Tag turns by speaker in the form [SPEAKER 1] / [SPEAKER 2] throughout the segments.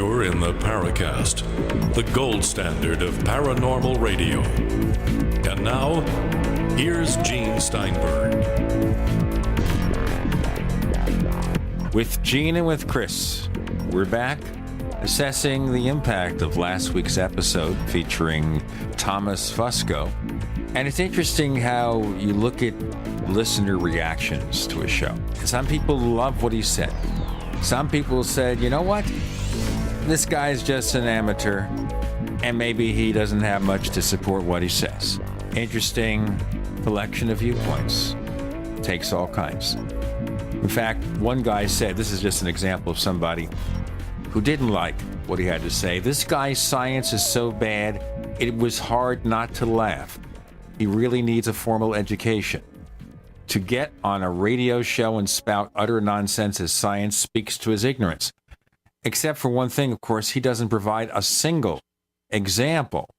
[SPEAKER 1] You're in the Paracast, the gold standard of paranormal radio. And now, here's Gene Steinberg.
[SPEAKER 2] With Gene and with Chris, we're back assessing the impact of last week's episode featuring Thomas Fusco. And it's interesting how you look at listener reactions to a show. Some people love what he said. Some people said, you know what? This guy's just an amateur, and maybe he doesn't have much to support what he says. Interesting collection of viewpoints. Takes all kinds. In fact, one guy said, this is just an example of somebody who didn't like what he had to say. This guy's science is so bad, it was hard not to laugh. He really needs a formal education. To get on a radio show and spout utter nonsense as science speaks to his ignorance. Except for one thing, of course, he doesn't provide a single example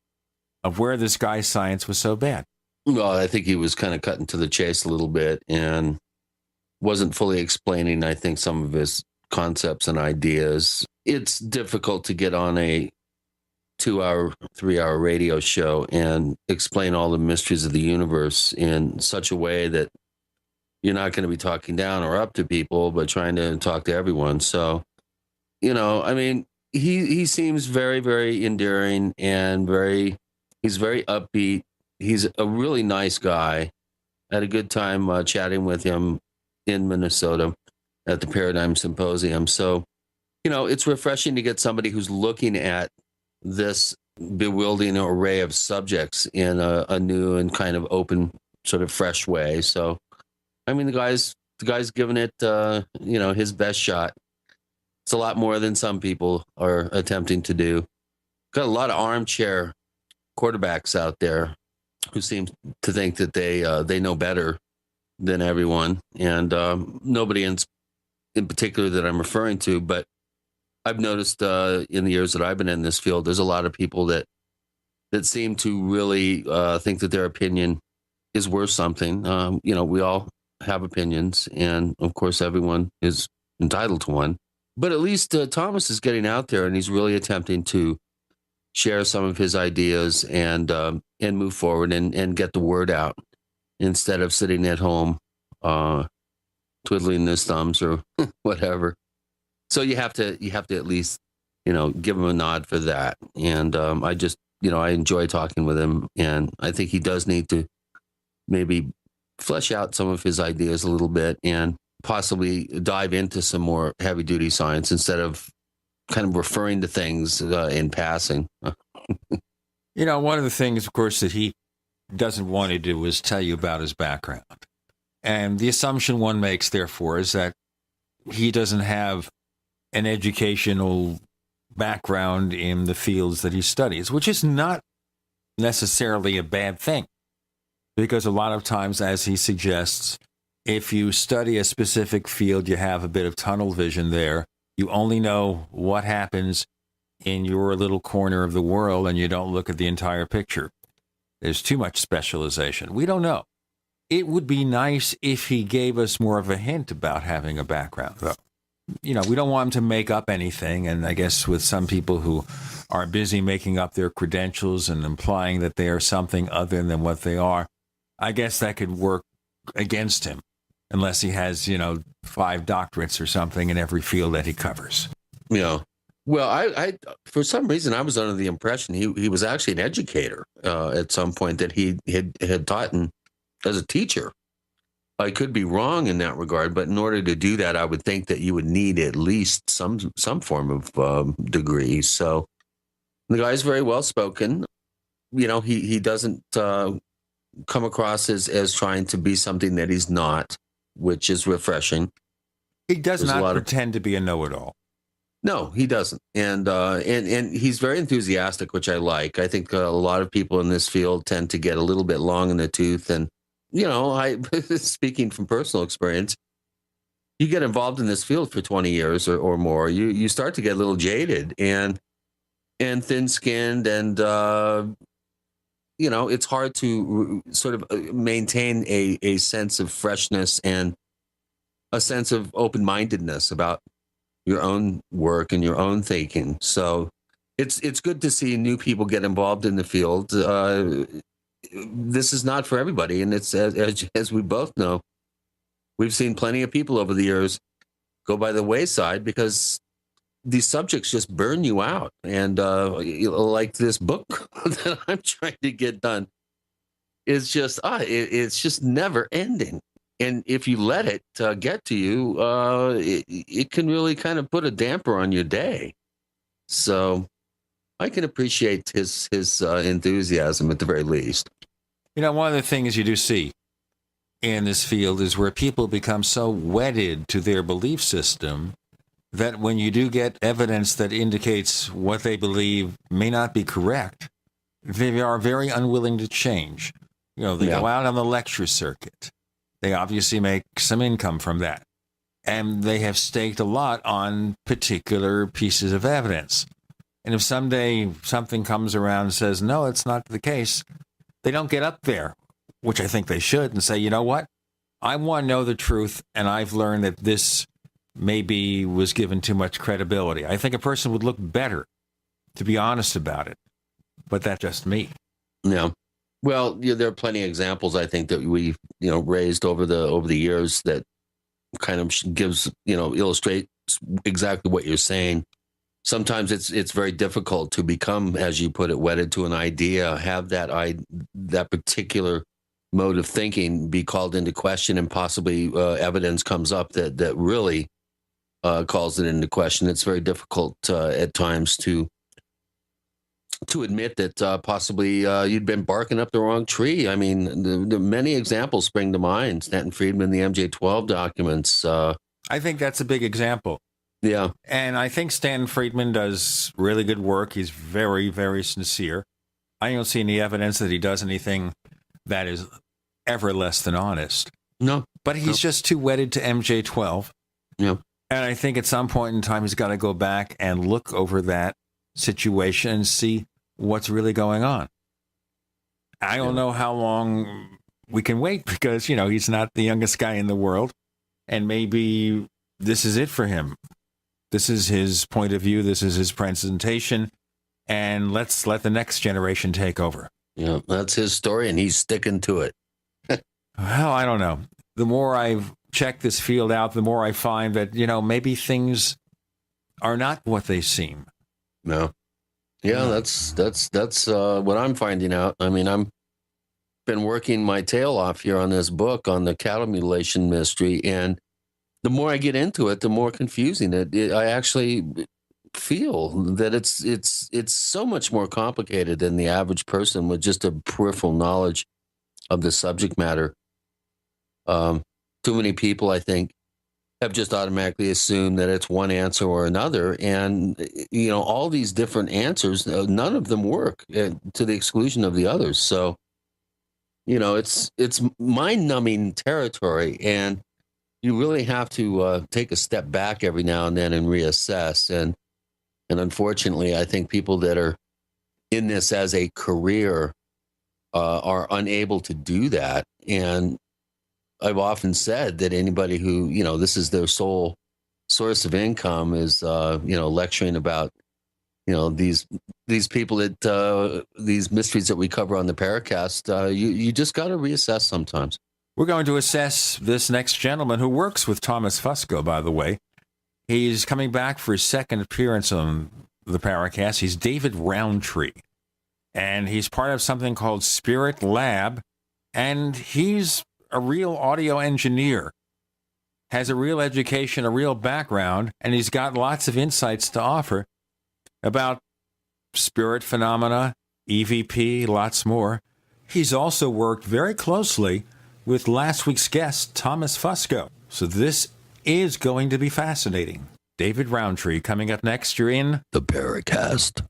[SPEAKER 2] of where this guy's science was so bad.
[SPEAKER 3] Well, I think he was kind of cutting to the chase a little bit and wasn't fully explaining, I think, some of his concepts and ideas. It's difficult to get on a 2-hour, 3-hour radio show and explain all the mysteries of the universe in such a way that you're not going to be talking down or up to people, but trying to talk to everyone. So, you know, I mean, he seems very, very endearing and he's very upbeat. He's a really nice guy. I had a good time chatting with him in Minnesota at the Paradigm Symposium. So, you know, it's refreshing to get somebody who's looking at this bewildering array of subjects in a new and kind of open, sort of fresh way. So, I mean, the guy's giving it, his best shot. It's a lot more than some people are attempting to do. Got a lot of armchair quarterbacks out there who seem to think that they know better than everyone, and nobody in particular that I'm referring to. But I've noticed in the years that I've been in this field, there's a lot of people that seem to really think that their opinion is worth something. We all have opinions, and of course, everyone is entitled to one. But at least Thomas is getting out there, and he's really attempting to share some of his ideas and move forward and get the word out instead of sitting at home twiddling his thumbs or whatever. So you have to at least give him a nod for that. And I enjoy talking with him, and I think he does need to maybe flesh out some of his ideas a little bit and possibly dive into some more heavy duty science instead of kind of referring to things in passing.
[SPEAKER 2] One of the things, of course, that he doesn't want to do is tell you about his background. And the assumption one makes, therefore, is that he doesn't have an educational background in the fields that he studies, which is not necessarily a bad thing. Because a lot of times, as he suggests, if you study a specific field, you have a bit of tunnel vision there. You only know what happens in your little corner of the world, and you don't look at the entire picture. There's too much specialization. We don't know. It would be nice if he gave us more of a hint about having a background, though. We don't want him to make up anything, and I guess with some people who are busy making up their credentials and implying that they are something other than what they are, I guess that could work against him, unless he has, 5 doctorates or something in every field that he covers.
[SPEAKER 3] Yeah. Well, I for some reason, I was under the impression he was actually an educator at some point, that he had taught as a teacher. I could be wrong in that regard, but in order to do that, I would think that you would need at least some form of degree. So the guy's very well spoken. He doesn't come across as trying to be something that he's not, which is refreshing.
[SPEAKER 2] He does not pretend to be a know-it-all.
[SPEAKER 3] No, he doesn't. And he's very enthusiastic, which I like. I think a lot of people in this field tend to get a little bit long in the tooth. And, I speaking from personal experience, you get involved in this field for 20 years or more, you start to get a little jaded and thin-skinned, and it's hard to sort of maintain a sense of freshness and a sense of open-mindedness about your own work and your own thinking. So it's good to see new people get involved in the field. This is not for everybody, and it's as we both know, we've seen plenty of people over the years go by the wayside because these subjects just burn you out. And like this book that I'm trying to get done is just it's just never ending. And if you let it get to you, it can really kind of put a damper on your day. So I can appreciate his enthusiasm at the very least.
[SPEAKER 2] You know, one of the things you do see in this field is where people become so wedded to their belief system that when you do get evidence that indicates what they believe may not be correct, they are very unwilling to change. You know, they go out on the lecture circuit. They obviously make some income from that. And they have staked a lot on particular pieces of evidence. And if someday something comes around and says, no, it's not the case, they don't get up there, which I think they should, and say, you know what? I want to know the truth, and I've learned that this maybe was given too much credibility. I think a person would look better to be honest about it. But that's just me.
[SPEAKER 3] Yeah. Well, there are plenty of examples, I think, that we've raised over the years that kind of gives illustrates exactly what you're saying. Sometimes it's very difficult to become, as you put it, wedded to an idea, have that particular mode of thinking be called into question, and possibly evidence comes up that really calls it into question. It's very difficult at times to admit that possibly you'd been barking up the wrong tree. I mean, the many examples spring to mind. Stanton Friedman, the MJ-12 documents.
[SPEAKER 2] I think that's a big example.
[SPEAKER 3] Yeah.
[SPEAKER 2] And I think Stanton Friedman does really good work. He's very, very sincere. I don't see any evidence that he does anything that is ever less than honest.
[SPEAKER 3] No.
[SPEAKER 2] But he's just too wedded to MJ-12.
[SPEAKER 3] Yeah.
[SPEAKER 2] And I think at some point in time, he's got to go back and look over that situation and see what's really going on. I don't know how long we can wait because, he's not the youngest guy in the world. And maybe this is it for him. This is his point of view. This is his presentation. And let's let the next generation take over.
[SPEAKER 3] Yeah, that's his story, and he's sticking to it.
[SPEAKER 2] Well, I don't know. The more I've checked this field out, the more I find that, maybe things are not what they seem.
[SPEAKER 3] No. Yeah, that's what I'm finding out. I mean, I'm been working my tail off here on this book on the cattle mutilation mystery, and the more I get into it, the more confusing I actually feel that it's so much more complicated than the average person with just a peripheral knowledge of the subject matter. Too many people, I think, have just automatically assumed that it's one answer or another, and all these different answers, none of them work to the exclusion of the others. So, it's mind-numbing territory, and you really have to take a step back every now and then and reassess. And unfortunately, I think people that are in this as a career are unable to do that. And I've often said that anybody who, this is their sole source of income is, lecturing about, these people that, these mysteries that we cover on the Paracast, you just got to reassess sometimes.
[SPEAKER 2] We're going to assess this next gentleman who works with Thomas Fusco, by the way. He's coming back for his second appearance on the Paracast. He's David Rountree, and he's part of something called Spirit Lab, and he's a real audio engineer, has a real education, a real background, and he's got lots of insights to offer about spirit phenomena, EVP, lots more. He's also worked very closely with last week's guest, Thomas Fusco. So this is going to be fascinating. David Rountree coming up next. You're in
[SPEAKER 3] the Paracast.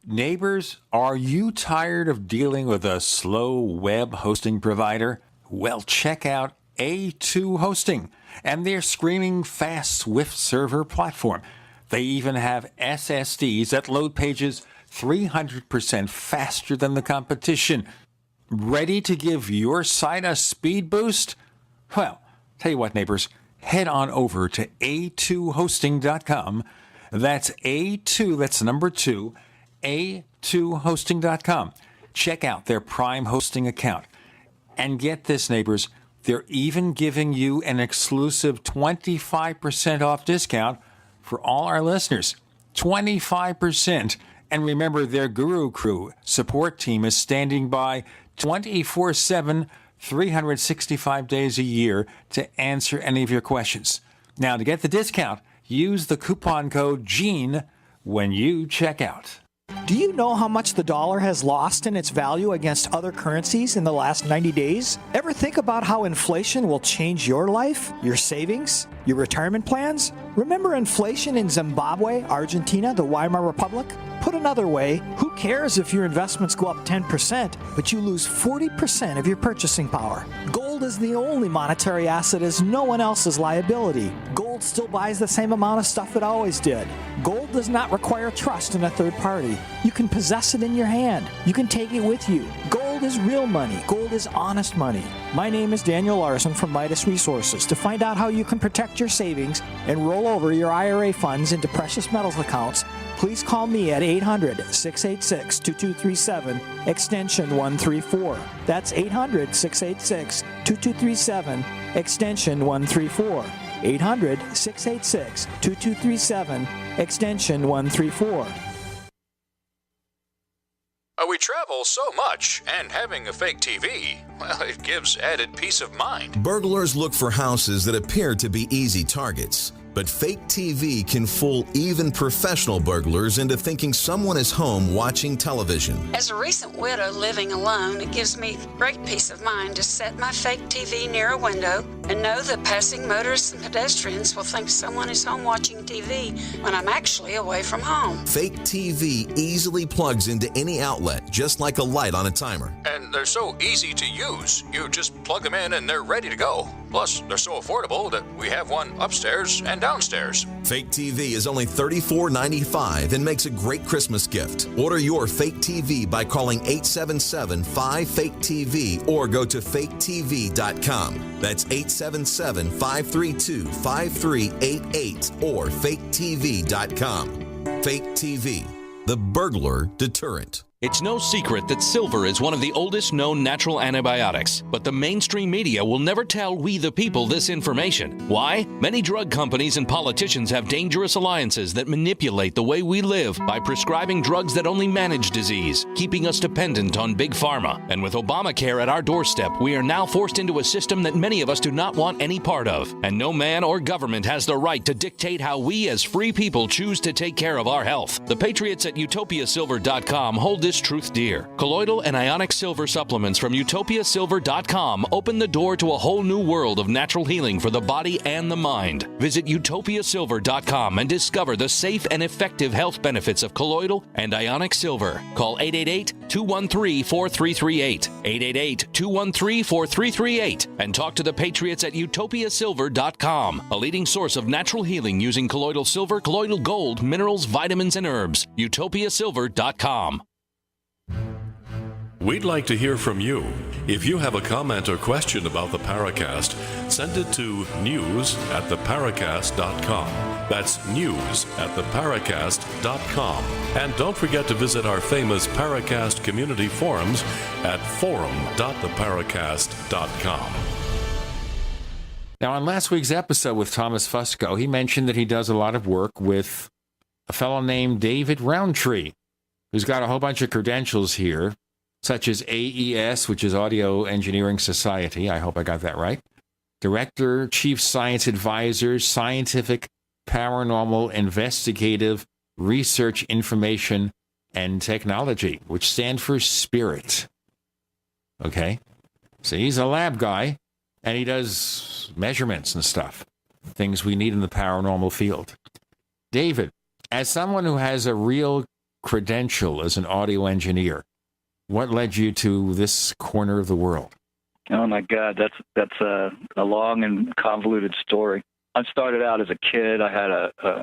[SPEAKER 2] Neighbors, are you tired of dealing with a slow web hosting provider? Well, check out A2 Hosting and their screaming fast Swift server platform. They even have SSDs that load pages 300% faster than the competition. Ready to give your site a speed boost? Well, tell you what, neighbors, head on over to a2hosting.com. That's A2, that's number 2, a2hosting.com. Check out their Prime hosting account. And get this, neighbors, they're even giving you an exclusive 25% off discount for all our listeners. 25%. And remember, their Guru Crew support team is standing by 24/7, 365 days a year to answer any of your questions. Now, to get the discount, use the coupon code GENE when you check out.
[SPEAKER 4] Do you know how much the dollar has lost in its value against other currencies in the last 90 days? Ever think about how inflation will change your life, your savings, your retirement plans? Remember inflation in Zimbabwe, Argentina, the Weimar Republic? Put another way, who cares if your investments go up 10%, but you lose 40% of your purchasing power? Gold is the only monetary asset as no one else's liability. Gold still buys the same amount of stuff it always did. Gold does not require trust in a third party. You can possess it in your hand. You can take it with you. Gold is real money. Gold is honest money. My name is Daniel Larson from Midas Resources. To find out how you can protect your savings and roll over your IRA funds into precious metals accounts, please call me at 800-686-2237, extension 134. That's 800-686-2237, extension 134. 800-686-2237, extension 134.
[SPEAKER 5] We travel so much, and having a fake TV, well, it gives added peace of mind.
[SPEAKER 6] Burglars look for houses that appear to be easy targets. But fake TV can fool even professional burglars into thinking someone is home watching television.
[SPEAKER 7] As a recent widow living alone, it gives me great peace of mind to set my fake TV near a window and know that passing motorists and pedestrians will think someone is home watching TV when I'm actually away from home.
[SPEAKER 6] Fake TV easily plugs into any outlet, just like a light on a timer.
[SPEAKER 5] And they're so easy to use. You just plug them in and they're ready to go. Plus, they're so affordable that we have one upstairs and downstairs.
[SPEAKER 6] Fake TV is only $34.95 and makes a great Christmas gift. Order your fake TV by calling 877-5-FAKE-TV or go to faketv.com. That's 877-532-5388 or faketv.com. Fake TV, the burglar deterrent.
[SPEAKER 8] It's no secret that silver is one of the oldest known natural antibiotics, but the mainstream media will never tell we the people this information. Why? Many drug companies and politicians have dangerous alliances that manipulate the way we live by prescribing drugs that only manage disease, keeping us dependent on big pharma. And with Obamacare at our doorstep, we are now forced into a system that many of us do not want any part of. And no man or government has the right to dictate how we as free people choose to take care of our health. The patriots at utopiasilver.com hold this truth dear. Colloidal and ionic silver supplements from utopiasilver.com open the door to a whole new world of natural healing for the body and the mind. Visit utopiasilver.com and discover the safe and effective health benefits of colloidal and ionic silver. Call 888-213-4338, 888-213-4338, and talk to the patriots at utopiasilver.com, a leading source of natural healing using colloidal silver, colloidal gold, minerals, vitamins, and herbs. utopiasilver.com.
[SPEAKER 1] We'd like to hear from you. If you have a comment or question about the Paracast, send it to news@theparacast.com. That's news@theparacast.com. And don't forget to visit our famous Paracast community forums at forum.theparacast.com.
[SPEAKER 2] Now, on last week's episode with Thomas Fusco, he mentioned that he does a lot of work with a fellow named David Rountree, who's got a whole bunch of credentials here, such as AES, which is Audio Engineering Society. I hope I got that right. Director, Chief Science Advisor, Scientific Paranormal Investigative Research Information and Technology, which stand for SPIRIT. Okay? So he's a lab guy, and he does measurements and stuff, things we need in the paranormal field. David, as someone who has a real credential as an audio engineer, what led you to this corner of the world?
[SPEAKER 9] Oh my God, that's a long and convoluted story. I started out as a kid. I had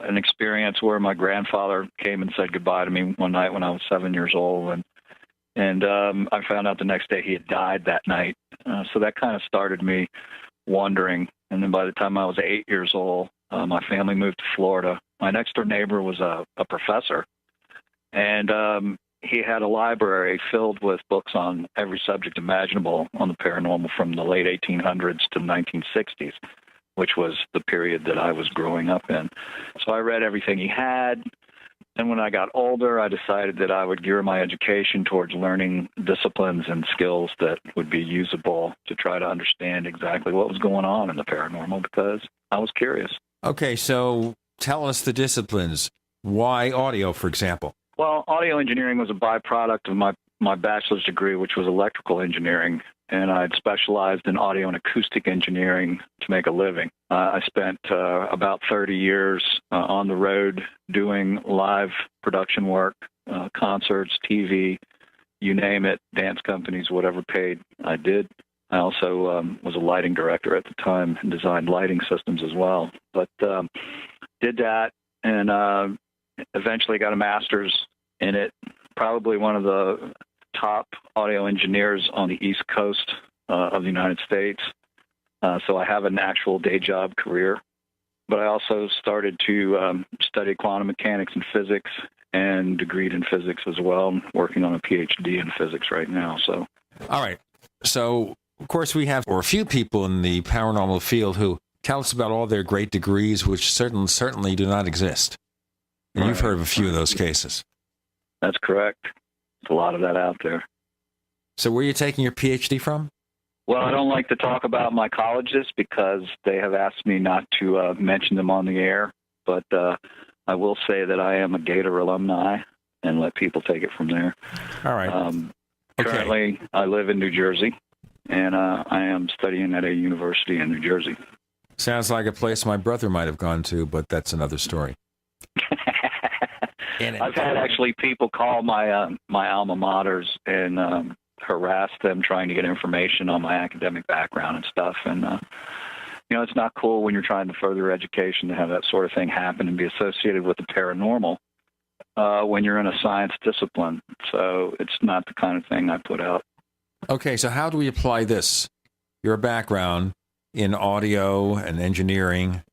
[SPEAKER 9] an experience where my grandfather came and said goodbye to me one night when I was 7 years old, and And I found out the next day he had died that night. So that kind of started me wondering. And then by the time I was 8 years old, my family moved to Florida. My next door neighbor was a professor, and he had a library filled with books on every subject imaginable on the paranormal from the late 1800s to 1960s, which was the period that I was growing up in. So I read everything he had. And when I got older, I decided that I would gear my education towards learning disciplines and skills that would be usable to try to understand exactly what was going on in the paranormal, because I was curious.
[SPEAKER 2] Okay, so tell us the disciplines. Why audio, for example?
[SPEAKER 9] Well, audio engineering was a byproduct of my bachelor's degree, which was electrical engineering, and I'd specialized in audio and acoustic engineering to make a living. I spent about 30 years on the road doing live production work, concerts, TV, you name it, dance companies, whatever paid, I did. I also was a lighting director at the time and designed lighting systems as well. But did that and eventually got a master's in it, probably one of the top audio engineers on the East Coast of the United States. So I have an actual day job career. But I also started to study quantum mechanics and physics and degreed in physics as well, working on a PhD in physics right now. So,
[SPEAKER 2] all right. So, of course, we have a few people in the paranormal field who tell us about all their great degrees, which certainly do not exist. And you've heard of a few of those cases.
[SPEAKER 9] That's correct. There's a lot of that out there.
[SPEAKER 2] So where are you taking your PhD from?
[SPEAKER 9] Well, I don't like to talk about my colleges because they have asked me not to mention them on the air. But I will say that I am a Gator alumni and let people take it from there.
[SPEAKER 2] All right.
[SPEAKER 9] Currently, I live in New Jersey, and I am studying at a university in New Jersey.
[SPEAKER 2] Sounds like a place my brother might have gone to, but that's another story.
[SPEAKER 9] I've had actually people call my my alma maters and harass them trying to get information on my academic background and stuff. And, you know, it's not cool when you're trying to further education to have that sort of thing happen and be associated with the paranormal when you're in a science discipline. So it's not the kind of thing I put out.
[SPEAKER 2] Okay, so how do we apply this, your background in audio and engineering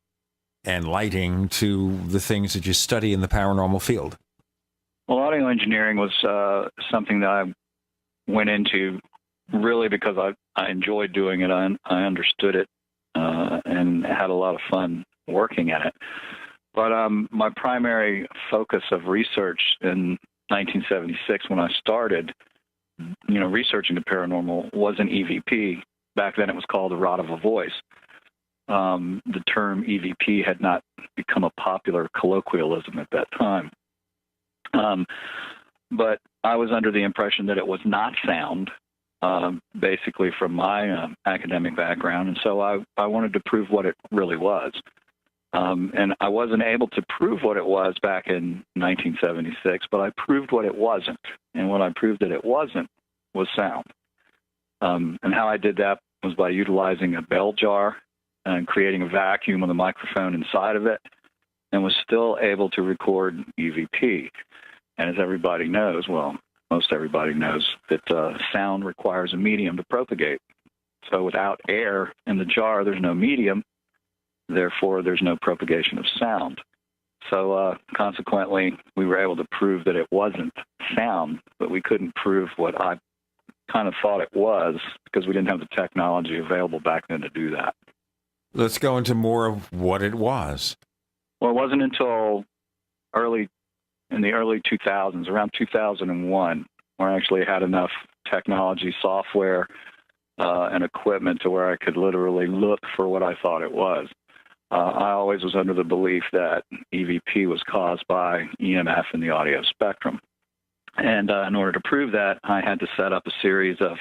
[SPEAKER 2] and lighting, to the things that you study in the paranormal field?
[SPEAKER 9] Well, audio engineering was something that I went into really because I enjoyed doing it. I understood it and had a lot of fun working at it. But my primary focus of research in 1976, when I started, researching the paranormal, was an EVP. Back then it was called the rod of a voice. The term EVP had not become a popular colloquialism at that time. But I was under the impression that it was not sound, basically from my academic background. And so I wanted to prove what it really was. And I wasn't able to prove what it was back in 1976, but I proved what it wasn't. And what I proved that it wasn't was sound. And how I did that was by utilizing a bell jar and creating a vacuum with a microphone inside of it, and was still able to record EVP. And as everybody knows, well, most everybody knows, that sound requires a medium to propagate. So without air in the jar, there's no medium. Therefore, there's no propagation of sound. So consequently, we were able to prove that it wasn't sound, but we couldn't prove what I kind of thought it was because we didn't have the technology available back then to do that.
[SPEAKER 2] Let's go into more of what it was.
[SPEAKER 9] Well, it wasn't until in the early 2000s, around 2001, where I actually had enough technology, software, and equipment to where I could literally look for what I thought it was. I always was under the belief that EVP was caused by EMF in the audio spectrum. And in order to prove that, I had to set up a series of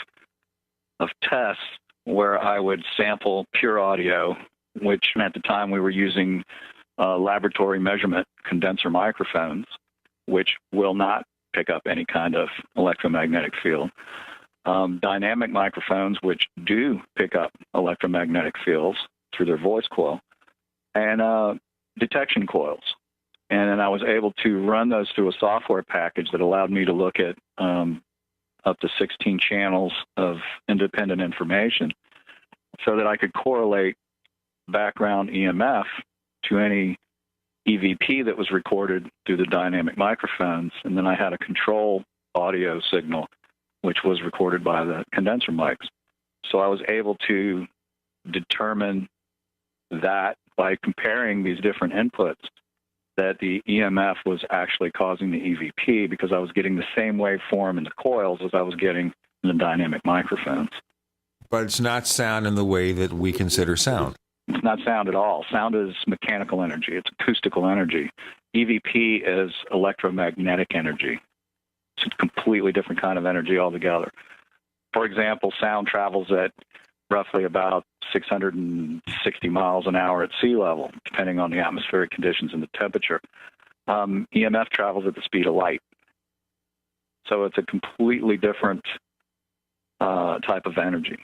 [SPEAKER 9] tests where I would sample pure audio, which at the time we were using laboratory measurement condenser microphones, which will not pick up any kind of electromagnetic field. Dynamic microphones, which do pick up electromagnetic fields through their voice coil, and detection coils. And then I was able to run those through a software package that allowed me to look at up to 16 channels of independent information so that I could correlate background EMF to any EVP that was recorded through the dynamic microphones. And then I had a control audio signal, which was recorded by the condenser mics. So I was able to determine that by comparing these different inputs, that the EMF was actually causing the EVP because I was getting the same waveform in the coils as I was getting in the dynamic microphones.
[SPEAKER 2] But it's not sound in the way that we consider sound.
[SPEAKER 9] It's not sound at all. Sound is mechanical energy. It's acoustical energy. EVP is electromagnetic energy. It's a completely different kind of energy altogether. For example, sound travels at roughly about 660 miles an hour at sea level, depending on the atmospheric conditions and the temperature. EMF travels at the speed of light. So it's a completely different type of energy.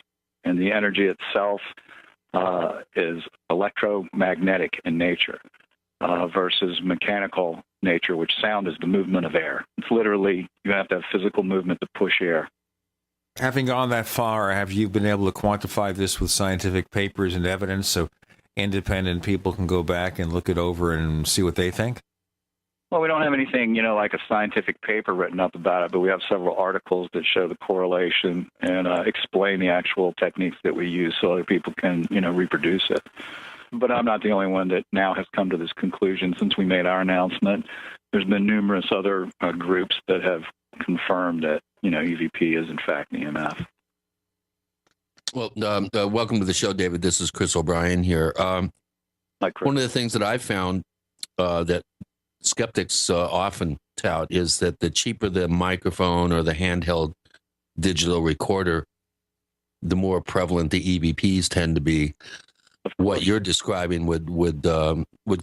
[SPEAKER 9] And the energy itself is electromagnetic in nature versus mechanical nature, which sound is the movement of air. It's literally, you have to have physical movement to push air.
[SPEAKER 2] Having gone that far, have you been able to quantify this with scientific papers and evidence so independent people can go back and look it over and see what they think?
[SPEAKER 9] Well, we don't have anything, like a scientific paper written up about it, but we have several articles that show the correlation and explain the actual techniques that we use so other people can, reproduce it. But I'm not the only one that now has come to this conclusion since we made our announcement. There's been numerous other groups that have confirmed that, EVP is in fact EMF.
[SPEAKER 3] Well, welcome to the show, David. This is Chris O'Brien here.
[SPEAKER 9] Hi, Chris.
[SPEAKER 3] One of the things that I found that skeptics often tout is that the cheaper the microphone or the handheld digital recorder, the more prevalent the EVPs tend to be. What you're describing would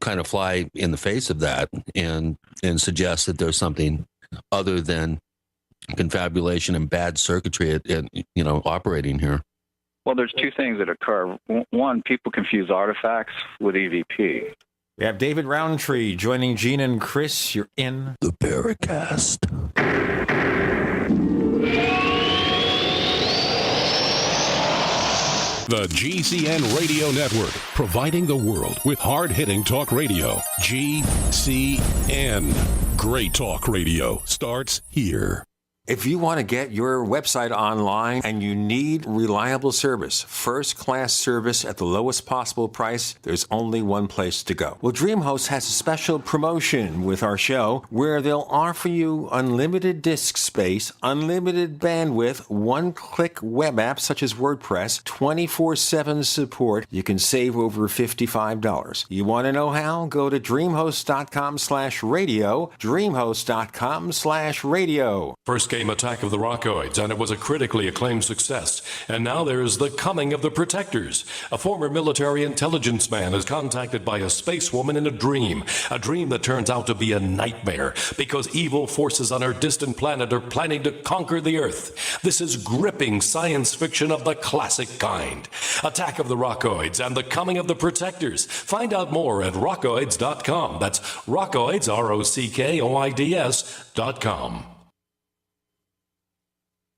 [SPEAKER 3] kind of fly in the face of that and suggest that there's something other than confabulation and bad circuitry operating here.
[SPEAKER 9] Well, there's two things that occur. One, people confuse artifacts with EVP.
[SPEAKER 2] We have David Rountree joining Gene and Chris. You're in
[SPEAKER 3] the Paracast.
[SPEAKER 1] The GCN Radio Network, providing the world with hard-hitting talk radio. GCN. Great talk radio starts here.
[SPEAKER 2] If you want to get your website online and you need reliable service, first-class service at the lowest possible price, there's only one place to go. Well, DreamHost has a special promotion with our show where they'll offer you unlimited disk space, unlimited bandwidth, one-click web apps such as WordPress, 24/7 support. You can save over $55. You want to know how? Go to dreamhost.com/radio, dreamhost.com/radio.
[SPEAKER 1] First came Attack of the Rockoids, and it was a critically acclaimed success. And now there's The Coming of the Protectors. A former military intelligence man is contacted by a space woman in a dream that turns out to be a nightmare because evil forces on her distant planet are planning to conquer the Earth. This is gripping science fiction of the classic kind. Attack of the Rockoids and The Coming of the Protectors. Find out more at rockoids.com. That's Rockoids, ROCKOIDS.com.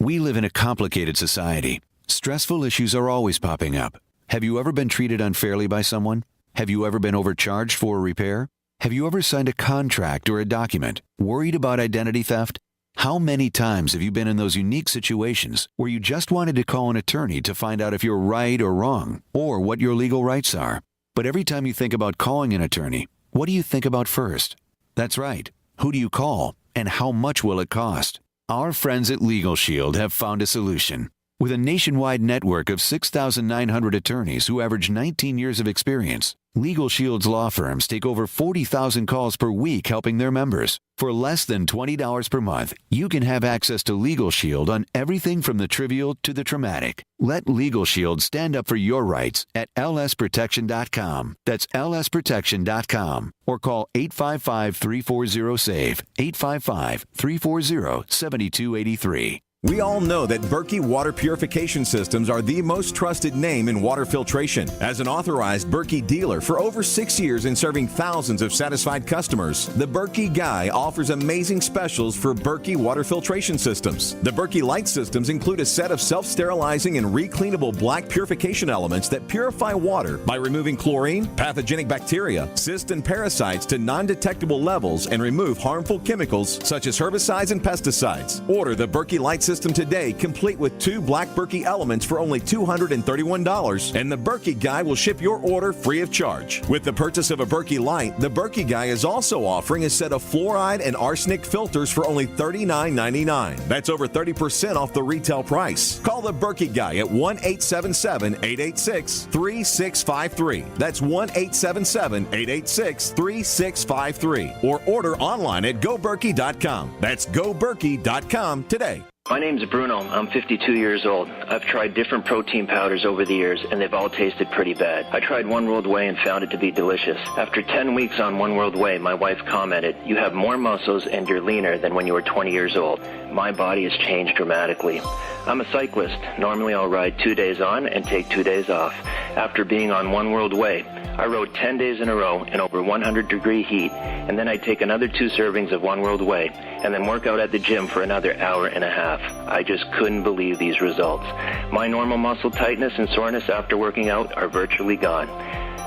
[SPEAKER 10] We live in a complicated society. Stressful issues are always popping up. Have you ever been treated unfairly by someone? Have you ever been overcharged for a repair? Have you ever signed a contract or a document? Worried about identity theft? How many times have you been in those unique situations where you just wanted to call an attorney to find out if you're right or wrong, or what your legal rights are? But every time you think about calling an attorney, what do you think about first? That's right. Who do you call, and how much will it cost? Our friends at Legal Shield have found a solution. With a nationwide network of 6,900 attorneys who average 19 years of experience, Legal Shield's law firms take over 40,000 calls per week helping their members. For less than $20 per month, you can have access to Legal Shield on everything from the trivial to the traumatic. Let Legal Shield stand up for your rights at lsprotection.com. That's lsprotection.com. Or call 855-340-SAVE, 855-340-7283.
[SPEAKER 6] We all know that Berkey water purification systems are the most trusted name in water filtration. As an authorized Berkey dealer for over 6 years and serving thousands of satisfied customers, the Berkey Guy offers amazing specials for Berkey water filtration systems. The Berkey Light systems include a set of self-sterilizing and recleanable black purification elements that purify water by removing chlorine, pathogenic bacteria, cysts, and parasites to non-detectable levels and remove harmful chemicals such as herbicides and pesticides. Order the Berkey Light system today, complete with 2 black Berkey elements for only $231, and the Berkey Guy will ship your order free of charge. With the purchase of a Berkey Light, the Berkey Guy is also offering a set of fluoride and arsenic filters for only $39.99. That's over 30% off the retail price. Call the Berkey Guy at 1-877-886-3653. That's 1-877-886-3653. Or order online at goberkey.com. That's goberkey.com today.
[SPEAKER 11] My name's Bruno. I'm 52 years old. I've tried different protein powders over the years, and they've all tasted pretty bad. I tried One World Whey and found it to be delicious. After 10 weeks on One World Whey, my wife commented, "You have more muscles and you're leaner than when you were 20 years old." My body has changed dramatically. I'm a cyclist. Normally I'll ride 2 days on and take 2 days off. After being on One World Whey, I rode 10 days in a row in over 100-degree heat, and then I'd take another 2 servings of One World Whey, and then work out at the gym for another hour and a half. I just couldn't believe these results. My normal muscle tightness and soreness after working out are virtually gone.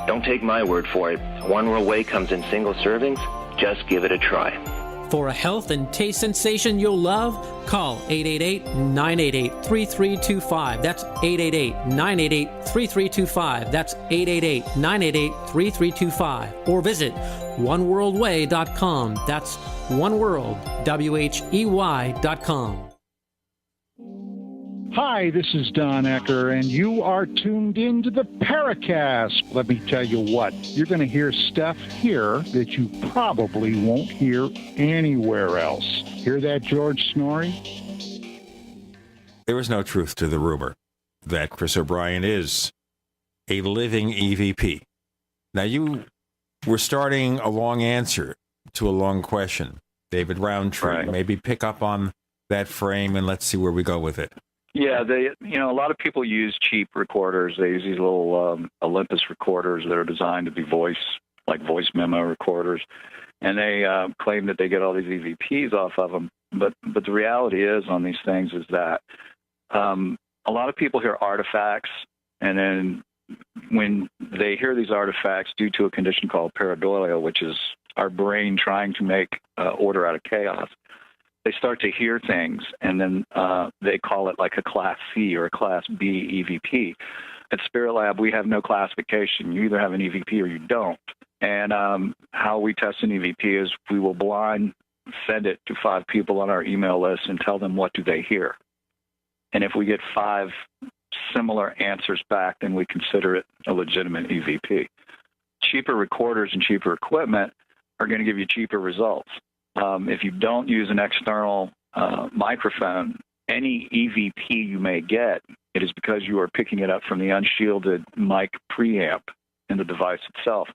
[SPEAKER 11] Don't take my word for it. One World Whey comes in single servings. Just give it a try.
[SPEAKER 12] For a health and taste sensation you'll love, call 888-988-3325. That's 888-988-3325. That's 888-988-3325. Or visit oneworldway.com. That's oneworld.com.
[SPEAKER 13] Hi, this is Don Ecker, and you are tuned in to the Paracast. Let me tell you what, you're going to hear stuff here that you probably won't hear anywhere else. Hear that, George Snorri?
[SPEAKER 2] There is no truth to the rumor that Chris O'Brien is a living EVP. Now, you were starting a long answer to a long question. David Rountree,
[SPEAKER 9] Right.
[SPEAKER 2] maybe pick up on that frame and let's see where we go with it.
[SPEAKER 9] Yeah, a lot of people use cheap recorders. They use these little Olympus recorders that are designed to be voice memo recorders, and they claim that they get all these EVPs off of them. But the reality is on these things is that a lot of people hear artifacts, and then when they hear these artifacts due to a condition called pareidolia, which is our brain trying to make order out of chaos, they start to hear things, and then they call it like a Class C or a Class B EVP. At Spirit Lab, we have no classification. You either have an EVP or you don't. And how we test an EVP is we will blind send it to 5 people on our email list and tell them what do they hear. And if we get 5 similar answers back, then we consider it a legitimate EVP. Cheaper recorders and cheaper equipment are going to give you cheaper results. If you don't use an external microphone, any EVP you may get, it is because you are picking it up from the unshielded mic preamp in the device itself.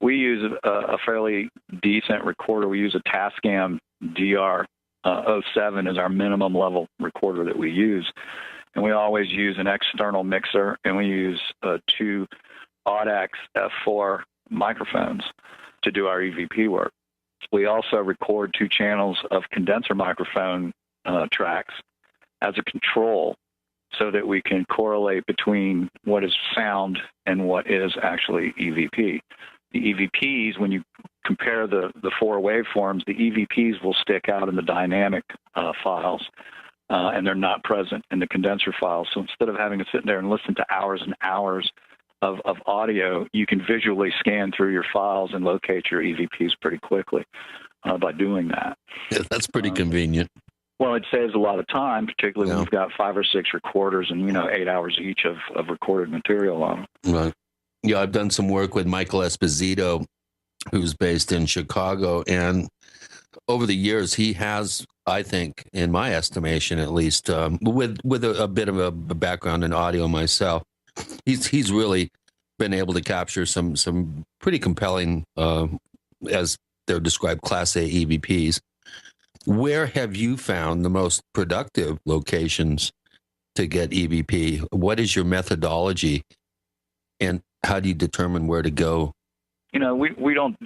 [SPEAKER 9] We use a fairly decent recorder. We use a Tascam DR07 as our minimum level recorder that we use. And we always use an external mixer, and we use 2 Audax F4 microphones to do our EVP work. We also record 2 channels of condenser microphone tracks as a control so that we can correlate between what is sound and what is actually EVP. The EVPs, when you compare the 4 waveforms, the EVPs will stick out in the dynamic files, and they're not present in the condenser files. So instead of having to sit there and listen to hours and hours of audio, you can visually scan through your files and locate your EVPs pretty quickly by doing that.
[SPEAKER 3] Yeah, that's pretty convenient.
[SPEAKER 9] Well, it saves a lot of time, particularly when you've got 5 or 6 recorders and 8 hours each of recorded material on them.
[SPEAKER 3] Right. Yeah, I've done some work with Michael Esposito, who's based in Chicago, and over the years he has, I think, in my estimation at least, with a bit of a background in audio myself, he's really been able to capture some pretty compelling, as they're described, Class A EVPs. Where have you found the most productive locations to get EVP? What is your methodology, and how do you determine where to go?
[SPEAKER 9] You know, we don't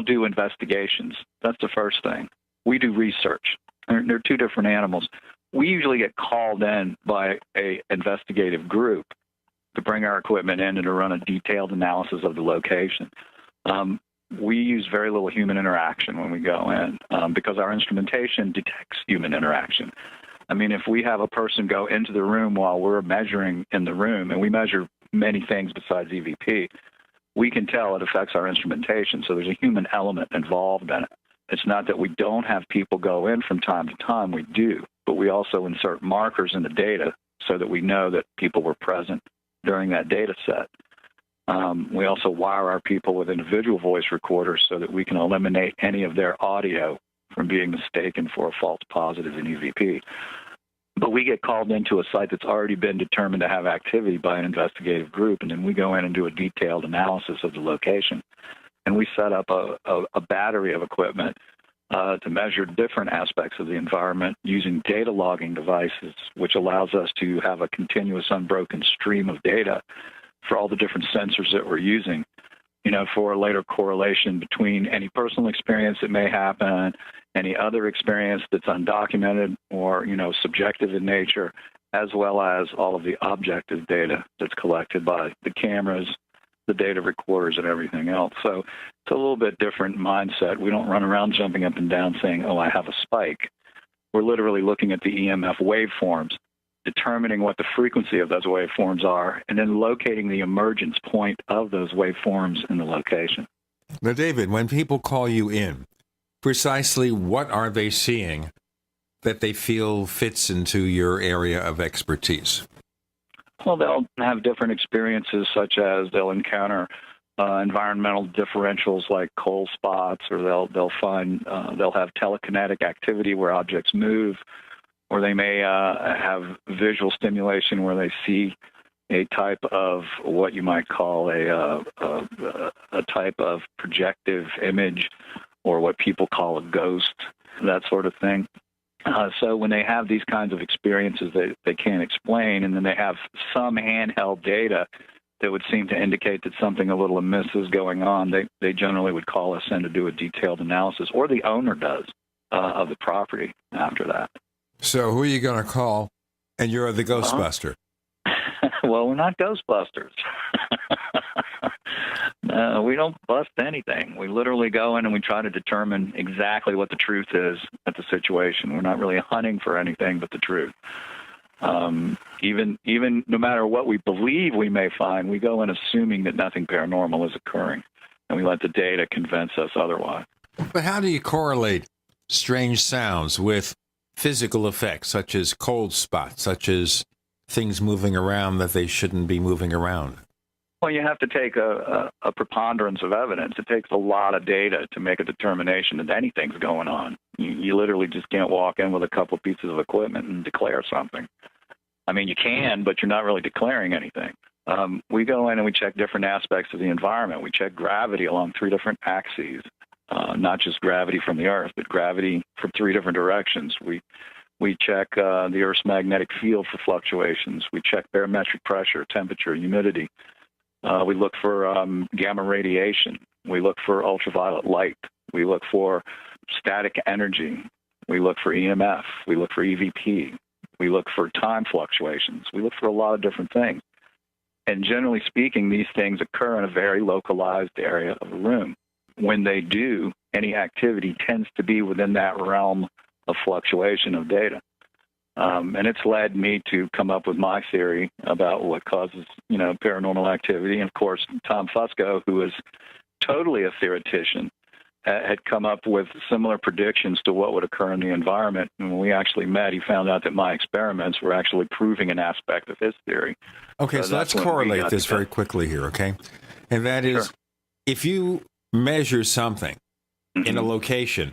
[SPEAKER 9] do investigations. That's the first thing. We do research. They're two different animals. We usually get called in by a investigative group to bring our equipment in and to run a detailed analysis of the location. We use very little human interaction when we go in because our instrumentation detects human interaction. I mean, if we have a person go into the room while we're measuring in the room, and we measure many things besides EVP, we can tell it affects our instrumentation. So there's a human element involved in it. It's not that we don't have people go in from time to time. We do, but we also insert markers in the data so that we know that people were present during that data set. We also wire our people with individual voice recorders so that we can eliminate any of their audio from being mistaken for a false positive in EVP. But we get called into a site that's already been determined to have activity by an investigative group, and then we go in and do a detailed analysis of the location. And we set up a battery of equipment to measure different aspects of the environment using data logging devices, which allows us to have a continuous, unbroken stream of data for all the different sensors that we're using, you know, for a later correlation between any personal experience that may happen, any other experience that's undocumented or, you know, subjective in nature, as well as all of the objective data that's collected by the cameras, the data recorders, and everything else. So it's a little bit different mindset. We don't run around jumping up and down saying, oh, I have a spike. We're literally looking at the EMF waveforms, determining what the frequency of those waveforms are, and then locating the emergence point of those waveforms in the location.
[SPEAKER 2] Now, David, when people call you in, precisely what are they seeing that they feel fits into your area of expertise?
[SPEAKER 9] Well, they'll have different experiences, such as they'll encounter environmental differentials like cold spots, or they'll have telekinetic activity where objects move, or they may have visual stimulation where they see a type of what you might call a type of projective image, or what people call a ghost, that sort of thing. So when they have these kinds of experiences that they can't explain, and then they have some handheld data that would seem to indicate that something a little amiss is going on, they generally would call us in to do a detailed analysis, or the owner does, of the property after that.
[SPEAKER 2] So who are you going to call? And you're the Ghostbuster.
[SPEAKER 9] Well, we're not Ghostbusters. No, we don't bust anything. We literally go in and we try to determine exactly what the truth is at the situation. We're not really hunting for anything but the truth. Even no matter what we believe we may find, we go in assuming that nothing paranormal is occurring, and we let the data convince us otherwise.
[SPEAKER 2] But how do you correlate strange sounds with physical effects, such as cold spots, such as things moving around that they shouldn't be moving around?
[SPEAKER 9] Well, you have to take a preponderance of evidence. It takes a lot of data to make a determination that anything's going on. You literally just can't walk in with a couple of pieces of equipment and declare something. I mean, you can, but you're not really declaring anything. We go in and we check different aspects of the environment. We check gravity along 3 different axes, not just gravity from the Earth, but gravity from 3 different directions. We check the Earth's magnetic field for fluctuations. We check barometric pressure, temperature, humidity. We look for gamma radiation. We look for ultraviolet light. We look for static energy. We look for EMF. We look for EVP. We look for time fluctuations. We look for a lot of different things. And generally speaking, these things occur in a very localized area of the room. When they do, any activity tends to be within that realm of fluctuation of data. And it's led me to come up with my theory about what causes, paranormal activity. And of course, Tom Fusco, who is totally a theoretician, had come up with similar predictions to what would occur in the environment. And when we actually met, he found out that my experiments were actually proving an aspect of his theory.
[SPEAKER 2] Okay, so let's correlate this very quickly here, okay? And that is, if you measure something in a location,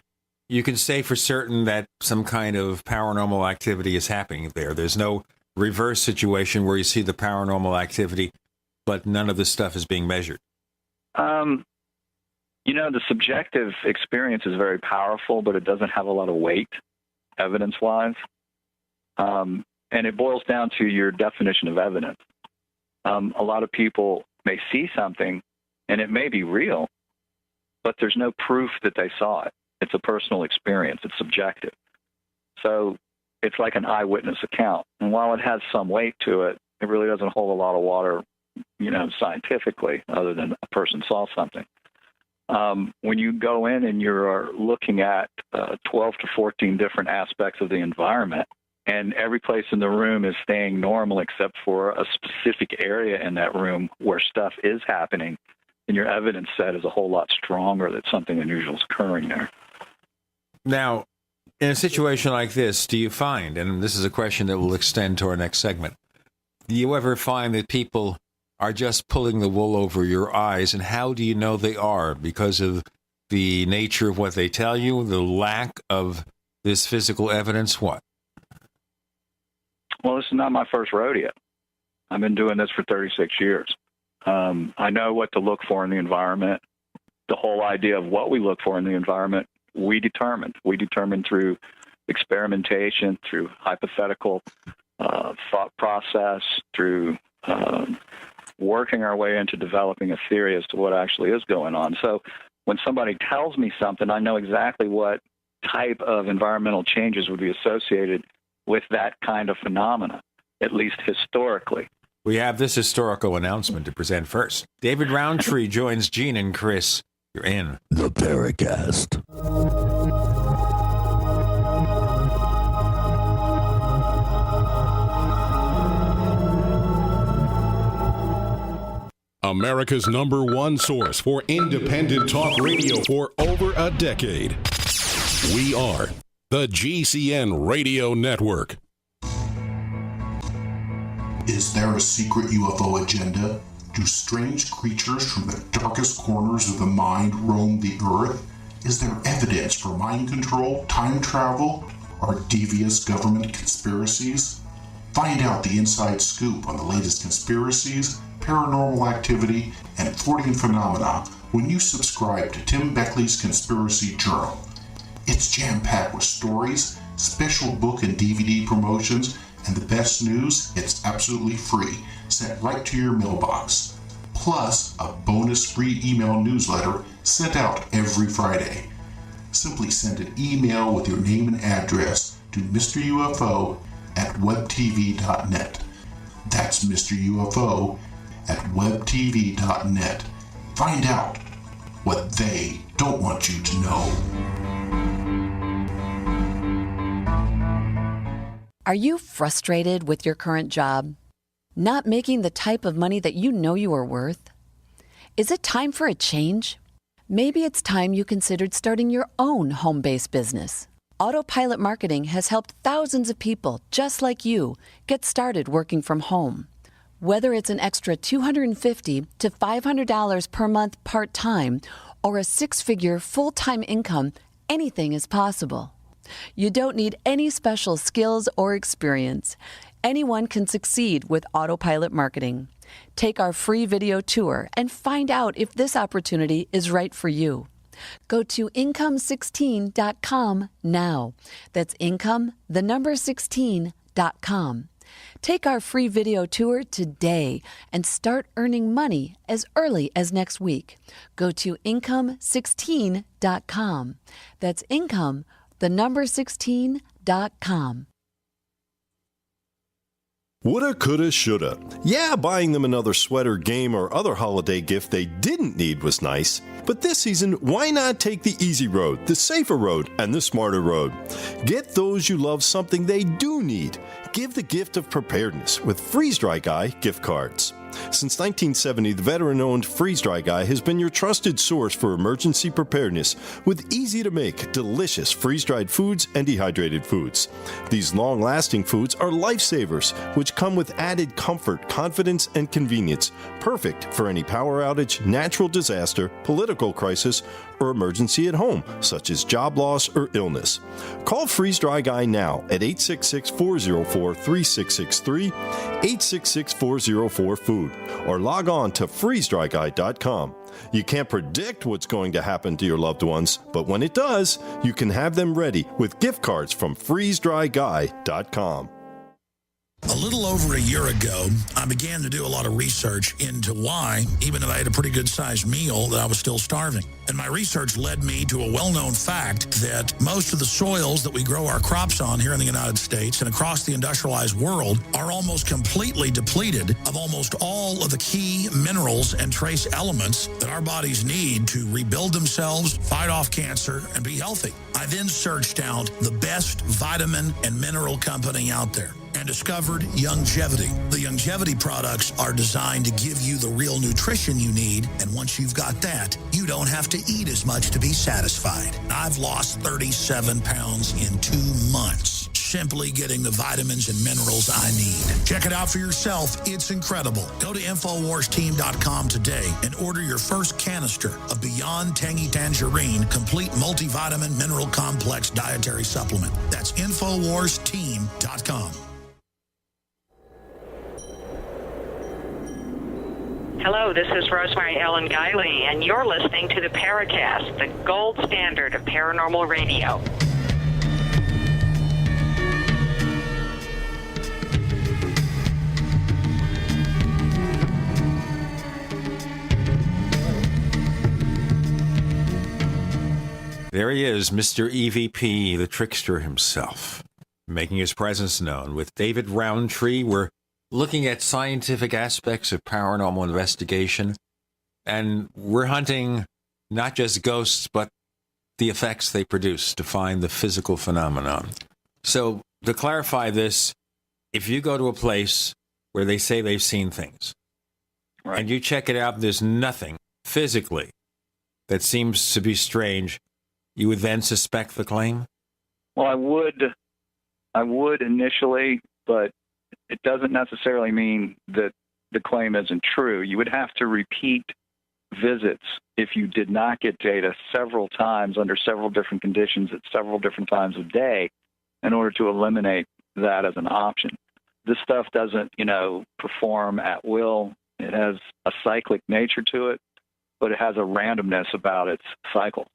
[SPEAKER 2] you can say for certain that some kind of paranormal activity is happening there. There's no reverse situation where you see the paranormal activity, but none of the stuff is being measured.
[SPEAKER 9] The subjective experience is very powerful, but it doesn't have a lot of weight. evidence-wise. And it boils down to your definition of evidence. A lot of people may see something, and it may be real, but there's no proof that they saw it. It's a personal experience. It's subjective. So it's like an eyewitness account. And while it has some weight to it, it really doesn't hold a lot of water, scientifically, other than a person saw something. When you go in and you're looking at 12 to 14 different aspects of the environment, and every place in the room is staying normal except for a specific area in that room where stuff is happening, then your evidence set is a whole lot stronger that something unusual is occurring there.
[SPEAKER 2] Now, in a situation like this, do you find, and this is a question that will extend to our next segment, do you ever find that people are just pulling the wool over your eyes, and how do you know they are? Because of the nature of what they tell you, the lack of this physical evidence, what?
[SPEAKER 9] Well, this is not my first rodeo. I've been doing this for 36 years. I know what to look for in the environment. The whole idea of what we look for in the environment, we determined. We determined through experimentation, through hypothetical thought process, through working our way into developing a theory as to what actually is going on. So when somebody tells me something, I know exactly what type of environmental changes would be associated with that kind of phenomena, at least historically.
[SPEAKER 2] We have this historical announcement to present first. David Rountree joins Gene and Chris. You're in
[SPEAKER 14] the Paracast.
[SPEAKER 15] America's #1 source for independent talk radio for over a decade. We are the GCN Radio Network.
[SPEAKER 16] Is there a secret UFO agenda? Do strange creatures from the darkest corners of the mind roam the earth? Is there evidence for mind control, time travel, or devious government conspiracies? Find out the inside scoop on the latest conspiracies, paranormal activity, and Fortean phenomena when you subscribe to Tim Beckley's Conspiracy Journal. It's jam-packed with stories, special book and DVD promotions, and the best news, it's absolutely free, sent right to your mailbox. Plus, a bonus free email newsletter sent out every Friday. Simply send an email with your name and address to Mr. UFO at webtv.net. That's Mr. UFO at webtv.net. Find out what they don't want you to know.
[SPEAKER 17] Are you frustrated with your current job? Not making the type of money that you know you are worth? Is it time for a change? Maybe it's time you considered starting your own home-based business. Autopilot Marketing has helped thousands of people just like you get started working from home. Whether it's an extra $250 to $500 per month part-time or a six-figure full-time income, anything is possible. You don't need any special skills or experience. Anyone can succeed with Autopilot Marketing. Take our free video tour and find out if this opportunity is right for you. Go to income16.com now. That's income, the number 16.com. Take our free video tour today and start earning money as early as next week. Go to income16.com. That's income, the number 16.com.
[SPEAKER 18] Woulda, coulda, shoulda. Yeah, buying them another sweater, game, or other holiday gift they didn't need was nice. But this season, why not take the easy road, the safer road, and the smarter road? Get those you love something they do need. Give the gift of preparedness with Freeze Dry Guy gift cards. Since 1970, the veteran-owned Freeze Dry Guy has been your trusted source for emergency preparedness with easy-to-make, delicious freeze-dried foods and dehydrated foods. These long-lasting foods are lifesavers, which come with added comfort, confidence, and convenience, perfect for any power outage, natural disaster, political crisis, or emergency at home, such as job loss or illness. Call Freeze Dry Guy now at 866-404-3663, 866-404-FOOD. food, or log on to freezedryguy.com. You can't predict what's going to happen to your loved ones, but when it does, you can have them ready with gift cards from freezedryguy.com.
[SPEAKER 14] A little over a year ago, I began to do a lot of research into why, even if I had a pretty good-sized meal, that I was still starving. And my research led me to a well-known fact that most of the soils that we grow our crops on here in the United States and across the industrialized world are almost completely depleted of almost all of the key minerals and trace elements that our bodies need to rebuild themselves, fight off cancer, and be healthy. I then searched out the best vitamin and mineral company out there and discovered Youngevity. The Youngevity products are designed to give you the real nutrition you need, and once you've got that, you don't have to eat as much to be satisfied. I've lost 37 pounds in 2 months, simply getting the vitamins and minerals I need. Check it out for yourself. It's incredible. Go to InfoWarsTeam.com today and order your first canister of Beyond Tangy Tangerine Complete Multivitamin Mineral Complex Dietary Supplement. That's InfoWarsTeam.com.
[SPEAKER 19] Hello, this is Rosemary Ellen Guiley, and you're listening to the Paracast, the gold standard of paranormal radio.
[SPEAKER 2] There he is, Mr. EVP, the trickster himself, making his presence known. With David Rountree, we're looking at scientific aspects of paranormal investigation, and we're hunting not just ghosts, but the effects they produce to find the physical phenomenon. So, to clarify this, if you go to a place where they say they've seen things, right, and you check it out, and there's nothing physically that seems to be strange, you would then suspect the claim?
[SPEAKER 9] Well, I would initially, but it doesn't necessarily mean that the claim isn't true. You would have to repeat visits if you did not get data several times under several different conditions at several different times of day in order to eliminate that as an option. This stuff doesn't, perform at will. It has a cyclic nature to it, but it has a randomness about its cycle.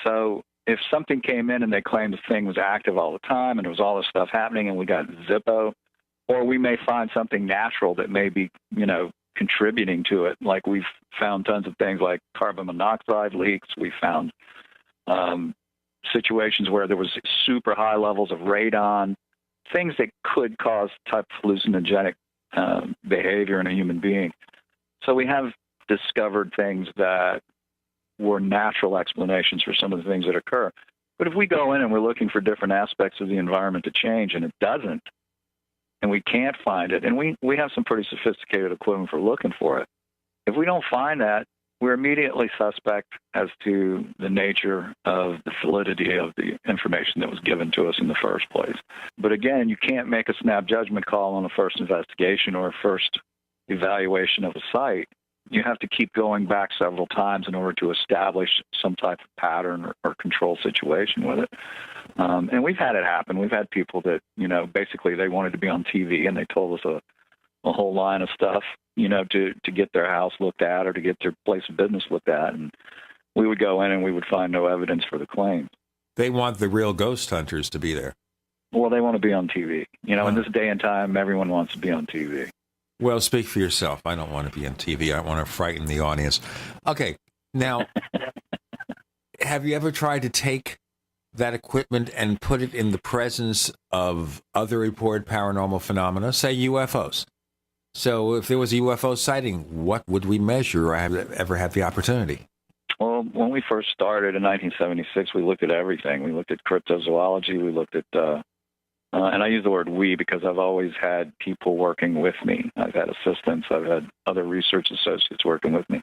[SPEAKER 9] So if something came in and they claimed the thing was active all the time and there was all this stuff happening and we got Zippo, or we may find something natural that may be, contributing to it. Like we've found tons of things like carbon monoxide leaks. We found situations where there was super high levels of radon, things that could cause type of hallucinogenic behavior in a human being. So we have discovered things that were natural explanations for some of the things that occur. But if we go in and we're looking for different aspects of the environment to change and it doesn't, and we can't find it, and we have some pretty sophisticated equipment for looking for it. If we don't find that, we're immediately suspect as to the nature of the validity of the information that was given to us in the first place. But again, you can't make a snap judgment call on a first investigation or a first evaluation of a site. You have to keep going back several times in order to establish some type of pattern or control situation with it. And we've had it happen. We've had people that, basically they wanted to be on TV and they told us a whole line of stuff, to get their house looked at or to get their place of business looked at. And we would go in and we would find no evidence for the claim.
[SPEAKER 2] They want the real ghost hunters to be there.
[SPEAKER 9] Well, they want to be on TV. In this day and time, everyone wants to be on TV.
[SPEAKER 2] Well, speak for yourself. I don't want to be on TV. I want to frighten the audience. Okay. Now, have you ever tried to take that equipment and put it in the presence of other reported paranormal phenomena, say UFOs? So if there was a UFO sighting, what would we measure, or have ever had the opportunity?
[SPEAKER 9] Well, when we first started in 1976, we looked at everything. We looked at cryptozoology. We looked at and I use the word we because I've always had people working with me. I've had assistants. I've had other research associates working with me.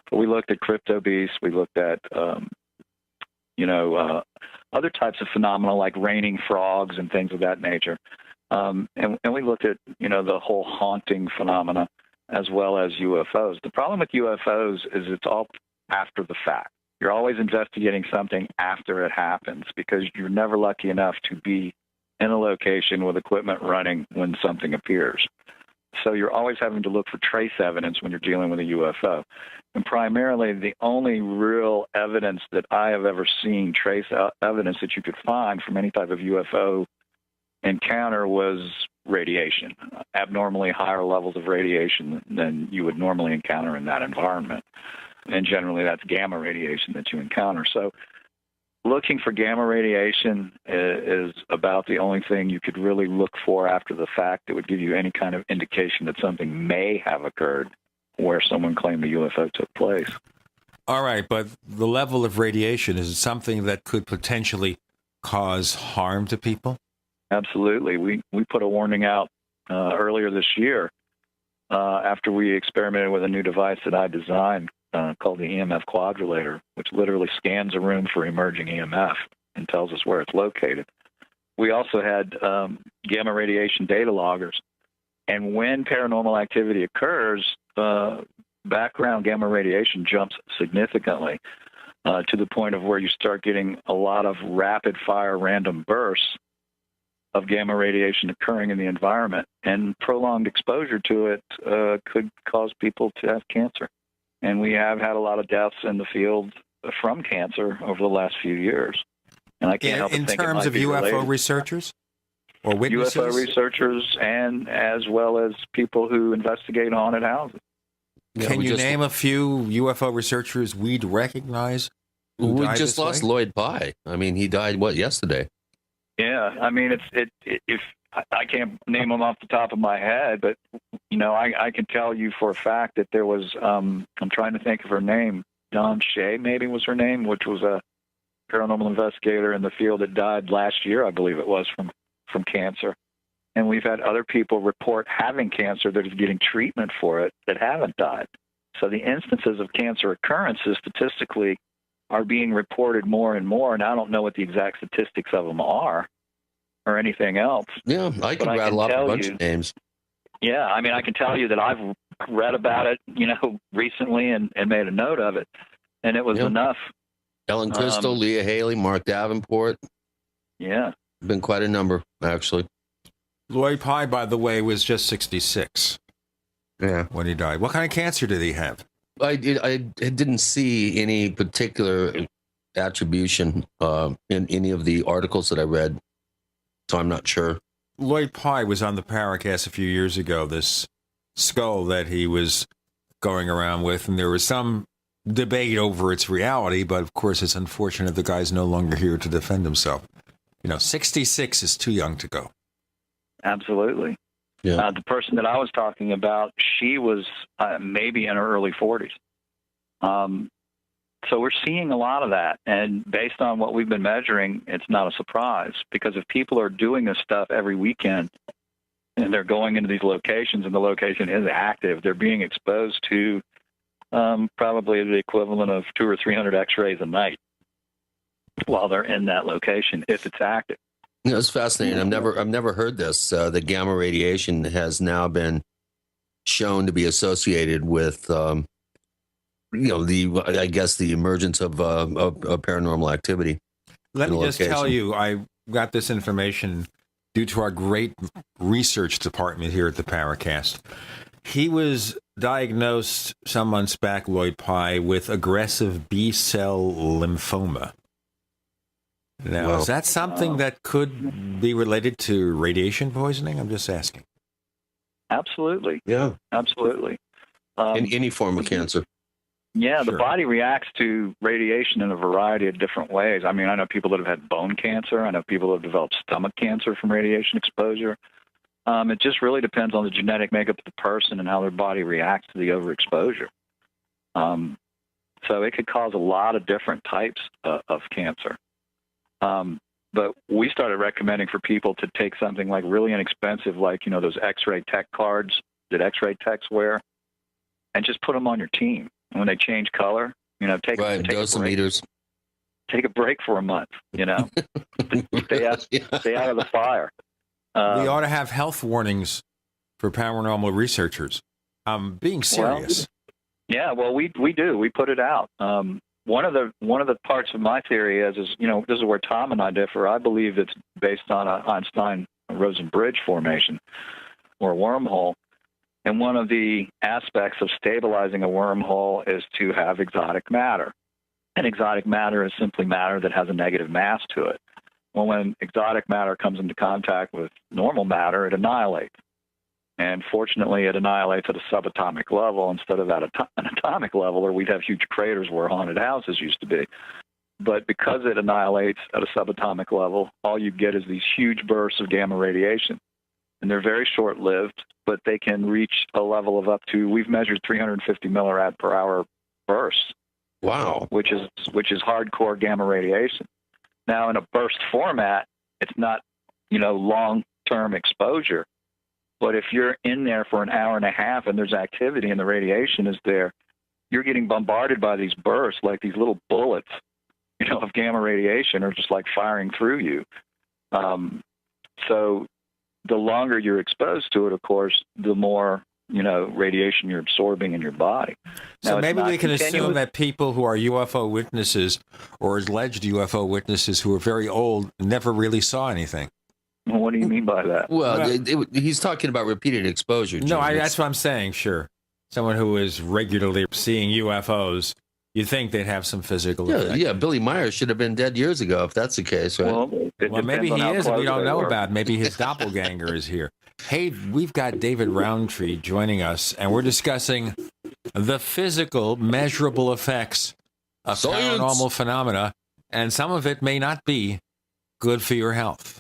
[SPEAKER 9] But we looked at crypto beasts. We looked at, other types of phenomena like raining frogs and things of that nature. And we looked at, the whole haunting phenomena as well as UFOs. The problem with UFOs is it's all after the fact. You're always investigating something after it happens because you're never lucky enough to be in a location with equipment running when something appears. so you're always having to look for trace evidence when you're dealing with a UFO. And primarily, the only real evidence that I have ever seen, trace evidence that you could find from any type of UFO encounter, was radiation, abnormally higher levels of radiation than you would normally encounter in that environment. And generally, that's gamma radiation that you encounter. So looking for gamma radiation is about the only thing you could really look for after the fact that would give you any kind of indication that something may have occurred where someone claimed a UFO took place.
[SPEAKER 2] All right, but the level of radiation, is it something that could potentially cause harm to people?
[SPEAKER 9] Absolutely. We put a warning out earlier this year after we experimented with a new device that I designed called the EMF quadrilator, which literally scans a room for emerging EMF and tells us where it's located. We also had gamma radiation data loggers. And when paranormal activity occurs, background gamma radiation jumps significantly to the point of where you start getting a lot of rapid-fire random bursts of gamma radiation occurring in the environment. And prolonged exposure to it could cause people to have cancer. And we have had a lot of deaths in the field from cancer over the last few years. And I can't help but think it might be related.
[SPEAKER 2] In terms of UFO researchers or witnesses?
[SPEAKER 9] UFO researchers, and as well as people who investigate haunted houses.
[SPEAKER 2] Can you name a few UFO researchers we'd recognize?
[SPEAKER 3] We just lost Lloyd Pye. I mean, he died, yesterday?
[SPEAKER 9] Yeah, I mean, if I can't name them off the top of my head, but, I can tell you for a fact that there was, I'm trying to think of her name, Dawn Shea maybe was her name, which was a paranormal investigator in the field that died last year, I believe it was, from cancer. And we've had other people report having cancer that is getting treatment for it that haven't died. So the instances of cancer occurrences statistically are being reported more and more, and I don't know what the exact statistics of them are or anything else.
[SPEAKER 3] Yeah, I can rattle off a bunch of names.
[SPEAKER 9] Yeah, I mean, I can tell you that I've read about it, recently and made a note of it, and it was enough.
[SPEAKER 3] Ellen Crystal, Leah Haley, Mark Davenport.
[SPEAKER 9] Yeah.
[SPEAKER 3] Been quite a number, actually.
[SPEAKER 2] Lloyd Pye, by the way, was just 66 when he died. What kind of cancer did he have?
[SPEAKER 3] I didn't see any particular attribution in any of the articles that I read, so I'm not sure.
[SPEAKER 2] Lloyd Pye was on the Paracast a few years ago, this skull that he was going around with, and there was some debate over its reality, but of course it's unfortunate the guy's no longer here to defend himself. 66 is too young to go.
[SPEAKER 9] Absolutely.
[SPEAKER 3] Yeah.
[SPEAKER 9] The person that I was talking about, she was maybe in her early 40s. So we're seeing a lot of that. And based on what we've been measuring, it's not a surprise. Because if people are doing this stuff every weekend and they're going into these locations and the location is active, they're being exposed to probably the equivalent of 200 or 300 x-rays a night while they're in that location, if it's active.
[SPEAKER 3] It's fascinating. I've never heard this. The gamma radiation has now been shown to be associated with, the emergence of paranormal activity.
[SPEAKER 2] Let me just tell you, I got this information due to our great research department here at the Paracast. He was diagnosed some months back, Lloyd Pye, with aggressive B-cell lymphoma. Now, is that something that could be related to radiation poisoning? I'm just asking.
[SPEAKER 9] Absolutely.
[SPEAKER 3] Yeah.
[SPEAKER 9] Absolutely.
[SPEAKER 3] In any form of cancer.
[SPEAKER 9] Yeah, the body reacts to radiation in a variety of different ways. I mean, I know people that have had bone cancer. I know people that have developed stomach cancer from radiation exposure. It just really depends on the genetic makeup of the person and how their body reacts to the overexposure. So it could cause a lot of different types of cancer. But we started recommending for people to take something like really inexpensive, like, those X-ray tech cards that X-ray techs wear, and just put them on your team. And when they change color, take dosimeters. Take a break for a month, stay out of the fire.
[SPEAKER 2] We ought to have health warnings for paranormal researchers. I'm being serious.
[SPEAKER 9] Well, we do. We put it out. One of the parts of my theory is this is where Tom and I differ. I believe it's based on a Einstein-Rosen bridge formation or wormhole. And one of the aspects of stabilizing a wormhole is to have exotic matter. And exotic matter is simply matter that has a negative mass to it. Well, when exotic matter comes into contact with normal matter, it annihilates. And fortunately, it annihilates at a subatomic level instead of at an atomic level, or we'd have huge craters where haunted houses used to be. But because it annihilates at a subatomic level, all you get is these huge bursts of gamma radiation. And they're very short-lived, but they can reach a level of up to, we've measured 350 millirad per hour bursts.
[SPEAKER 3] Wow.
[SPEAKER 9] Which is hardcore gamma radiation. Now, in a burst format, it's not, long-term exposure. But if you're in there for an hour and a half and there's activity and the radiation is there, you're getting bombarded by these bursts, like these little bullets, of gamma radiation, are just like firing through you. So the longer you're exposed to it, of course, the more, radiation you're absorbing in your body.
[SPEAKER 2] So
[SPEAKER 9] now,
[SPEAKER 2] maybe we can assume that people who are UFO witnesses or alleged UFO witnesses who are very old never really saw anything.
[SPEAKER 9] Well, what do you mean by that?
[SPEAKER 3] Well, he's talking about repeated exposure, Jim.
[SPEAKER 2] No, that's what I'm saying, sure. Someone who is regularly seeing UFOs, you'd think they'd have some physical effect.
[SPEAKER 3] Yeah, Billy Myers should have been dead years ago if that's the case, right?
[SPEAKER 9] Well,
[SPEAKER 2] maybe he is, and we don't know about it. Maybe his doppelganger is here. Hey, we've got David Rountree joining us, and we're discussing the physical, measurable effects of paranormal phenomena, and some of it may not be good for your health.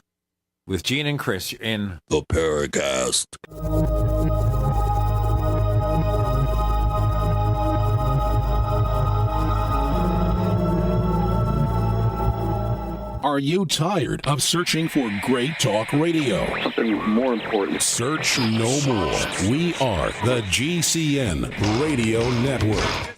[SPEAKER 2] With Gene and Chris in
[SPEAKER 3] the Paracast.
[SPEAKER 15] Are you tired of searching for great talk radio?
[SPEAKER 20] Something more important.
[SPEAKER 15] Search no more. We are the GCN Radio Network.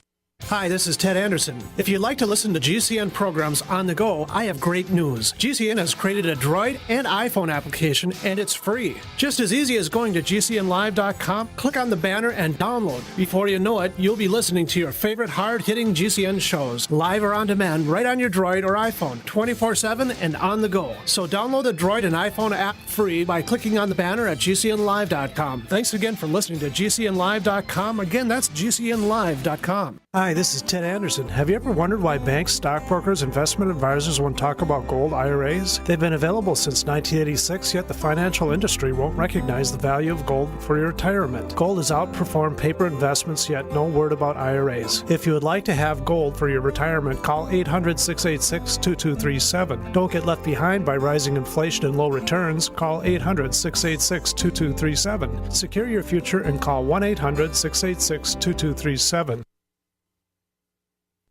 [SPEAKER 21] Hi, this is Ted Anderson. If you'd like to listen to GCN programs on the go, I have great news. GCN has created a Droid and iPhone application, and it's free. Just as easy as going to GCNlive.com, click on the banner, and download. Before you know it, you'll be listening to your favorite hard-hitting GCN shows, live or on demand, right on your Droid or iPhone, 24/7 and on the go. So download the Droid and iPhone app free by clicking on the banner at GCNlive.com. Thanks again for listening to GCNlive.com. Again, that's GCNlive.com. Hi, this is Ted Anderson. Have you ever wondered why banks, stockbrokers, investment advisors won't talk about gold IRAs? They've been available since 1986, yet the financial industry won't recognize the value of gold for your retirement. Gold has outperformed paper investments, yet no word about IRAs. If you would like to have gold for your retirement, call 800-686-2237. Don't get left behind by rising inflation and low returns. Call 800-686-2237. Secure your future and call 1-800-686-2237.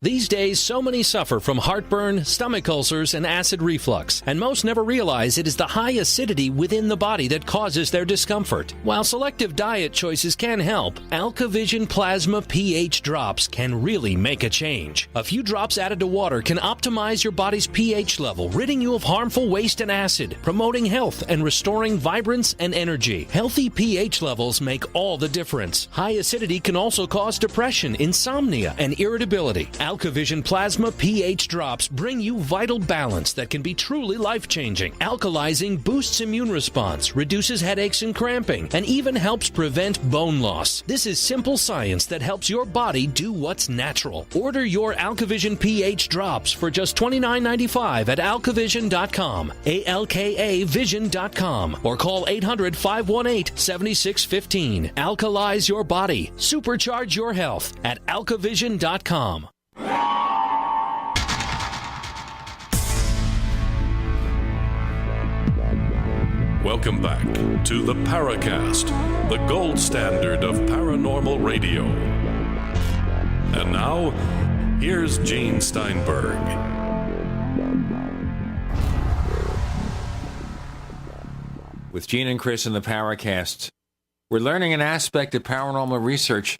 [SPEAKER 8] These days, so many suffer from heartburn, stomach ulcers, and acid reflux, and most never realize it is the high acidity within the body that causes their discomfort. While selective diet choices can help, AlkaVision Plasma pH drops can really make a change. A few drops added to water can optimize your body's pH level, ridding you of harmful waste and acid, promoting health and restoring vibrance and energy. Healthy pH levels make all the difference. High acidity can also cause depression, insomnia, and irritability. AlkaVision Plasma pH drops bring you vital balance that can be truly life-changing. Alkalizing boosts immune response, reduces headaches and cramping, and even helps prevent bone loss. This is simple science that helps your body do what's natural. Order your AlkaVision pH drops for just $29.95 at alkavision.com, ALKAvision.com, or call 800-518-7615. Alkalize your body. Supercharge your health at alkavision.com.
[SPEAKER 1] Welcome back to the Paracast, the gold standard of paranormal radio. And now, here's Gene Steinberg.
[SPEAKER 2] With Gene and Chris in the Paracast, we're learning an aspect of paranormal research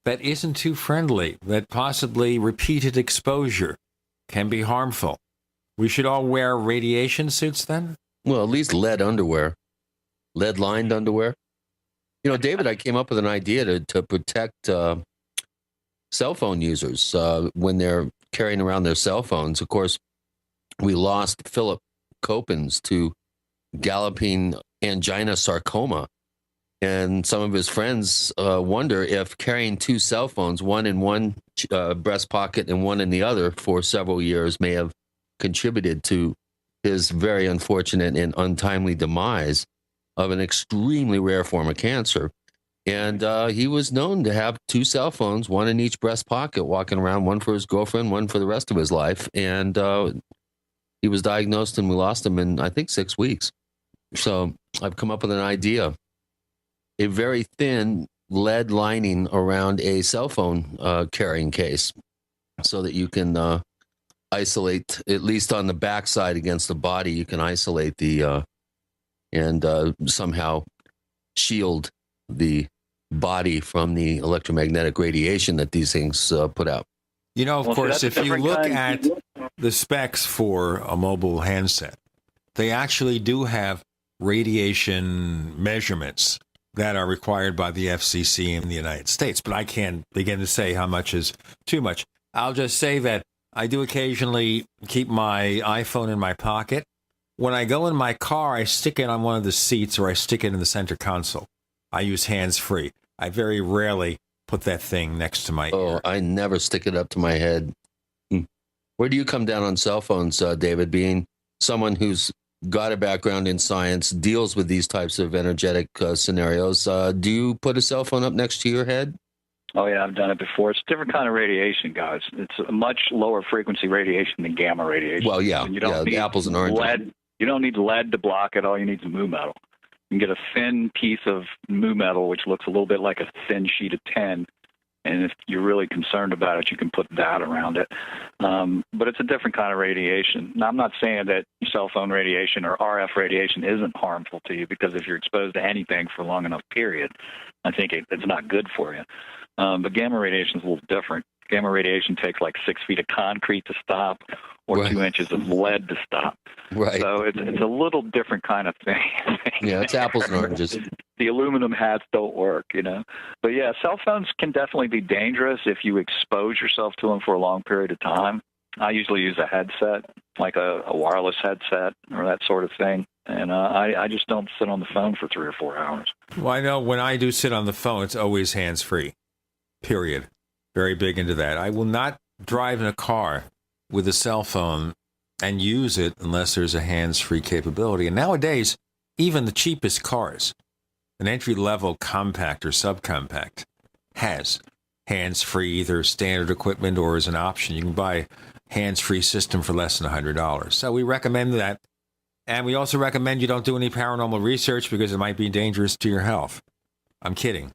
[SPEAKER 2] that isn't too friendly, that possibly repeated exposure can be harmful. We should all wear radiation suits then?
[SPEAKER 3] Well, at least lead underwear. Lead-lined underwear. You know, David, I came up with an idea to protect cell phone users when they're carrying around their cell phones. Of course, we lost Philip Copens to galloping angina sarcoma. And some of his friends wonder if carrying 2 cell phones, one in one breast pocket and one in the other for several years, may have contributed to his very unfortunate and untimely demise of an extremely rare form of cancer. And he was known to have 2 cell phones, one in each breast pocket, walking around, one for his girlfriend, one for the rest of his life. And he was diagnosed, and we lost him in, I think, 6 weeks. So I've come up with an idea. A very thin lead lining around a cell phone carrying case so that you can isolate, at least on the backside against the body, you can isolate and somehow shield the body from the electromagnetic radiation that these things put out.
[SPEAKER 2] You know, of course, if you look at the specs for a mobile handset, they actually do have radiation measurements that are required by the FCC in the United States. But I can't begin to say how much is too much. I'll just say that I do occasionally keep my iPhone in my pocket. When I go in my car, I stick it on one of the seats or I stick it in the center console. I use hands-free. I very rarely put that thing next to my ear.
[SPEAKER 3] I never stick it up to my head. Where do you come down on cell phones, David, being someone who's got a background in science, deals with these types of energetic scenarios? Do you put a cell phone up next to your head?
[SPEAKER 9] Oh, yeah, I've done it before. It's a different kind of radiation, guys. It's a much lower frequency radiation than gamma radiation.
[SPEAKER 3] Well, yeah,
[SPEAKER 9] and you don't need
[SPEAKER 3] the apples and oranges.
[SPEAKER 9] Lead. You don't need lead to block it. All you need is mu metal. You can get a thin piece of mu metal, which looks a little bit like a thin sheet of tin. And if you're really concerned about it, you can put that around it. But it's a different kind of radiation. Now, I'm not saying that cell phone radiation or RF radiation isn't harmful to you, because if you're exposed to anything for a long enough period, I think it's not good for you. But gamma radiation is a little different. Gamma radiation takes like 6 feet of concrete to stop, or right. 2 inches of lead to stop.
[SPEAKER 3] Right.
[SPEAKER 9] So it's a little different kind of thing.
[SPEAKER 3] Yeah, it's apples and oranges.
[SPEAKER 9] The aluminum hats don't work, you know. But yeah, cell phones can definitely be dangerous if you expose yourself to them for a long period of time. I usually use a headset, like a wireless headset or that sort of thing. And I just don't sit on the phone for 3 or 4 hours.
[SPEAKER 2] Well, I know when I do sit on the phone, it's always hands-free, period. Very big into that. I will not drive in a car with a cell phone and use it unless there's a hands-free capability. And nowadays, even the cheapest cars, an entry-level compact or subcompact, has hands-free, either standard equipment or as an option. You can buy a hands-free system for less than $100. So we recommend that. And we also recommend you don't do any paranormal research because it might be dangerous to your health. I'm kidding.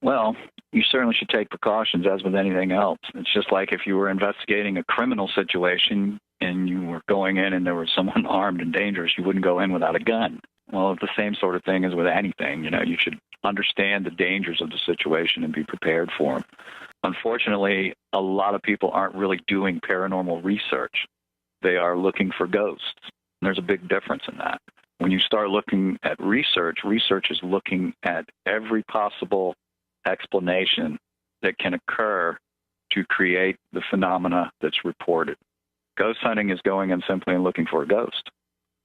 [SPEAKER 9] Well, you certainly should take precautions, as with anything else. It's just like if you were investigating a criminal situation and you were going in and there was someone armed and dangerous, you wouldn't go in without a gun. Well, it's the same sort of thing as with anything. You know, you should understand the dangers of the situation and be prepared for them. Unfortunately, a lot of people aren't really doing paranormal research. They are looking for ghosts. There's a big difference in that. When you start looking at research, research is looking at every possible explanation that can occur to create the phenomena that's reported. Ghost hunting is going in simply and looking for a ghost.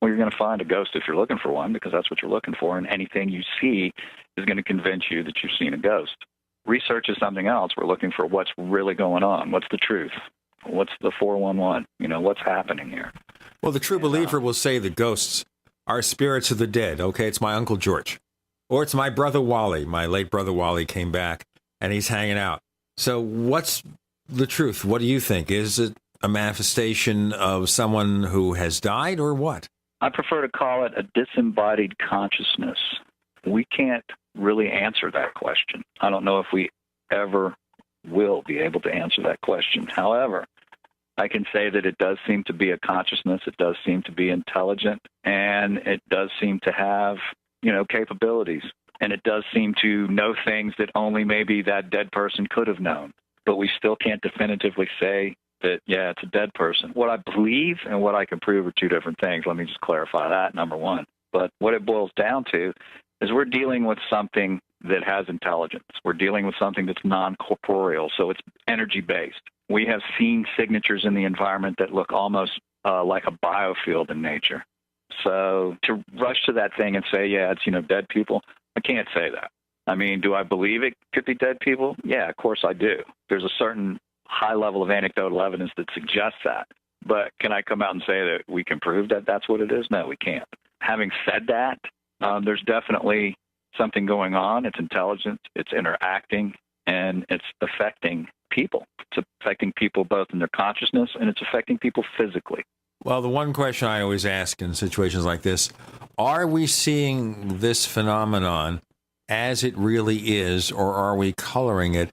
[SPEAKER 9] Well, you're going to find a ghost if you're looking for one, because that's what you're looking for, and anything you see is going to convince you that you've seen a ghost. Research is something else. We're looking for what's really going on. What's the truth? What's the 411? You know, what's happening here?
[SPEAKER 2] Well, the true believer will say that ghosts are spirits of the dead. Okay, it's my Uncle George. Or it's my brother Wally. My late brother Wally came back, and he's hanging out. So what's the truth? What do you think? Is it a manifestation of someone who has died, or what?
[SPEAKER 9] I prefer to call it a disembodied consciousness. We can't really answer that question. I don't know if we ever will be able to answer that question. However, I can say that it does seem to be a consciousness. It does seem to be intelligent, and it does seem to have, capabilities. And it does seem to know things that only maybe that dead person could have known. But we still can't definitively say that, yeah, it's a dead person. What I believe and what I can prove are two different things. Let me just clarify that, number one. But what it boils down to is we're dealing with something that has intelligence. We're dealing with something that's non-corporeal, so it's energy-based. We have seen signatures in the environment that look almost like a biofield in nature. So to rush to that thing and say, yeah, it's, dead people, I can't say that. I mean, do I believe it could be dead people? Yeah, of course I do. There's a certain high level of anecdotal evidence that suggests that. But can I come out and say that we can prove that that's what it is? No, we can't. Having said that, there's definitely something going on. It's intelligent, it's interacting, and it's affecting people. It's affecting people both in their consciousness, and it's affecting people physically.
[SPEAKER 2] Well, the one question I always ask in situations like this, are we seeing this phenomenon as it really is, or are we coloring it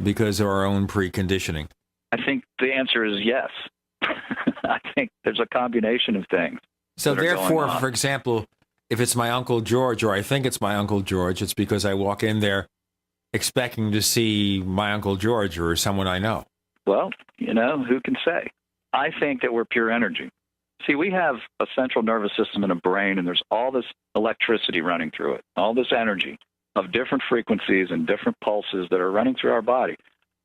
[SPEAKER 2] because of our own preconditioning?
[SPEAKER 9] I think the answer is yes. I think there's a combination of things.
[SPEAKER 2] So therefore, for example, if it's my Uncle George, or I think it's my Uncle George, it's because I walk in there expecting to see my Uncle George or someone I know.
[SPEAKER 9] Well, who can say? I think that we're pure energy. See, we have a central nervous system and a brain, and there's all this electricity running through it, all this energy of different frequencies and different pulses that are running through our body.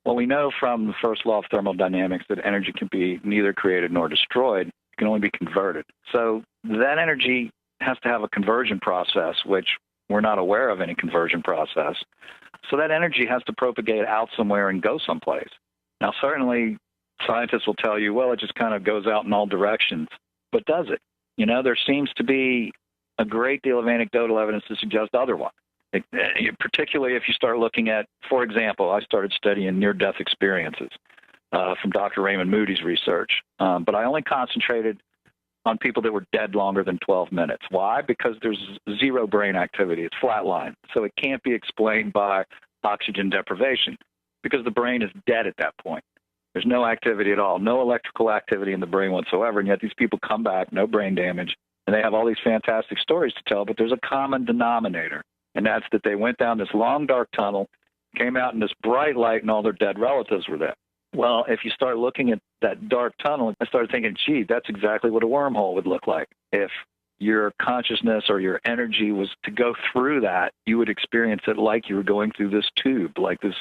[SPEAKER 9] Well, we know from the first law of thermodynamics that energy can be neither created nor destroyed. It can only be converted. So that energy has to have a conversion process, which we're not aware of any conversion process. So that energy has to propagate out somewhere and go someplace. Now, certainly, scientists will tell you, well, it just kind of goes out in all directions. But does it? There seems to be a great deal of anecdotal evidence to suggest otherwise. Particularly if you start looking at, for example, I started studying near-death experiences from Dr. Raymond Moody's research. But I only concentrated on people that were dead longer than 12 minutes. Why? Because there's zero brain activity. It's flatline. So it can't be explained by oxygen deprivation because the brain is dead at that point. There's no activity at all, no electrical activity in the brain whatsoever, and yet these people come back, no brain damage, and they have all these fantastic stories to tell, but there's a common denominator, and that's that they went down this long, dark tunnel, came out in this bright light, and all their dead relatives were there. Well, if you start looking at that dark tunnel, I started thinking, gee, that's exactly what a wormhole would look like. If your consciousness or your energy was to go through that, you would experience it like you were going through this tube, like this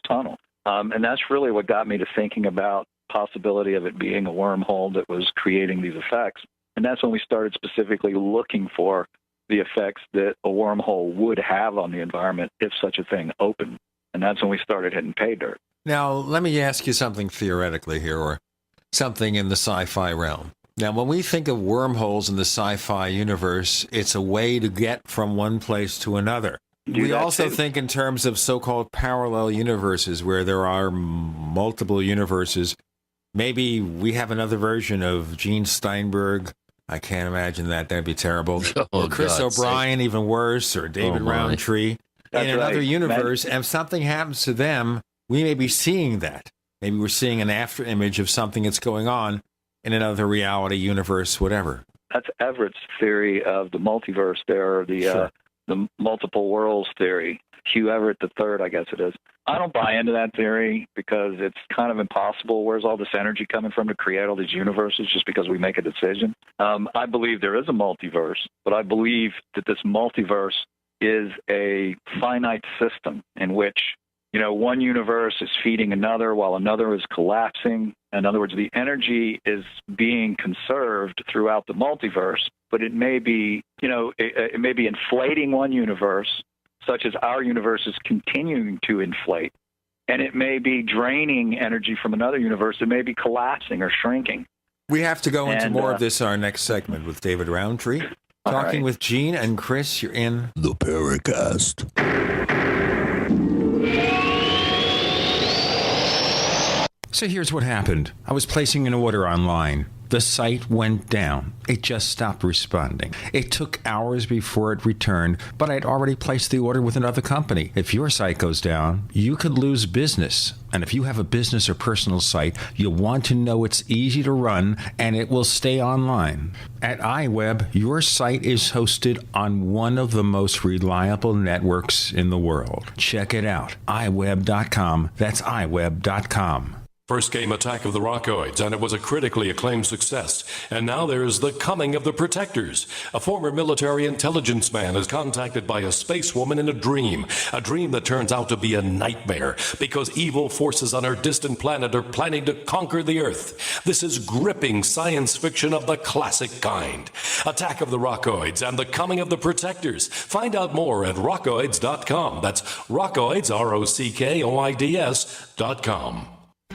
[SPEAKER 9] tunnel. And that's really what got me to thinking about possibility of it being a wormhole that was creating these effects. And that's when we started specifically looking for the effects that a wormhole would have on the environment if such a thing opened. And that's when we started hitting pay dirt.
[SPEAKER 2] Now, let me ask you something theoretically here, or something in the sci-fi realm. Now, when we think of wormholes in the sci-fi universe, it's a way to get from one place to another. We also think in terms of so-called parallel universes where there are multiple universes. Maybe we have another version of Gene Steinberg. I can't imagine that. That'd be terrible. Or Chris O'Brien, even worse, or David Rountree. In another universe, and if something happens to them, we may be seeing that. Maybe we're seeing an after image of something that's going on in another reality, universe, whatever.
[SPEAKER 9] That's Everett's theory of the multiverse there, or the multiple worlds theory. Hugh Everett III, I guess it is. I don't buy into that theory because it's kind of impossible. Where's all this energy coming from to create all these universes just because we make a decision? I believe there is a multiverse, but I believe that this multiverse is a finite system in which, one universe is feeding another while another is collapsing. In other words, the energy is being conserved throughout the multiverse, but it may be, it may be inflating one universe, such as our universe is continuing to inflate, and it may be draining energy from another universe. It may be collapsing or shrinking.
[SPEAKER 2] We have to go into more of this in our next segment with David Rountree. Talking with Gene and Chris, you're in
[SPEAKER 18] the Paracast.
[SPEAKER 20] So here's what happened. I was placing an order online. The site went down. It just stopped responding. It took hours before it returned, but I'd already placed the order with another company. If your site goes down, you could lose business. And if you have a business or personal site, you'll want to know it's easy to run and it will stay online. At iWeb, your site is hosted on one of the most reliable networks in the world. Check it out. iWeb.com. That's iWeb.com.
[SPEAKER 1] First came Attack of the Rockoids, and it was a critically acclaimed success. And now there's The Coming of the Protectors. A former military intelligence man is contacted by a space woman in a dream that turns out to be a nightmare because evil forces on her distant planet are planning to conquer the Earth. This is gripping science fiction of the classic kind. Attack of the Rockoids and The Coming of the Protectors. Find out more at rockoids.com. That's Rockoids, ROCKOIDS.com.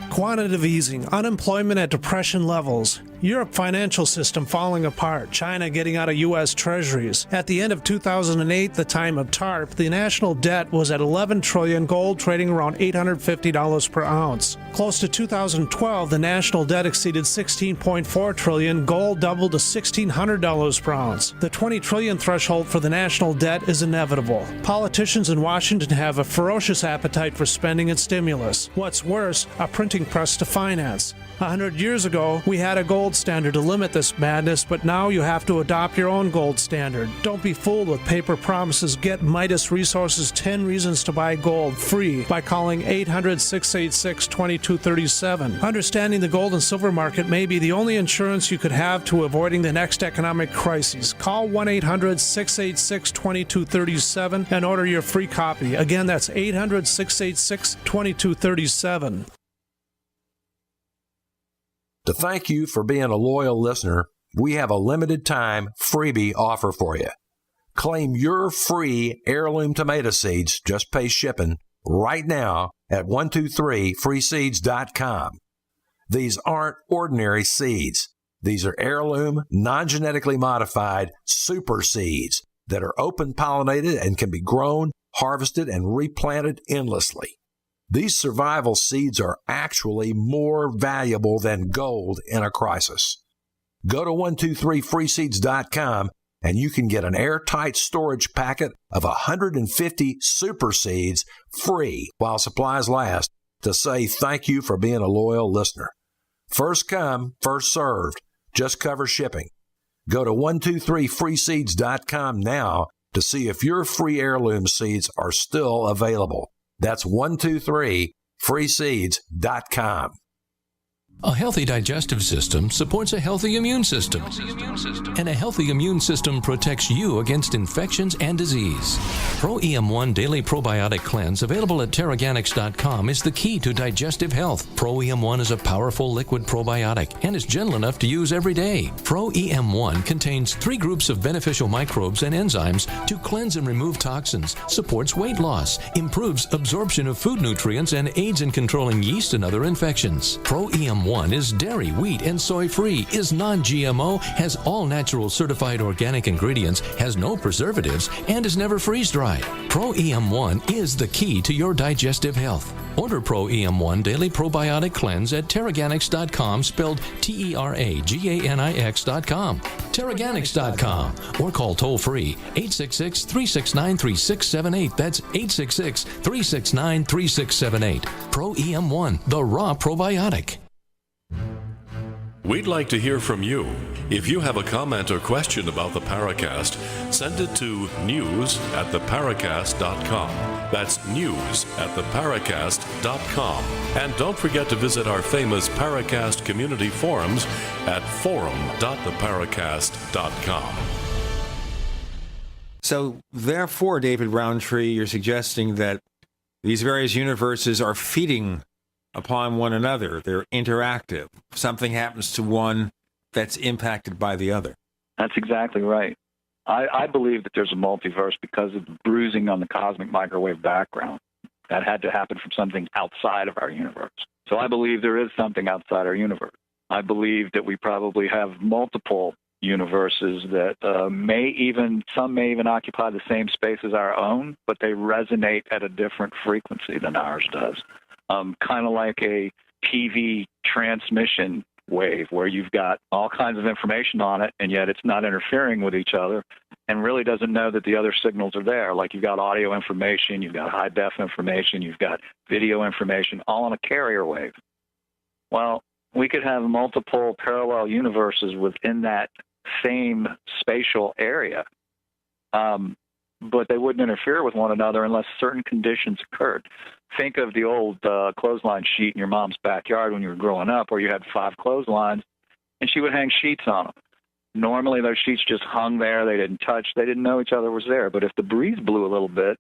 [SPEAKER 21] Quantitative easing, unemployment at depression levels, Europe financial system falling apart, China getting out of U.S. treasuries. At the end of 2008, the time of TARP, the national debt was at $11 trillion, gold trading around $850 per ounce. Close to 2012, the national debt exceeded $16.4 trillion, gold doubled to $1,600 per ounce. The $20 trillion threshold for the national debt is inevitable. Politicians in Washington have a ferocious appetite for spending and stimulus. What's worse, a printing press to finance. 100 years ago, we had a gold standard to limit this madness, but now you have to adopt your own gold standard. Don't be fooled with paper promises. Get Midas Resources 10 Reasons to Buy Gold free by calling 800-686-2237. Understanding the gold and silver market may be the only insurance you could have to avoiding the next economic crisis. Call 1-800-686-2237 and order your free copy. Again, that's 800-686-2237.
[SPEAKER 4] To thank you for being a loyal listener, we have a limited time freebie offer for you. Claim your free heirloom tomato seeds, just pay shipping, right now at 123freeseeds.com. These aren't ordinary seeds. These are heirloom, non-genetically modified super seeds that are open pollinated and can be grown, harvested, and replanted endlessly. These survival seeds are actually more valuable than gold in a crisis. Go to 123freeseeds.com and you can get an airtight storage packet of 150 super seeds free while supplies last to say thank you for being a loyal listener. First come, first served. Just cover shipping. Go to 123freeseeds.com now to see if your free heirloom seeds are still available. That's 123freeseeds.com.
[SPEAKER 8] A healthy digestive system supports a healthy immune system. And a healthy immune system protects you against infections and disease. Pro EM1 Daily Probiotic Cleanse, available at Teraganix.com, is the key to digestive health. Pro EM1 is a powerful liquid probiotic and is gentle enough to use every day. Pro EM1 contains 3 groups of beneficial microbes and enzymes to cleanse and remove toxins, supports weight loss, improves absorption of food nutrients, and aids in controlling yeast and other infections. Pro EM1 is dairy, wheat, and soy-free, is non-GMO, has all natural certified organic ingredients, has no preservatives, and is never freeze-dried. Pro EM1 is the key to your digestive health. Order Pro EM1 Daily Probiotic Cleanse at Teraganix.com, spelled Teraganix.com. Teraganix.com, or call toll-free 866-369-3678. That's 866-369-3678. Pro EM1, the raw probiotic.
[SPEAKER 1] We'd like to hear from you. If you have a comment or question about the Paracast, send it to news@theparacast.com. That's news@theparacast.com. And don't forget to visit our famous Paracast community forums at forum.theparacast.com.
[SPEAKER 2] So, therefore, David Rountree, you're suggesting that these various universes are feeding upon one another. They're interactive. Something happens to one that's impacted by the other.
[SPEAKER 9] That's exactly right. I believe that there's a multiverse because of the bruising on the cosmic microwave background. That had to happen from something outside of our universe. So I believe there is something outside our universe. I believe that we probably have multiple universes that some may even occupy the same space as our own, but they resonate at a different frequency than ours does. Kind of like a TV transmission wave where you've got all kinds of information on it, and yet it's not interfering with each other and really doesn't know that the other signals are there. Like you've got audio information, you've got high-def information, you've got video information, all on a carrier wave. Well, we could have multiple parallel universes within that same spatial area. but they wouldn't interfere with one another unless certain conditions occurred. Think of the old clothesline sheet in your mom's backyard when you were growing up, where you had 5 clotheslines, and she would hang sheets on them. Normally, those sheets just hung there. They didn't touch. They didn't know each other was there. But if the breeze blew a little bit,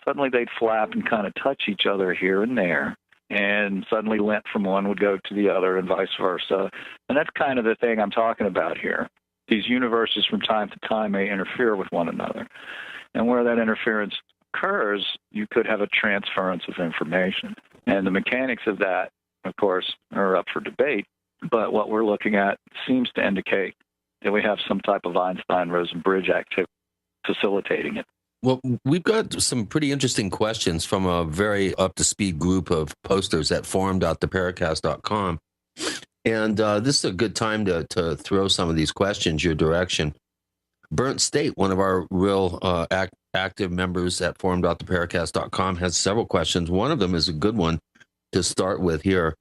[SPEAKER 9] suddenly they'd flap and kind of touch each other here and there. And suddenly lint from one would go to the other and vice versa. And that's kind of the thing I'm talking about here. These universes from time to time may interfere with one another. And where that interference occurs, you could have a transference of information. And the mechanics of that, of course, are up for debate. But what we're looking at seems to indicate that we have some type of Einstein-Rosen bridge activity facilitating it.
[SPEAKER 3] Well, we've got some pretty interesting questions from a very up-to-speed group of posters at forum.theparacast.com. And this is a good time to throw some of these questions your direction. Burnt State, one of our real active members at forum.theparacast.com, has several questions. One of them is a good one to start with here.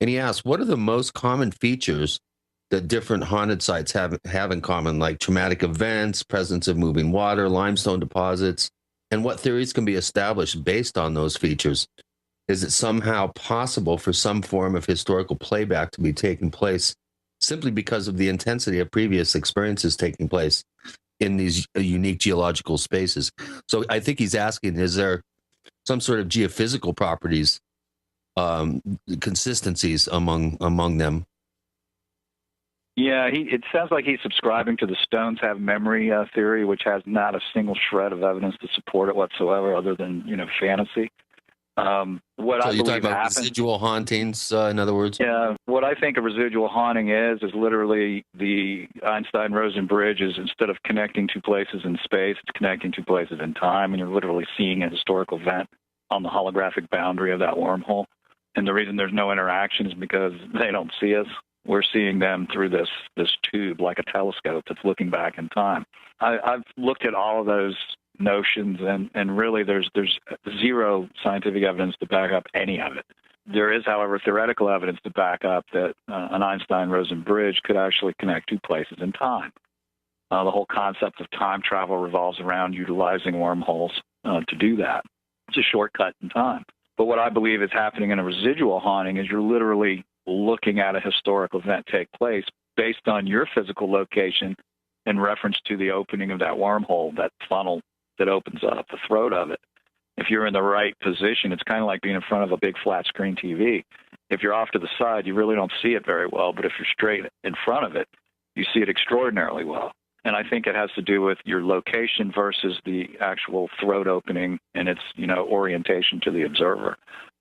[SPEAKER 3] And he asks, what are the most common features that different haunted sites have in common, like traumatic events, presence of moving water, limestone deposits, and what theories can be established based on those features? Is it somehow possible for some form of historical playback to be taking place simply because of the intensity of previous experiences taking place in these unique geological spaces? So I think he's asking, is there some sort of geophysical properties, consistencies among them?
[SPEAKER 9] Yeah, it sounds like he's subscribing to the stones have memory theory, which has not a single shred of evidence to support it whatsoever, other than fantasy. What
[SPEAKER 3] So
[SPEAKER 9] I
[SPEAKER 3] you're talking
[SPEAKER 9] believe
[SPEAKER 3] about
[SPEAKER 9] happened,
[SPEAKER 3] residual hauntings, in other words?
[SPEAKER 9] Yeah, what I think a residual haunting is literally the Einstein-Rosen bridge is, instead of connecting 2 places in space, it's connecting 2 places in time, and you're literally seeing a historical event on the holographic boundary of that wormhole. And the reason there's no interaction is because they don't see us. We're seeing them through this tube, like a telescope that's looking back in time. I've looked at all of those notions, and really there's zero scientific evidence to back up any of it. There is, however, theoretical evidence to back up that an Einstein-Rosen bridge could actually connect 2 places in time. The whole concept of time travel revolves around utilizing wormholes to do that. It's a shortcut in time. But what I believe is happening in a residual haunting is you're literally looking at a historical event take place based on your physical location in reference to the opening of that wormhole, that funnel that opens up, the throat of it. If you're in the right position, it's kind of like being in front of a big flat screen TV. If you're off to the side, you really don't see it very well, but if you're straight in front of it, you see it extraordinarily well. And I think it has to do with your location versus the actual throat opening and its, orientation to the observer.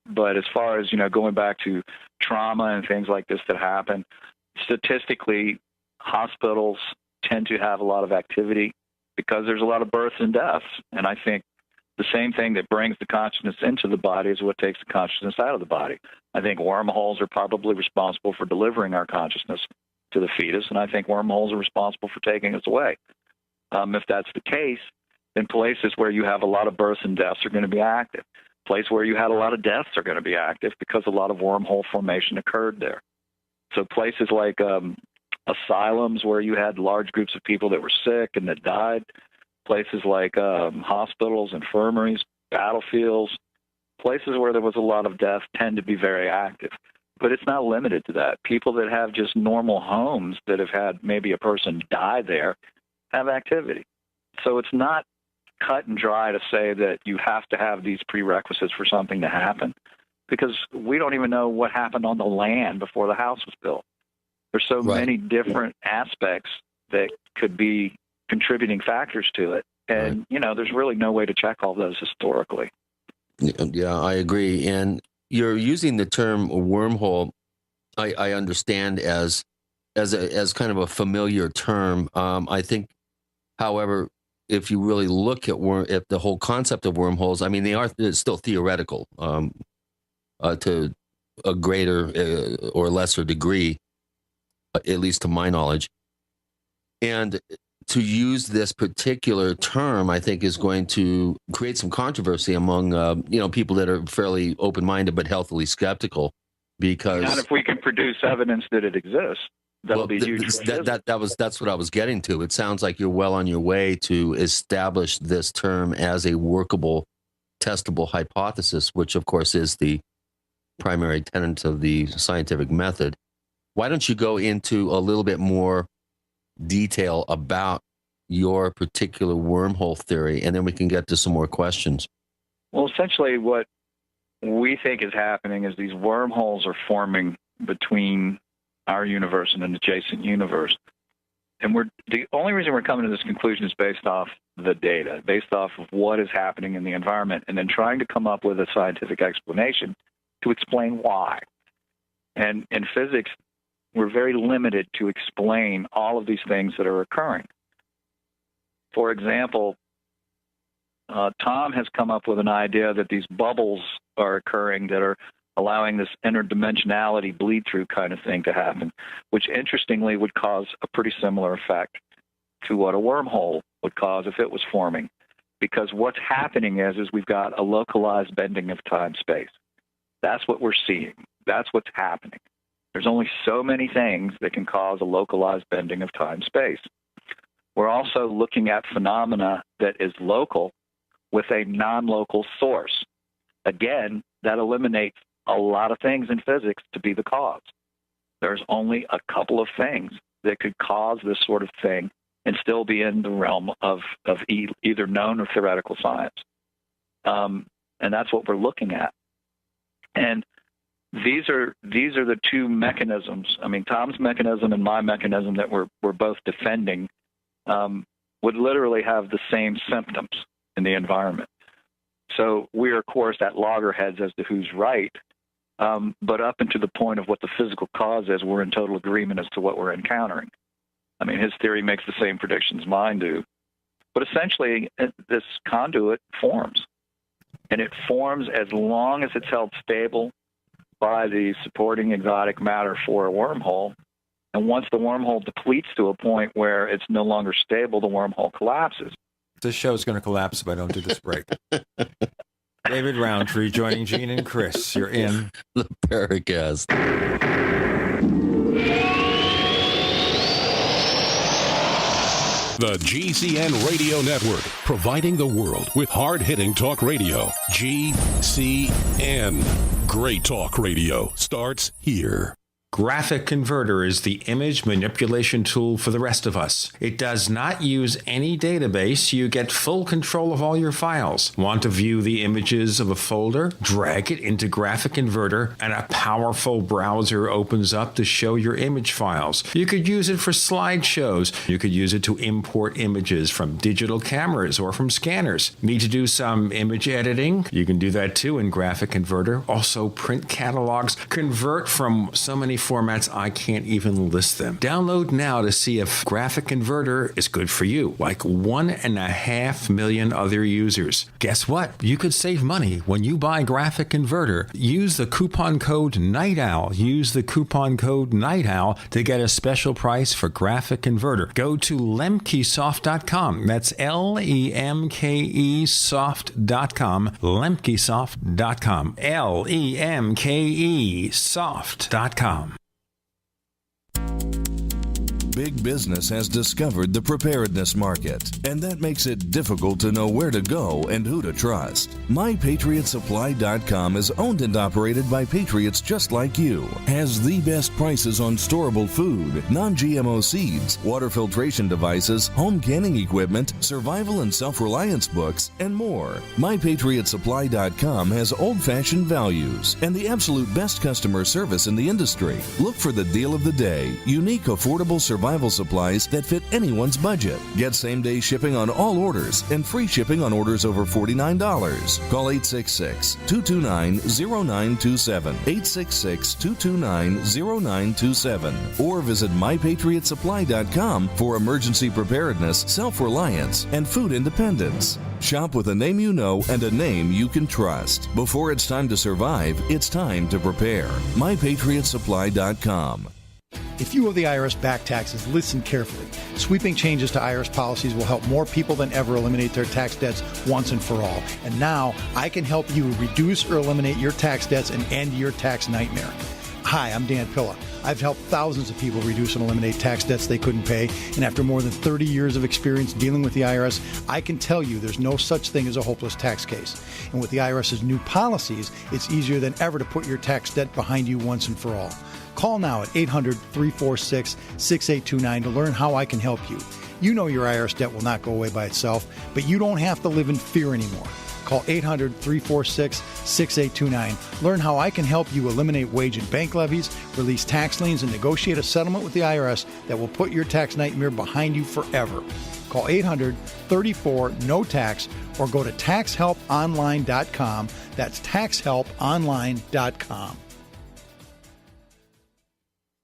[SPEAKER 9] But as far as, going back to trauma and things like this that happen, statistically, hospitals tend to have a lot of activity because there's a lot of births and deaths. And I think the same thing that brings the consciousness into the body is what takes the consciousness out of the body. I think wormholes are probably responsible for delivering our consciousness to the fetus, and I think wormholes are responsible for taking us away. If that's the case, then places where you have a lot of births and deaths are going to be active. Places where you had a lot of deaths are going to be active because a lot of wormhole formation occurred there. So places like asylums where you had large groups of people that were sick and that died, places like hospitals, infirmaries, battlefields, places where there was a lot of death tend to be very active. But it's not limited to that. People that have just normal homes that have had maybe a person die there have activity. So it's not cut and dry to say that you have to have these prerequisites for something to happen, because we don't even know what happened on the land before the house was built. There's so many different aspects that could be contributing factors to it. And, there's really no way to check all those historically.
[SPEAKER 3] Yeah, I agree. And you're using the term wormhole, I understand as kind of a familiar term. I think, however, if you really look at the whole concept of wormholes, I mean, they're still theoretical to a greater or lesser degree, at least to my knowledge. And to use this particular term, I think, is going to create some controversy among people that are fairly open-minded but healthily skeptical. Because
[SPEAKER 9] not if we can produce evidence that it exists. that'll be huge.
[SPEAKER 3] That's what I was getting to. It sounds like you're well on your way to establish this term as a workable, testable hypothesis, which of course is the primary tenet of the scientific method. Why don't you go into a little bit more detail about your particular wormhole theory, and then we can get to some more questions.
[SPEAKER 9] Well, essentially what we think is happening is these wormholes are forming between our universe and an adjacent universe. And the only reason we're coming to this conclusion is based off the data, based off of what is happening in the environment, and then trying to come up with a scientific explanation to explain why. And in physics, we're very limited to explain all of these things that are occurring. For example, Tom has come up with an idea that these bubbles are occurring that are allowing this interdimensionality bleed-through kind of thing to happen, which interestingly would cause a pretty similar effect to what a wormhole would cause if it was forming. Because what's happening is we've got a localized bending of time-space. That's what we're seeing. That's what's happening. There's only so many things that can cause a localized bending of time-space. We're also looking at phenomena that is local with a non-local source. Again, that eliminates a lot of things in physics to be the cause. There's only a couple of things that could cause this sort of thing and still be in the realm of either known or theoretical science. And that's what we're looking at. And these are the two mechanisms. I mean, Tom's mechanism and my mechanism that we're both defending would literally have the same symptoms in the environment. So we're, of course, at loggerheads as to who's right, but up into the point of what the physical cause is, we're in total agreement as to what we're encountering. I mean, his theory makes the same predictions mine do. But essentially, this conduit forms. And it forms as long as it's held stable by the supporting exotic matter for a wormhole. And once the wormhole depletes to a point where it's no longer stable, the wormhole collapses.
[SPEAKER 2] This show's going to collapse if I don't do this break. David Rountree joining Gene and Chris. You're in
[SPEAKER 3] the Paracast.
[SPEAKER 15] The GCN Radio Network, providing the world with hard-hitting talk radio. GCN. Great talk radio starts here.
[SPEAKER 20] Graphic Converter is the image manipulation tool for the rest of us. It does not use any database. You get full control of all your files. Want to view the images of a folder? Drag it into Graphic Converter, and a powerful browser opens up to show your image files. You could use it for slideshows. You could use it to import images from digital cameras or from scanners. Need to do some image editing? You can do that too in Graphic Converter. Also print catalogs. Convert from so many formats I can't even list them. Download now to see if Graphic Converter is good for you, like 1.5 million other users. Guess what? You could save money when you buy Graphic Converter. Use the coupon code Night Owl. Use the coupon code Night Owl to get a special price for Graphic Converter. Go to lemkesoft.com. That's LEMKEsoft.com. Lemkesoft.com. LEMKEsoft.com.
[SPEAKER 7] Big business has discovered the preparedness market, and that makes it difficult to know where to go and who to trust. MyPatriotSupply.com is owned and operated by patriots just like you. Has the best prices on storable food, non-GMO seeds, water filtration devices, home canning equipment, survival and self-reliance books, and more. MyPatriotSupply.com has old-fashioned values and the absolute best customer service in the industry. Look for the deal of the day. Unique, affordable survival supplies that fit anyone's budget. Get same-day shipping on all orders and free shipping on orders over $49. Call 866-229-0927, 866-229-0927, or visit MyPatriotSupply.com for emergency preparedness, self-reliance, and food independence. Shop with a name you know and a name you can trust. Before it's time to survive, it's time to prepare. MyPatriotSupply.com.
[SPEAKER 22] If you owe the IRS back taxes, listen carefully. Sweeping changes to IRS policies will help more people than ever eliminate their tax debts once and for all. And now I can help you reduce or eliminate your tax debts and end your tax nightmare. Hi, I'm Dan Pilla. I've helped thousands of people reduce and eliminate tax debts they couldn't pay, and after more than 30 years of experience dealing with the IRS, I can tell you there's no such thing as a hopeless tax case. And with the IRS's new policies, it's easier than ever to put your tax debt behind you once and for all. Call now at 800-346-6829 to learn how I can help you. You know your IRS debt will not go away by itself, but you don't have to live in fear anymore. Call 800-346-6829. Learn how I can help you eliminate wage and bank levies, release tax liens, and negotiate a settlement with the IRS that will put your tax nightmare behind you forever. Call 800-34-NO-TAX or go to taxhelponline.com. That's taxhelponline.com.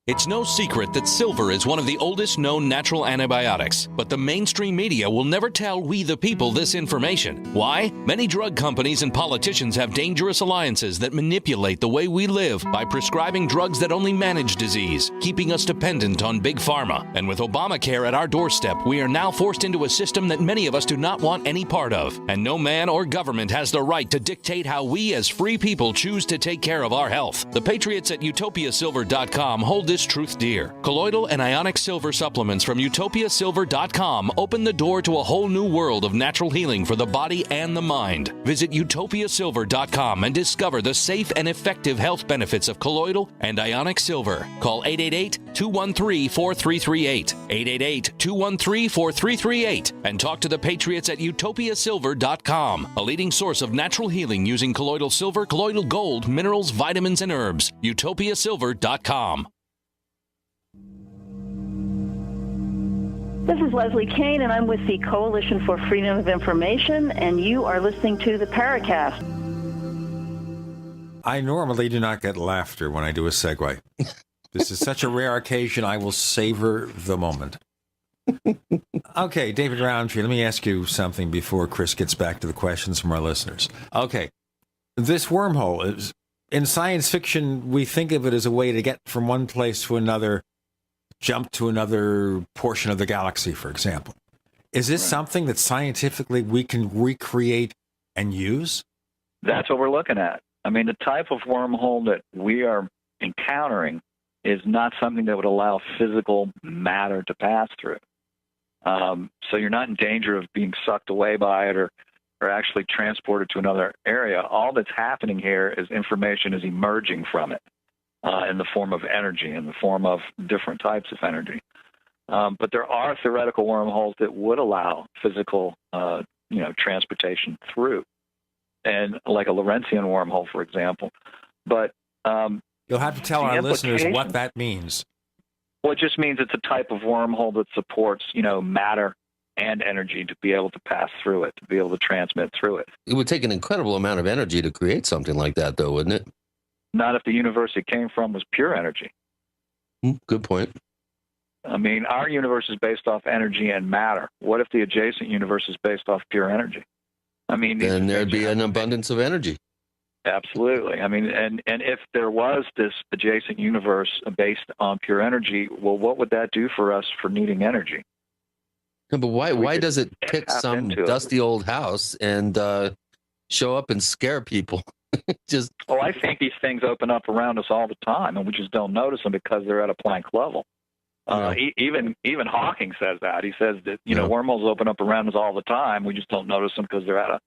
[SPEAKER 8] It's no secret that silver is one of the oldest known natural antibiotics, but the mainstream media will never tell we the people this information. Why? Many drug companies and politicians have dangerous alliances that manipulate the way we live by prescribing drugs that only manage disease, keeping us dependent on big pharma. And with Obamacare at our doorstep, we are now forced into a system that many of us do not want any part of. And no man or government has the right to dictate how we as free people choose to take care of our health. The patriots at utopiasilver.com hold this truth dear. Colloidal and ionic silver supplements from utopiasilver.com open the door to a whole new world of natural healing for the body and the mind. Visit utopiasilver.com and discover the safe and effective health benefits of colloidal and ionic silver. Call 888-213-4338, 888-213-4338, and talk to the patriots at utopiasilver.com, a leading source of natural healing using colloidal silver, colloidal gold, minerals, vitamins, and herbs. utopiasilver.com.
[SPEAKER 5] This is Leslie Kane, and I'm with the Coalition for Freedom of Information, and you are listening to the Paracast.
[SPEAKER 2] I normally do not get laughter when I do a segue. This is such a rare occasion, I will savor the moment. Okay, David Rountree, let me ask you something before Chris gets back to the questions from our listeners. Okay, this wormhole is, in science fiction, we think of it as a way to get from one place to another, jump to another portion of the galaxy, for example. Is this something that scientifically we can recreate and use?
[SPEAKER 9] That's what we're looking at. I mean, the type of wormhole that we are encountering is not something that would allow physical matter to pass through. So you're not in danger of being sucked away by it or actually transported to another area. All that's happening here is information is emerging from it. In the form of energy, in the form of different types of energy. But there are theoretical wormholes that would allow physical, transportation through, and like a Lorentzian wormhole, for example. But
[SPEAKER 2] you'll have to tell our listeners what that means.
[SPEAKER 9] Well, it just means it's a type of wormhole that supports, matter and energy to be able to pass through it, to be able to transmit through it.
[SPEAKER 3] It would take an incredible amount of energy to create something like that, though, wouldn't it?
[SPEAKER 9] Not if the universe it came from was pure energy.
[SPEAKER 3] Good point.
[SPEAKER 9] I mean, our universe is based off energy and matter. What if the adjacent universe is based off pure energy? I mean,
[SPEAKER 3] then there'd be an abundance of energy.
[SPEAKER 9] Absolutely. I mean, and if there was this adjacent universe based on pure energy, well, what would that do for us for needing energy?
[SPEAKER 3] No, but why does it pick some dusty old house and show up and scare people?
[SPEAKER 9] I think these things open up around us all the time, and we just don't notice them because they're at a Planck level. Even Hawking says that. He says that wormholes open up around us all the time. We just don't notice them because they're at a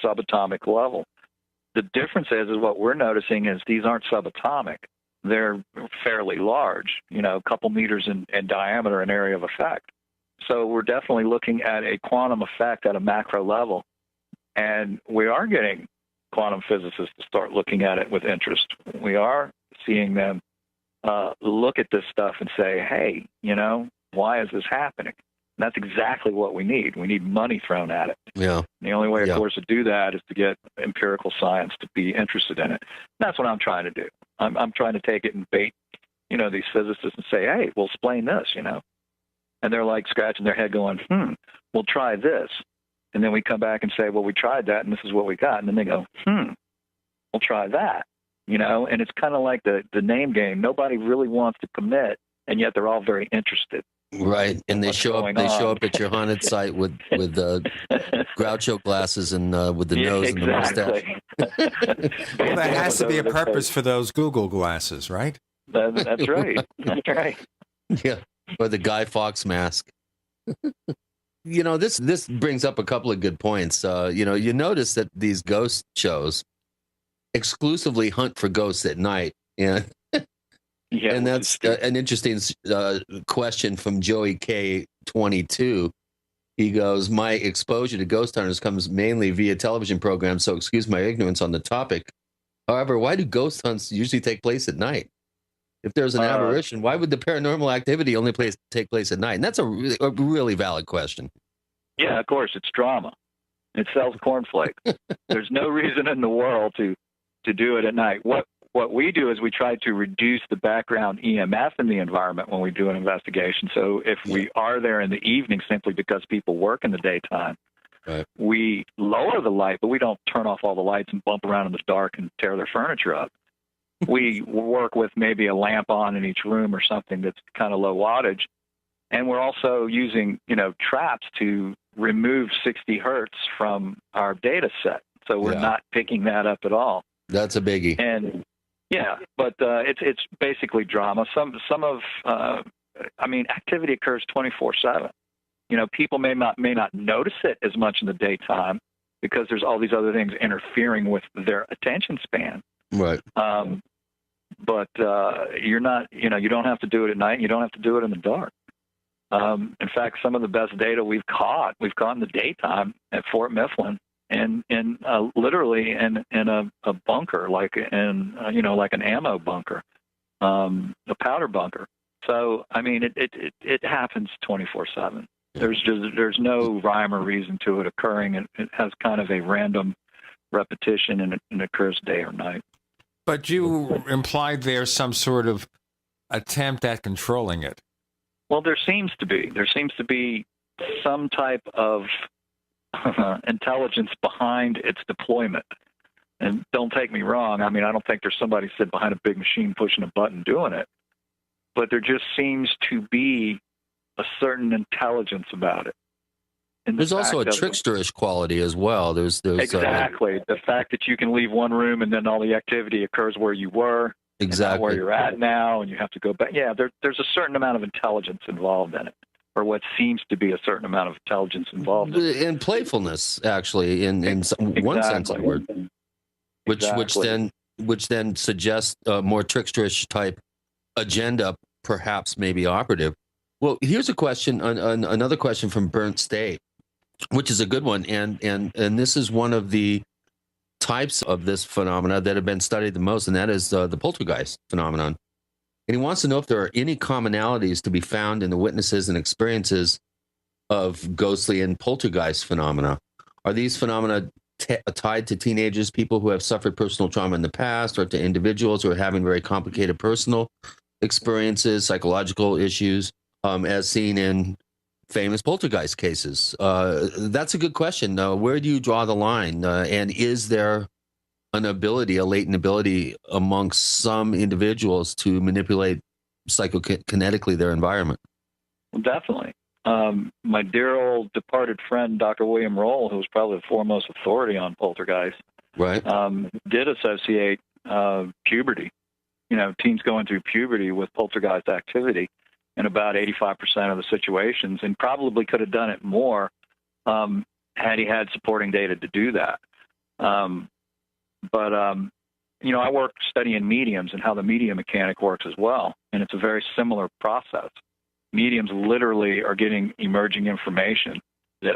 [SPEAKER 9] subatomic level. The difference is what we're noticing is these aren't subatomic. They're fairly large. A couple meters in diameter, an area of effect. So we're definitely looking at a quantum effect at a macro level, and we are getting quantum physicists to start looking at it with interest. We are seeing them look at this stuff and say, hey, why is this happening? And that's exactly what we need. We need money thrown at it.
[SPEAKER 3] Yeah.
[SPEAKER 9] And the only way, of course, to do that is to get empirical science to be interested in it. And that's what I'm trying to do. I'm trying to take it and bait, these physicists and say, hey, we'll explain this, And they're like scratching their head going, we'll try this. And then we come back and say, well, we tried that, and this is what we got. And then they go, we'll try that, And it's kind of like the name game. Nobody really wants to commit, and yet they're all very interested.
[SPEAKER 3] Right, and they show up. They show up at your haunted site with Groucho glasses and with the nose and the mustache.
[SPEAKER 2] Well, there has to be a purpose for those Google glasses, right?
[SPEAKER 9] That's right. That's right.
[SPEAKER 3] Yeah, or the Guy Fawkes mask. This brings up a couple of good points. You notice that these ghost shows exclusively hunt for ghosts at night, and that's an interesting question from Joey K22. He goes, "My exposure to ghost hunters comes mainly via television programs, so excuse my ignorance on the topic. However, why do ghost hunts usually take place at night? If there's an aberration, why would the paranormal activity only take place at night?" And that's a really valid question.
[SPEAKER 9] Yeah, of course, it's drama. It sells cornflakes. There's no reason in the world to do it at night. What we do is we try to reduce the background EMF in the environment when we do an investigation. So if we are there in the evening simply because people work in the daytime, we lower the light, but we don't turn off all the lights and bump around in the dark and tear their furniture up. We work with maybe a lamp on in each room or something that's kind of low wattage. And we're also using, traps to remove 60 hertz from our data set. So we're not picking that up at all.
[SPEAKER 3] That's a biggie.
[SPEAKER 9] And but it's basically drama. Some of activity occurs 24/7. People may not notice it as much in the daytime because there's all these other things interfering with their attention span.
[SPEAKER 3] Right.
[SPEAKER 9] But you're not, you don't have to do it at night. You don't have to do it in the dark. In fact, some of the best data we've caught in the daytime at Fort Mifflin, and literally in a bunker, like an ammo bunker, a powder bunker. So it happens 24/7. There's no rhyme or reason to it occurring. It has kind of a random repetition, and it occurs day or night.
[SPEAKER 2] But you implied there's some sort of attempt at controlling it.
[SPEAKER 9] Well, there seems to be some type of intelligence behind its deployment. And don't take me wrong. I don't think there's somebody sitting behind a big machine pushing a button doing it. But there just seems to be a certain intelligence about it.
[SPEAKER 3] There's also a tricksterish quality as well. There's
[SPEAKER 9] exactly the fact that you can leave one room and then all the activity occurs where you were,
[SPEAKER 3] exactly
[SPEAKER 9] where you're at now, and you have to go back. Yeah, there's a certain amount of intelligence involved in it, or what seems to be a certain amount of intelligence involved in it.
[SPEAKER 3] And playfulness, actually, in one sense of the word, which then suggests a more tricksterish type agenda, perhaps maybe operative. Well, here's a question, another question from Burnt State, which is a good one, and this is one of the types of this phenomena that have been studied the most, and that is the poltergeist phenomenon. And he wants to know if there are any commonalities to be found in the witnesses and experiences of ghostly and poltergeist phenomena. Are these phenomena tied to teenagers, people who have suffered personal trauma in the past, or to individuals who are having very complicated personal experiences, psychological issues, as seen in famous poltergeist cases? That's a good question. Where do you draw the line? And is there a latent ability amongst some individuals to manipulate psychokinetically their environment?
[SPEAKER 9] Well, definitely. My dear old departed friend, Dr. William Roll, who was probably the foremost authority on poltergeist,
[SPEAKER 3] right,
[SPEAKER 9] did associate puberty, teens going through puberty with poltergeist activity in about 85% of the situations, and probably could have done it more had he had supporting data to do that. But I work studying mediums and how the medium mechanic works as well, and it's a very similar process. Mediums literally are getting emerging information that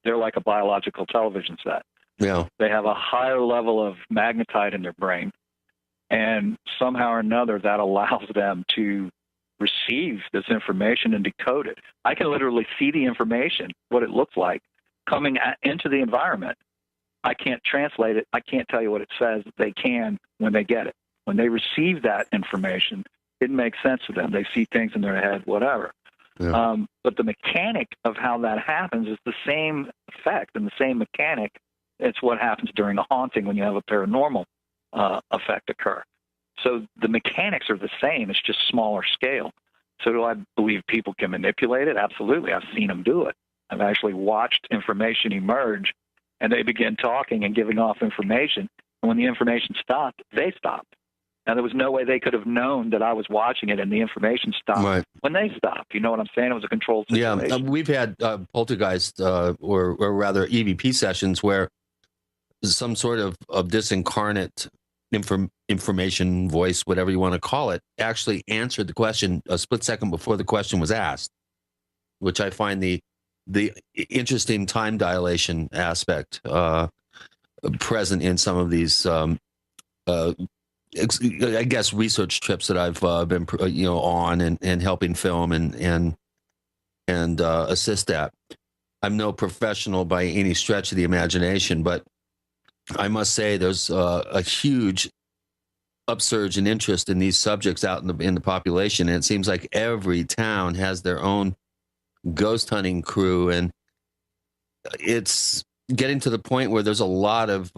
[SPEAKER 9] they're like a biological television set.
[SPEAKER 3] Yeah.
[SPEAKER 9] They have a higher level of magnetite in their brain, and somehow or another that allows them to receive this information and decode it. I can literally see the information, what it looks like, coming into the environment. I can't translate it. I can't tell you what it says. They can when they get it. When they receive that information, it makes sense to them. They see things in their head, whatever. Yeah. But the mechanic of how that happens is the same effect and the same mechanic. It's what happens during a haunting when you have a paranormal effect occur. So the mechanics are the same. It's just smaller scale. So do I believe people can manipulate it? Absolutely. I've seen them do it. I've actually watched information emerge, and they begin talking and giving off information. And when the information stopped, they stopped. Now, there was no way they could have known that I was watching it and the information stopped when they stopped. You know what I'm saying? It was a controlled situation.
[SPEAKER 3] Yeah, we've had poltergeist or rather EVP sessions where some sort of disincarnate information voice, whatever you want to call it, actually answered the question a split second before the question was asked, which I find the interesting time dilation aspect present in some of these I guess research trips that I've been on and helping film and assist at. I'm no professional by any stretch of the imagination, but I must say there's a huge upsurge in interest in these subjects out in the population, and it seems like every town has their own ghost hunting crew, and it's getting to the point where there's a lot of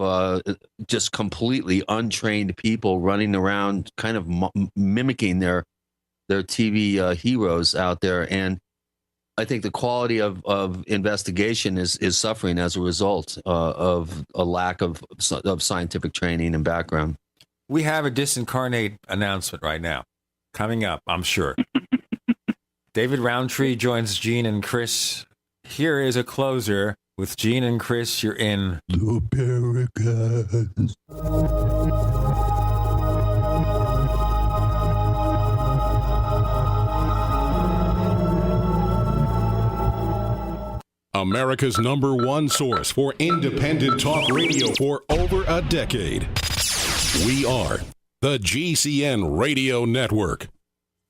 [SPEAKER 3] just completely untrained people running around kind of mimicking their TV heroes out there. And I think the quality of investigation is suffering as a result of a lack of scientific training and background.
[SPEAKER 2] We have a disincarnate announcement right now coming up, I'm sure. David Rountree joins Gene and Chris. Here is a closer. With Gene and Chris, you're in the Paracast.
[SPEAKER 15] America's #1 source for independent talk radio for over a decade. We are the GCN Radio Network.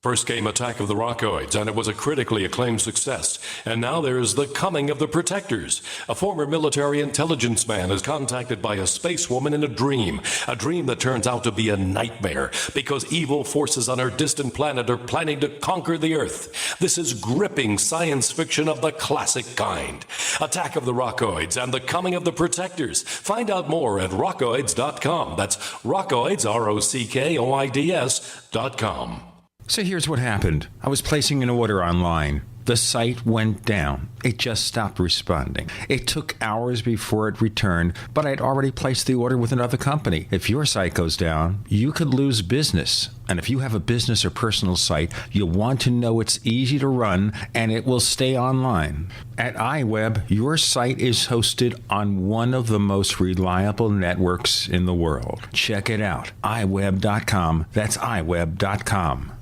[SPEAKER 1] First came Attack of the Rockoids, and it was a critically acclaimed success. And now there's The Coming of the Protectors. A former military intelligence man is contacted by a space woman in a dream that turns out to be a nightmare because evil forces on our distant planet are planning to conquer the Earth. This is gripping science fiction of the classic kind. Attack of the Rockoids and The Coming of the Protectors. Find out more at rockoids.com. That's Rockoids, ROCKOIDS.com.
[SPEAKER 20] So here's what happened. I was placing an order online. The site went down. It just stopped responding. It took hours before it returned, but I'd already placed the order with another company. If your site goes down, you could lose business. And if you have a business or personal site, you'll want to know it's easy to run and it will stay online. At iWeb, your site is hosted on one of the most reliable networks in the world. Check it out. iWeb.com. That's iWeb.com.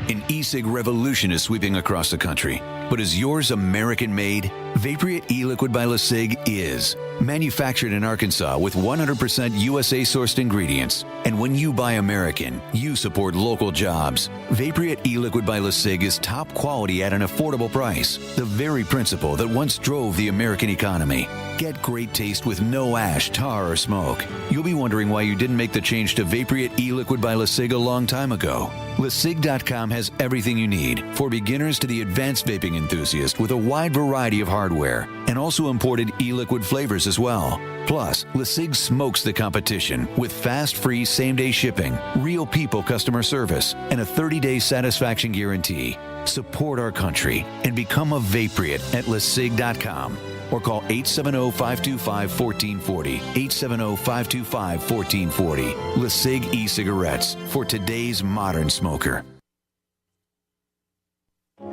[SPEAKER 6] An e-cig revolution is sweeping across the country. But is yours American-made? Vaporite e-liquid by LeSig is. Manufactured in Arkansas with 100% USA-sourced ingredients. And when you buy American, you support local jobs. Vaporite e-liquid by LeSig is top quality at an affordable price. The very principle that once drove the American economy. Get great taste with no ash, tar, or smoke. You'll be wondering why you didn't make the change to Vaporite e-liquid by LeSig a long time ago. LeSig.com has everything you need, for beginners to the advanced vaping enthusiast, with a wide variety of hardware, and also imported e-liquid flavors as well. Plus, LeSig smokes the competition with fast, free, same-day shipping, real people customer service, and a 30-day satisfaction guarantee. Support our country and become a Vaporite at LeSig.com. Or call 870-525-1440. 870-525-1440. LeSig e-cigarettes for today's modern smoker.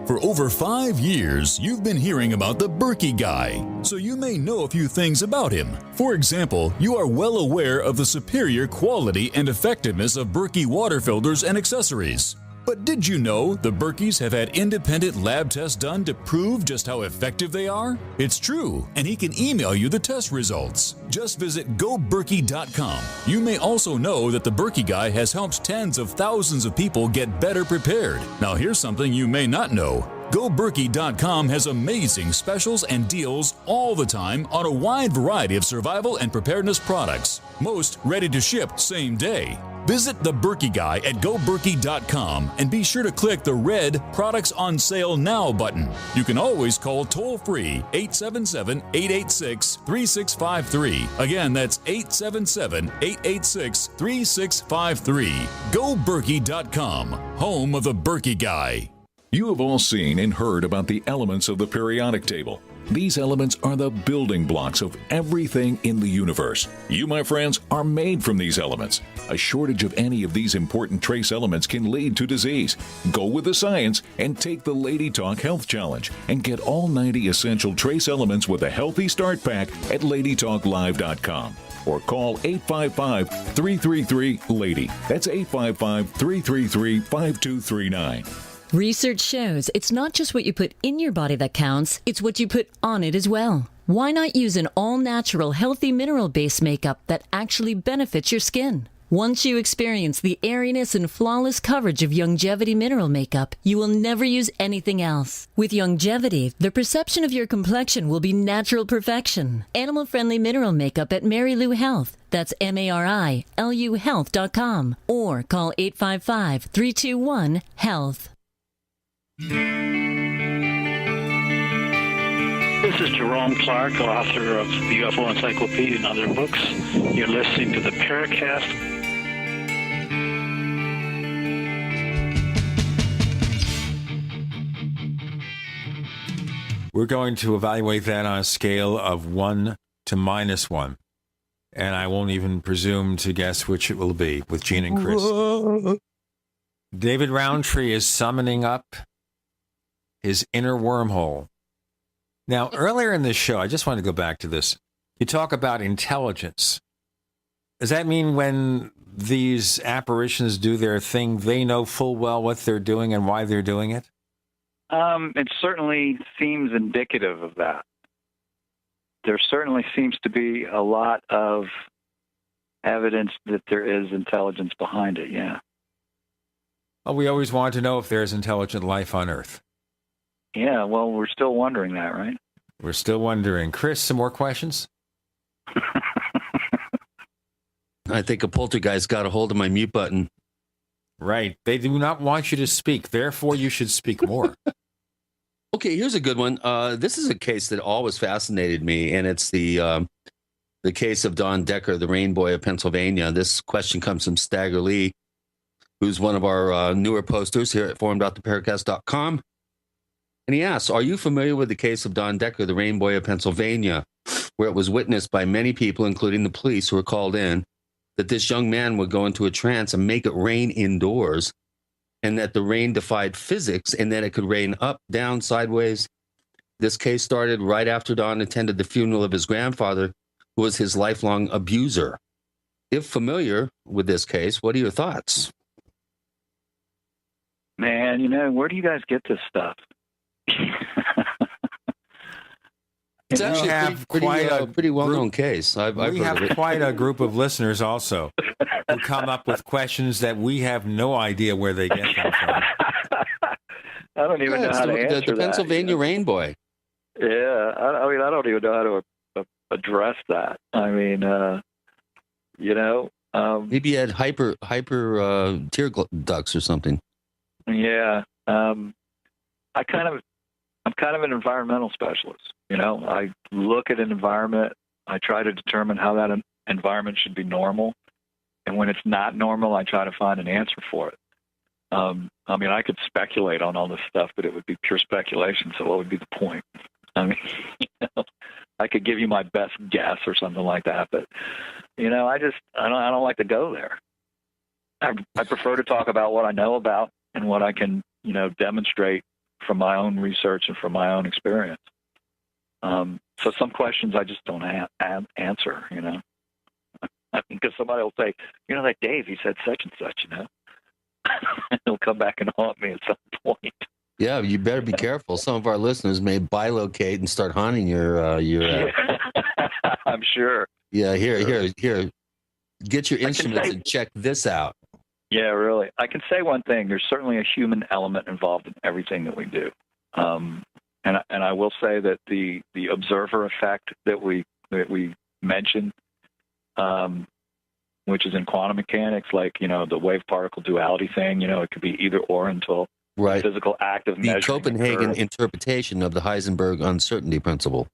[SPEAKER 10] For over 5 years, you've been hearing about the Berkey guy, so you may know a few things about him. For example, you are well aware of the superior quality and effectiveness of Berkey water filters and accessories. But did you know the Berkeys have had independent lab tests done to prove just how effective they are? It's true, and he can email you the test results. Just visit goberkey.com. You may also know that the Berkey guy has helped tens of thousands of people get better prepared. Now here's something you may not know. GoBerkey.com has amazing specials and deals all the time on a wide variety of survival and preparedness products, most ready to ship same day. Visit the Berkey Guy at GoBerkey.com and be sure to click the red Products on Sale Now button. You can always call toll-free 877-886-3653. Again, that's 877-886-3653. GoBerkey.com, home of the Berkey Guy.
[SPEAKER 23] You have all seen and heard about the elements of the periodic table.
[SPEAKER 11] These elements are the building blocks of everything in the universe. You, my friends, are made from these elements. A shortage of any of these important trace elements can lead to disease. Go with the science and take the Lady Talk Health Challenge and get all 90 essential trace elements with a healthy start pack at LadyTalkLive.com. Or call 855-333-LADY. That's 855-333-5239.
[SPEAKER 12] Research shows it's not just what you put in your body that counts, it's what you put on it as well. Why not use an all-natural, healthy mineral-based makeup that actually benefits your skin? Once you experience the airiness and flawless coverage of Longevity mineral makeup, you will never use anything else. With Longevity, the perception of your complexion will be natural perfection. Animal-friendly mineral makeup at Mary Lou Health. That's MARILU Health.com. Or call 855-321-HEALTH.
[SPEAKER 23] This is Jerome Clark, author of the UFO Encyclopedia and other books. You're listening to the Paracast.
[SPEAKER 2] We're going to evaluate that on a scale of 1 to -1. And I won't even presume to guess which it will be with Gene and Chris. Whoa. David Rountree is summoning up his inner wormhole. Now, earlier in this show, I just want to go back to this. You talk about intelligence. Does that mean when these apparitions do their thing, they know full well what they're doing and why they're doing it?
[SPEAKER 9] It certainly seems indicative of that. There certainly seems to be a lot of evidence that there is intelligence behind it, yeah.
[SPEAKER 2] Well, we always want to know if there's intelligent life on Earth.
[SPEAKER 9] Yeah, well, we're still wondering that, right?
[SPEAKER 2] We're still wondering. Chris, some more questions?
[SPEAKER 3] I think a poltergeist got a hold of my mute button.
[SPEAKER 2] Right. They do not want you to speak. Therefore, you should speak more.
[SPEAKER 3] Okay, here's a good one. This is a case that always fascinated me, and it's the case of Don Decker, the Rain Boy of Pennsylvania. This question comes from Stagger Lee, who's one of our newer posters here at forum.theparacast.com. And he asks, are you familiar with the case of Don Decker, the Rain Boy of Pennsylvania, where it was witnessed by many people, including the police who were called in, that this young man would go into a trance and make it rain indoors, and that the rain defied physics and that it could rain up, down, sideways? This case started right after Don attended the funeral of his grandfather, who was his lifelong abuser. If familiar with this case, what are your thoughts?
[SPEAKER 9] Man, where do you guys get this stuff?
[SPEAKER 3] It's actually a pretty well-known case.
[SPEAKER 2] We have quite a group of listeners also who come up with questions that we have no idea where they get them from.
[SPEAKER 9] I don't even know how to answer
[SPEAKER 3] the Pennsylvania Rain Boy.
[SPEAKER 9] Yeah, I mean, I don't even know how to address that. I mean,
[SPEAKER 3] maybe he had hyper tear ducts or something.
[SPEAKER 9] Yeah, I'm kind of an environmental specialist. I look at an environment, I try to determine how that environment should be normal, and when it's not normal, I try to find an answer for it. I mean, I could speculate on all this stuff, but it would be pure speculation. So what would be the point? I mean, I could give you my best guess or something like that, but I don't like to go there. I prefer to talk about what I know about and what I can, demonstrate from my own research and from my own experience. So some questions I just don't answer, because somebody will say, that Dave, he said such and such, he'll come back and haunt me at some point.
[SPEAKER 3] Yeah, you better be careful. Some of our listeners may bilocate and start haunting your
[SPEAKER 9] I'm sure.
[SPEAKER 3] Yeah, here. Get your instruments and check this out.
[SPEAKER 9] Yeah, really. I can say one thing. There's certainly a human element involved in everything that we do. And I will say that the observer effect that we mentioned, which is in quantum mechanics, like, the wave particle duality thing, it could be either or until
[SPEAKER 3] right.
[SPEAKER 9] the physical act of measuring.
[SPEAKER 3] The Copenhagen interpretation of the Heisenberg uncertainty principle.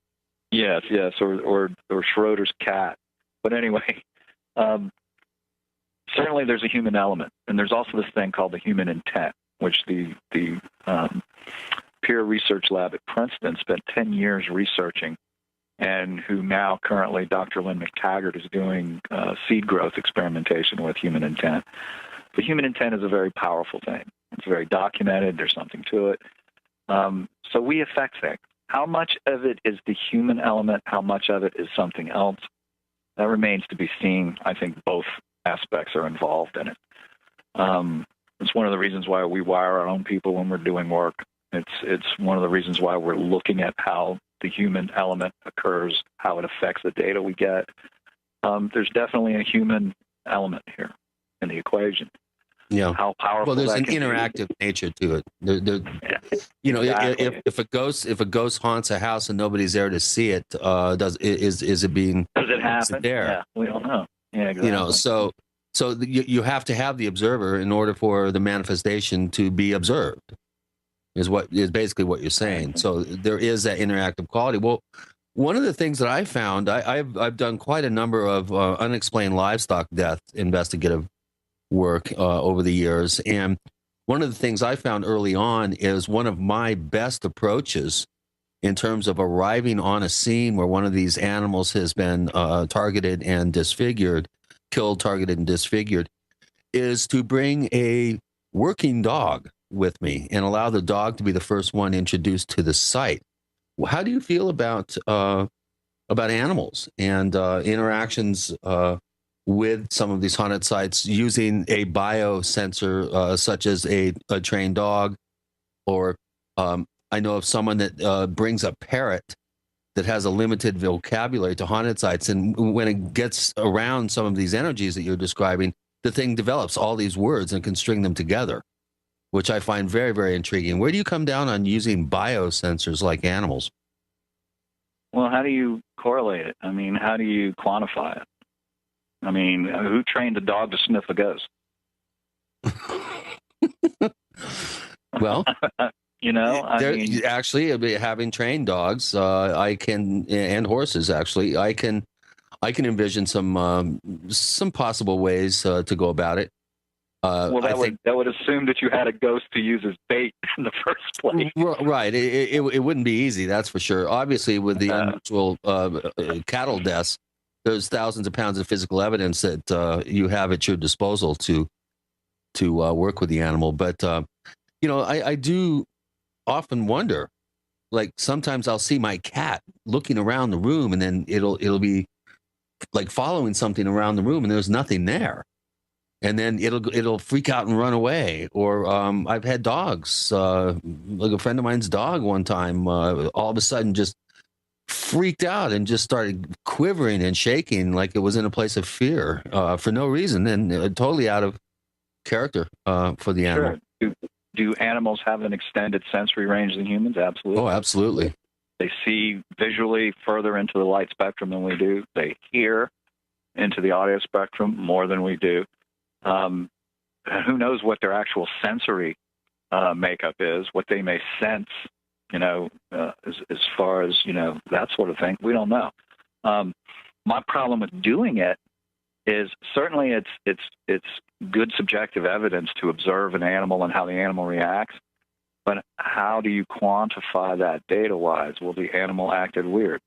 [SPEAKER 9] Yes, or Schroeder's cat. But anyway, certainly there's a human element, and there's also this thing called the human intent, which the peer research lab at Princeton, spent 10 years researching, and who now currently Dr. Lynn McTaggart is doing seed growth experimentation with human intent. The human intent is a very powerful thing. It's very documented. There's something to it. So we affect things. How much of it is the human element? How much of it is something else? That remains to be seen. I think both aspects are involved in it. It's one of the reasons why we wire our own people when we're doing work. It's one of the reasons why we're looking at how the human element occurs, how it affects the data we get. There's definitely a human element here in the equation.
[SPEAKER 3] Yeah.
[SPEAKER 9] How powerful.
[SPEAKER 3] Well, there's
[SPEAKER 9] that
[SPEAKER 3] an
[SPEAKER 9] can
[SPEAKER 3] interactive nature to it. You know,
[SPEAKER 9] Exactly.
[SPEAKER 3] if a ghost haunts a house and nobody's there to see it, does it being
[SPEAKER 9] Does it happen?
[SPEAKER 3] there?
[SPEAKER 9] Yeah, we don't know. Yeah, exactly.
[SPEAKER 3] You know, so you have to have the observer in order for the manifestation to be observed. Is basically what you're saying. So there is that interactive quality. Well, one of the things that I found, I've done quite a number of unexplained livestock death investigative work over the years, and one of the things I found early on is one of my best approaches in terms of arriving on a scene where one of these animals has been targeted and disfigured, killed, targeted, and disfigured, is to bring a working dog with me and allow the dog to be the first one introduced to the site. How do you feel about animals and interactions with some of these haunted sites using a biosensor such as a trained dog, or I know of someone that brings a parrot that has a limited vocabulary to haunted sites, and when it gets around some of these energies that you're describing, the thing develops all these words and can string them together, which I find very, very intriguing. Where do you come down on using biosensors like animals?
[SPEAKER 9] Well, how do you correlate it? I mean, how do you quantify it? I mean, who trained a dog to sniff a ghost?
[SPEAKER 3] Well,
[SPEAKER 9] you know, I mean,
[SPEAKER 3] actually, having trained dogs, and horses, actually, I can envision some possible ways to go about it.
[SPEAKER 9] Well, that would assume that you had a ghost to use as bait in the first place.
[SPEAKER 3] Right. It wouldn't be easy, that's for sure. Obviously, with the unusual cattle deaths, there's thousands of pounds of physical evidence that you have at your disposal to work with the animal. But you know, I do often wonder. Like sometimes I'll see my cat looking around the room, and then it'll be like following something around the room, and there's nothing there. And then it'll freak out and run away. Or I've had dogs, like a friend of mine's dog one time, all of a sudden just freaked out and just started quivering and shaking like it was in a place of fear for no reason, and totally out of character for the animal.
[SPEAKER 9] Sure. Do animals have an extended sensory range than humans? Absolutely.
[SPEAKER 3] Oh, absolutely.
[SPEAKER 9] They see visually further into the light spectrum than we do. They hear into the audio spectrum more than we do. Who knows what their actual sensory makeup is, what they may sense, you know, as far as, you know, that sort of thing. We don't know. My problem with doing it is certainly it's good subjective evidence to observe an animal and how the animal reacts. But how do you quantify that data-wise? Well, the animal acted weird.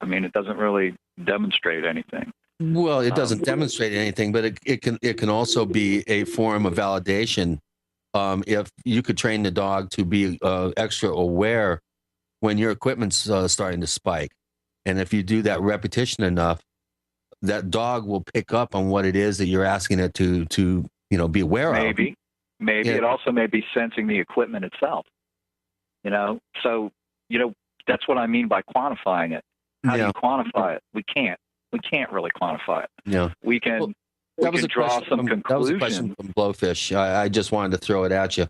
[SPEAKER 9] I mean, it doesn't really demonstrate anything.
[SPEAKER 3] Well, it doesn't demonstrate anything, but it can also be a form of validation. If you could train the dog to be extra aware when your equipment's starting to spike, and if you do that repetition enough, that dog will pick up on what it is that you're asking it to you know, be aware of.
[SPEAKER 9] Maybe yeah. It also may be sensing the equipment itself. You know, so you know that's what I mean by quantifying it. How do you quantify it? We can't really quantify it.
[SPEAKER 3] Yeah.
[SPEAKER 9] We can draw some conclusions.
[SPEAKER 3] That was a question from Blowfish. I just wanted to throw it at you.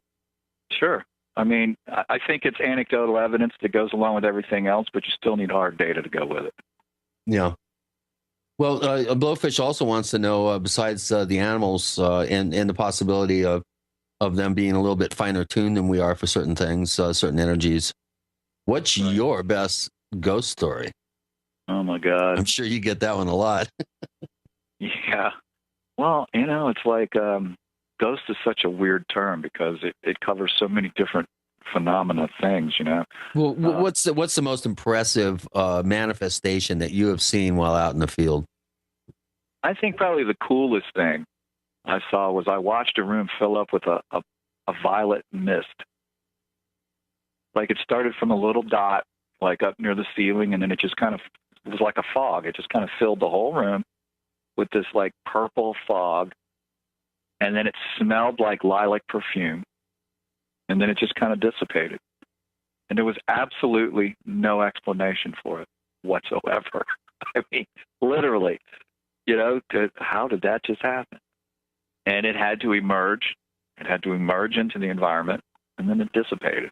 [SPEAKER 9] Sure. I mean, I think it's anecdotal evidence that goes along with everything else, but you still need hard data to go with it.
[SPEAKER 3] Yeah. Well, Blowfish also wants to know, besides the animals and the possibility of them being a little bit finer tuned than we are for certain things, certain energies, what's your best ghost story?
[SPEAKER 9] Oh, my God.
[SPEAKER 3] I'm sure you get that one a lot.
[SPEAKER 9] Yeah. Well, you know, it's like ghost is such a weird term because it covers so many different phenomena things, you know.
[SPEAKER 3] Well, what's the most impressive manifestation that you have seen while out in the field?
[SPEAKER 9] I think probably the coolest thing I saw was I watched a room fill up with a violet mist. Like it started from a little dot, like up near the ceiling, and then it just kind of, it was like a fog. It just kind of filled the whole room with this like purple fog. And then it smelled like lilac perfume. And then it just kind of dissipated. And there was absolutely no explanation for it whatsoever. I mean, literally, you know, how did that just happen? And it had to emerge. It had to emerge into the environment, and then it dissipated.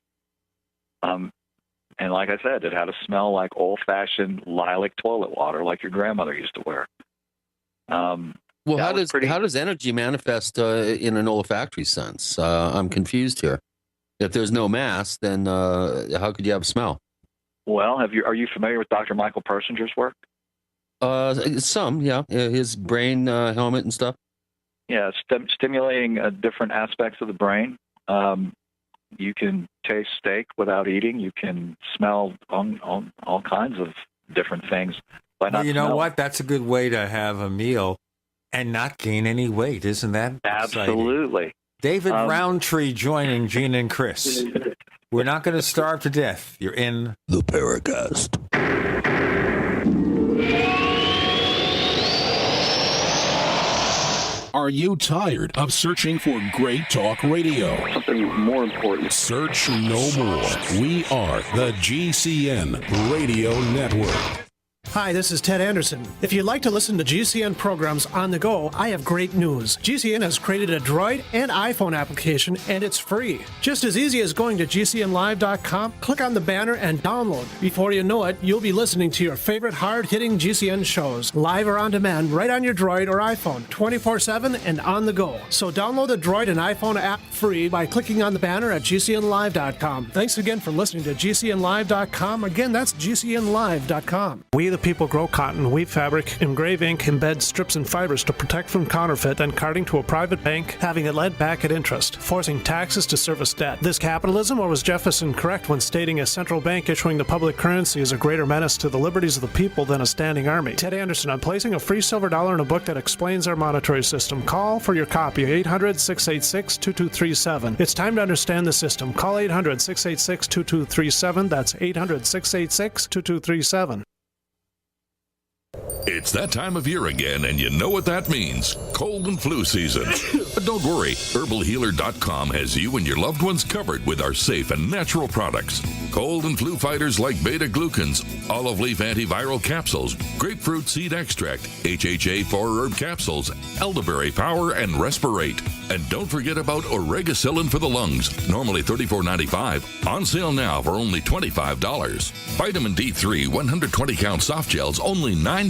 [SPEAKER 9] And like I said, it had a smell like old-fashioned lilac toilet water, like your grandmother used to wear.
[SPEAKER 3] Well, how does energy manifest in an olfactory sense? I'm confused here. If there's no mass, then how could you have a smell?
[SPEAKER 9] Well, are you familiar with Dr. Michael Persinger's work?
[SPEAKER 3] Some, yeah. His brain helmet and stuff.
[SPEAKER 9] Yeah, stimulating different aspects of the brain. You can taste steak without eating. You can smell on all kinds of different things.
[SPEAKER 2] Well, you know what? That's a good way to have a meal and not gain any weight. Isn't that
[SPEAKER 9] absolutely
[SPEAKER 2] exciting? David Rountree joining Gene and Chris. We're not going to starve to death. You're in
[SPEAKER 18] the Paracast. Are you tired of searching for great talk radio?
[SPEAKER 23] Something more important.
[SPEAKER 18] Search no more. We are the GCN Radio Network.
[SPEAKER 21] Hi, this is Ted Anderson. If you'd like to listen to GCN programs on the go, I have great news. GCN has created a Droid and iPhone application, and it's free. Just as easy as going to GCNlive.com, click on the banner, and download. Before you know it, you'll be listening to your favorite hard-hitting GCN shows, live or on demand, right on your Droid or iPhone, 24/7 and on the go. So download the Droid and iPhone app free by clicking on the banner at GCNlive.com. Thanks again for listening to GCNlive.com. Again, that's GCNlive.com. We the people grow cotton, weave fabric, engrave ink, embed strips and fibers to protect from counterfeit, then carting to a private bank, having it led back at interest, forcing taxes to service debt. This capitalism, or was Jefferson correct when stating a central bank issuing the public currency is a greater menace to the liberties of the people than a standing army? Ted Anderson, I'm placing a free silver dollar in a book that explains our monetary system. Call for your copy, 800-686-2237. It's time to understand the system. Call 800-686-2237. That's 800-686-2237.
[SPEAKER 13] It's that time of year again, and you know what that means. Cold and flu season. But don't worry, herbalhealer.com has you and your loved ones covered with our safe and natural products. Cold and flu fighters like beta-glucans, olive leaf antiviral capsules, grapefruit seed extract, HHA 4-herb capsules, elderberry power, and respirate. And don't forget about oregacillin for the lungs, normally $34.95, on sale now for only $25. Vitamin D3 120-count soft gels, only $9.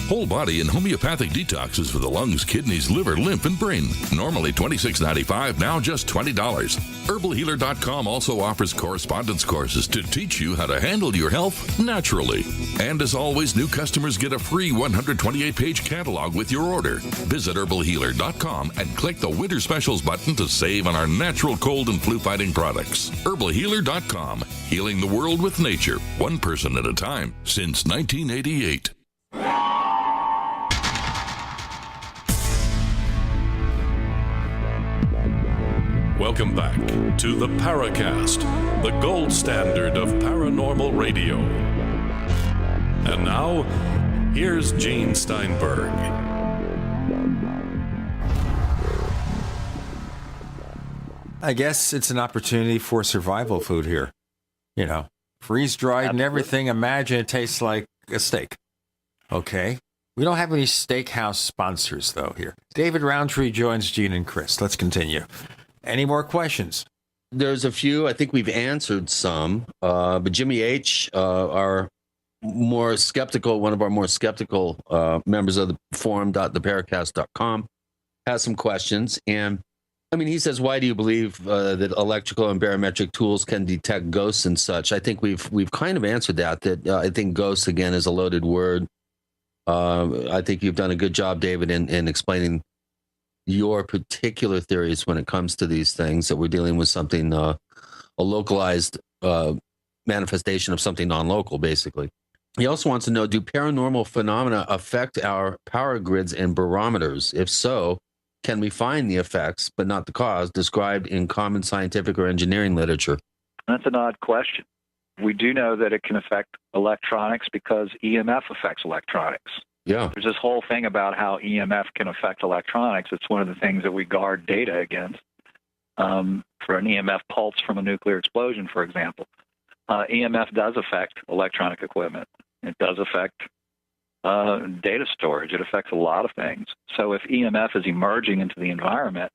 [SPEAKER 13] Whole body and homeopathic detoxes for the lungs, kidneys, liver, lymph, and brain. Normally $26.95, now just $20. Herbalhealer.com also offers correspondence courses to teach you how to handle your health naturally. And as always, new customers get a free 128-page catalog with your order. Visit herbalhealer.com and click the Winter Specials button to save on our natural cold and flu-fighting products. Herbalhealer.com, healing the world with nature, one person at a time, since 1988.
[SPEAKER 1] Welcome back to the Paracast, the gold standard of paranormal radio. And now, here's Gene Steinberg.
[SPEAKER 2] I guess it's an opportunity for survival food here. You know, freeze-dried and everything. Imagine it tastes like a steak. Okay. We don't have any steakhouse sponsors, though, here. David Rountree joins Gene and Chris. Let's continue. Any more questions?
[SPEAKER 3] There's a few. I think we've answered some. But Jimmy H., our more skeptical, one of our more skeptical members of the forum.theparacast.com, has some questions. And I mean, he says, why do you believe that electrical and barometric tools can detect ghosts and such? I think we've kind of answered that I think ghosts, again, is a loaded word. I think you've done a good job, David, in explaining, your particular theories when it comes to these things, that we're dealing with something, a localized manifestation of something non-local, basically. He also wants to know, do paranormal phenomena affect our power grids and barometers? If so, can we find the effects, but not the cause, described in common scientific or engineering literature?
[SPEAKER 9] That's an odd question. We do know that it can affect electronics because EMF affects electronics.
[SPEAKER 3] Yeah.
[SPEAKER 9] There's this whole thing about how EMF can affect electronics. It's one of the things that we guard data against. For an EMF pulse from a nuclear explosion, for example. EMF does affect electronic equipment. It does affect data storage. It affects a lot of things. So if EMF is emerging into the environment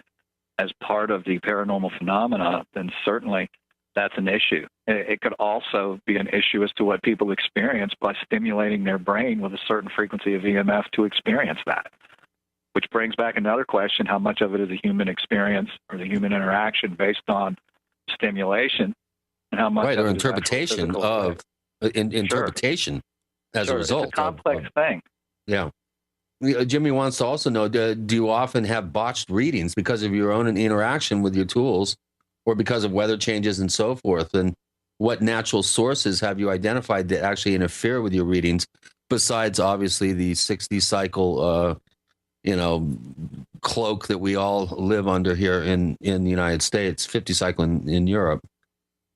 [SPEAKER 9] as part of the paranormal phenomena, then certainly that's an issue. It could also be an issue as to what people experience by stimulating their brain with a certain frequency of EMF to experience that, which brings back another question: how much of it is a human experience or the human interaction based on stimulation, and how much of
[SPEAKER 3] or
[SPEAKER 9] it
[SPEAKER 3] interpretation
[SPEAKER 9] is
[SPEAKER 3] of interpretation as a result.
[SPEAKER 9] It's a complex thing.
[SPEAKER 3] Yeah. Jimmy wants to also know, do you often have botched readings because of your own interaction with your tools, or because of weather changes and so forth? And what natural sources have you identified that actually interfere with your readings, besides obviously the 60 cycle, cloak that we all live under here in the United States, 50 cycle in Europe?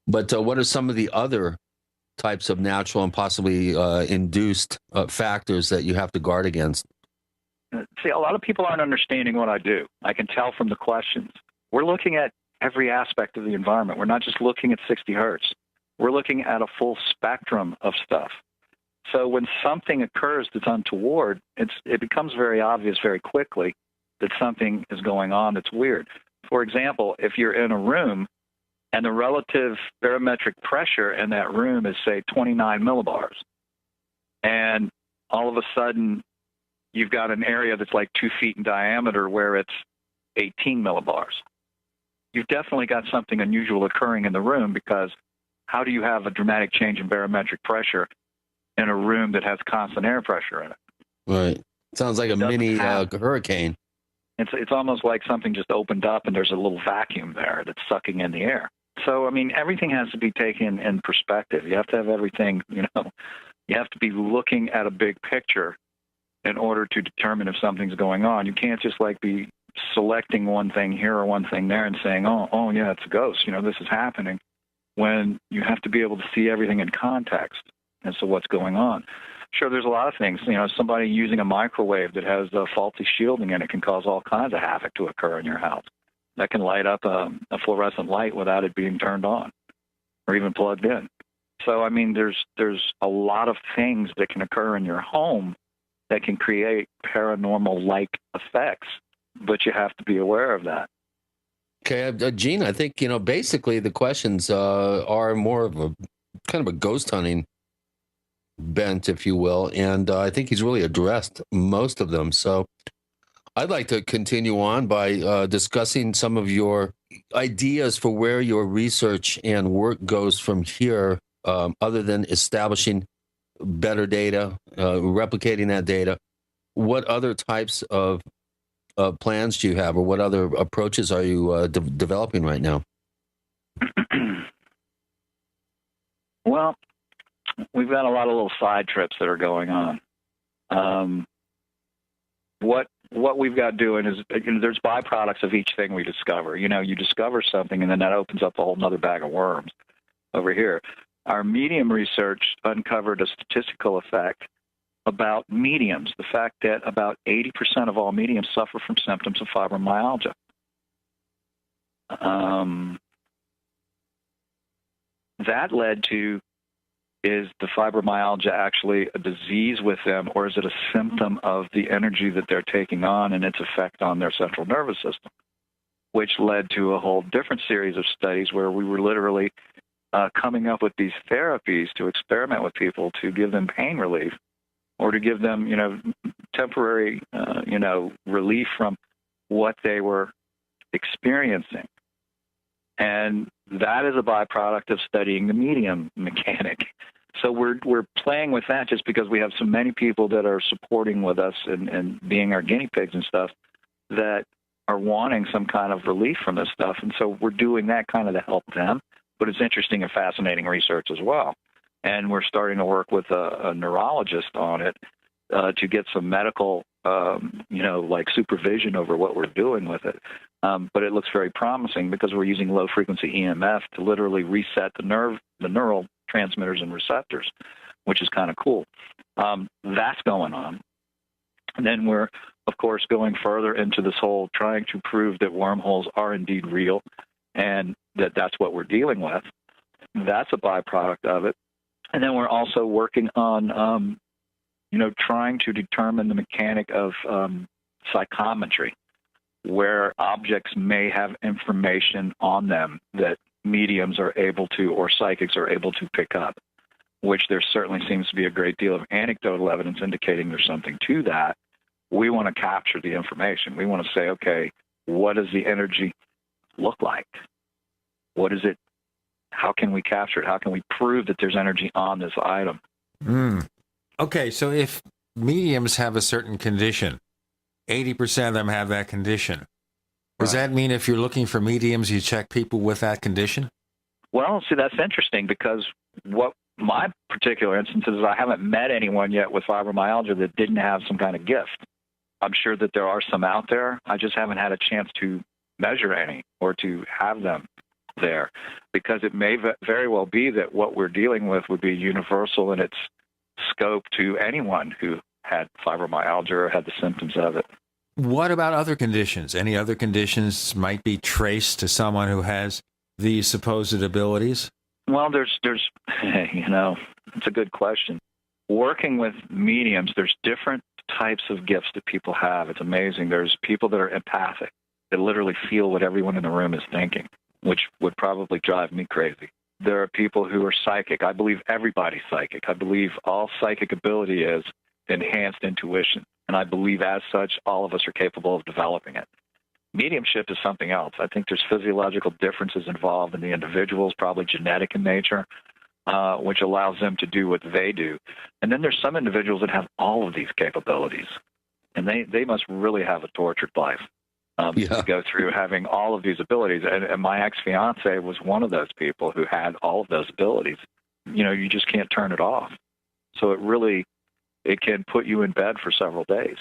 [SPEAKER 3] But what are some of the other types of natural and possibly induced factors that you have to guard against?
[SPEAKER 9] See, a lot of people aren't understanding what I do. I can tell from the questions. We're looking at every aspect of the environment. We're not just looking at 60 hertz. We're looking at a full spectrum of stuff. So when something occurs that's untoward, it becomes very obvious very quickly that something is going on that's weird. For example, if you're in a room and the relative barometric pressure in that room is, say, 29 millibars, and all of a sudden you've got an area that's like 2 feet in diameter where it's 18 millibars, you've definitely got something unusual occurring in the room, because how do you have a dramatic change in barometric pressure in a room that has constant air pressure in it?
[SPEAKER 3] Right. Sounds like a mini hurricane.
[SPEAKER 9] It's almost like something just opened up and there's a little vacuum there that's sucking in the air. So, I mean, everything has to be taken in perspective. You have to have everything, you have to be looking at a big picture in order to determine if something's going on. You can't just be selecting one thing here or one thing there and saying, oh yeah, it's a ghost. This is happening, when you have to be able to see everything in context as to what's going on. Sure, there's a lot of things. Somebody using a microwave that has faulty shielding in it can cause all kinds of havoc to occur in your house. That can light up a fluorescent light without it being turned on or even plugged in. So, I mean, there's a lot of things that can occur in your home that can create paranormal-like effects, but you have to be aware of that.
[SPEAKER 3] Okay, Gene, I think, basically the questions are more of a kind of a ghost hunting bent, if you will, and I think he's really addressed most of them. So I'd like to continue on by discussing some of your ideas for where your research and work goes from here, other than establishing better data, replicating that data. What other types of plans do you have, or what other approaches are you developing right now?
[SPEAKER 9] Well, we've got a lot of little side trips that are going on. What we've got doing is, there's byproducts of each thing we discover. You discover something, and then that opens up a whole nother bag of worms over here. Our medium research uncovered a statistical effect about mediums, the fact that about 80% of all mediums suffer from symptoms of fibromyalgia. That led to, is the fibromyalgia actually a disease with them, or is it a symptom of the energy that they're taking on and its effect on their central nervous system? Which led to a whole different series of studies where we were literally coming up with these therapies to experiment with people to give them pain relief, or to give them, temporary, relief from what they were experiencing. And that is a byproduct of studying the medium mechanic. So we're playing with that just because we have so many people that are supporting with us and being our guinea pigs and stuff, that are wanting some kind of relief from this stuff. And so we're doing that kind of to help them. But it's interesting and fascinating research as well. And we're starting to work with a neurologist on it to get some medical, like supervision over what we're doing with it. But it looks very promising because we're using low-frequency EMF to literally reset the neural transmitters and receptors, which is kind of cool. That's going on. And then we're, of course, going further into this whole trying to prove that wormholes are indeed real and that that's what we're dealing with. That's a byproduct of it. And then we're also working on, trying to determine the mechanic of psychometry, where objects may have information on them that mediums are able to, or psychics are able to pick up, which there certainly seems to be a great deal of anecdotal evidence indicating there's something to that. We want to capture the information. We want to say, okay, what does the energy look like? What is it? How can we capture it? How can we prove that there's energy on this item?
[SPEAKER 2] Okay, so if mediums have a certain condition, 80% of them have that condition. Does that mean if you're looking for mediums, you check people with that condition?
[SPEAKER 9] Well, see, that's interesting because what my particular instance is I haven't met anyone yet with fibromyalgia that didn't have some kind of gift. I'm sure that there are some out there. I just haven't had a chance to measure any or to have them there, because it may very well be that what we're dealing with would be universal in its scope to anyone who had fibromyalgia or had the symptoms of it.
[SPEAKER 2] What about other conditions? Any other conditions might be traced to someone who has these supposed abilities?
[SPEAKER 9] Well, there's it's a good question. Working with mediums, there's different types of gifts that people have. It's amazing. There's people that are empathic, that literally feel what everyone in the room is thinking, which would probably drive me crazy. There are people who are psychic. I believe everybody's psychic. I believe all psychic ability is enhanced intuition. And I believe as such, all of us are capable of developing it. Mediumship is something else. I think there's physiological differences involved in the individuals, probably genetic in nature, which allows them to do what they do. And then there's some individuals that have all of these capabilities. And they must really have a tortured life. To go through having all of these abilities. And my ex-fiance was one of those people who had all of those abilities. You just can't turn it off. So it can put you in bed for several days.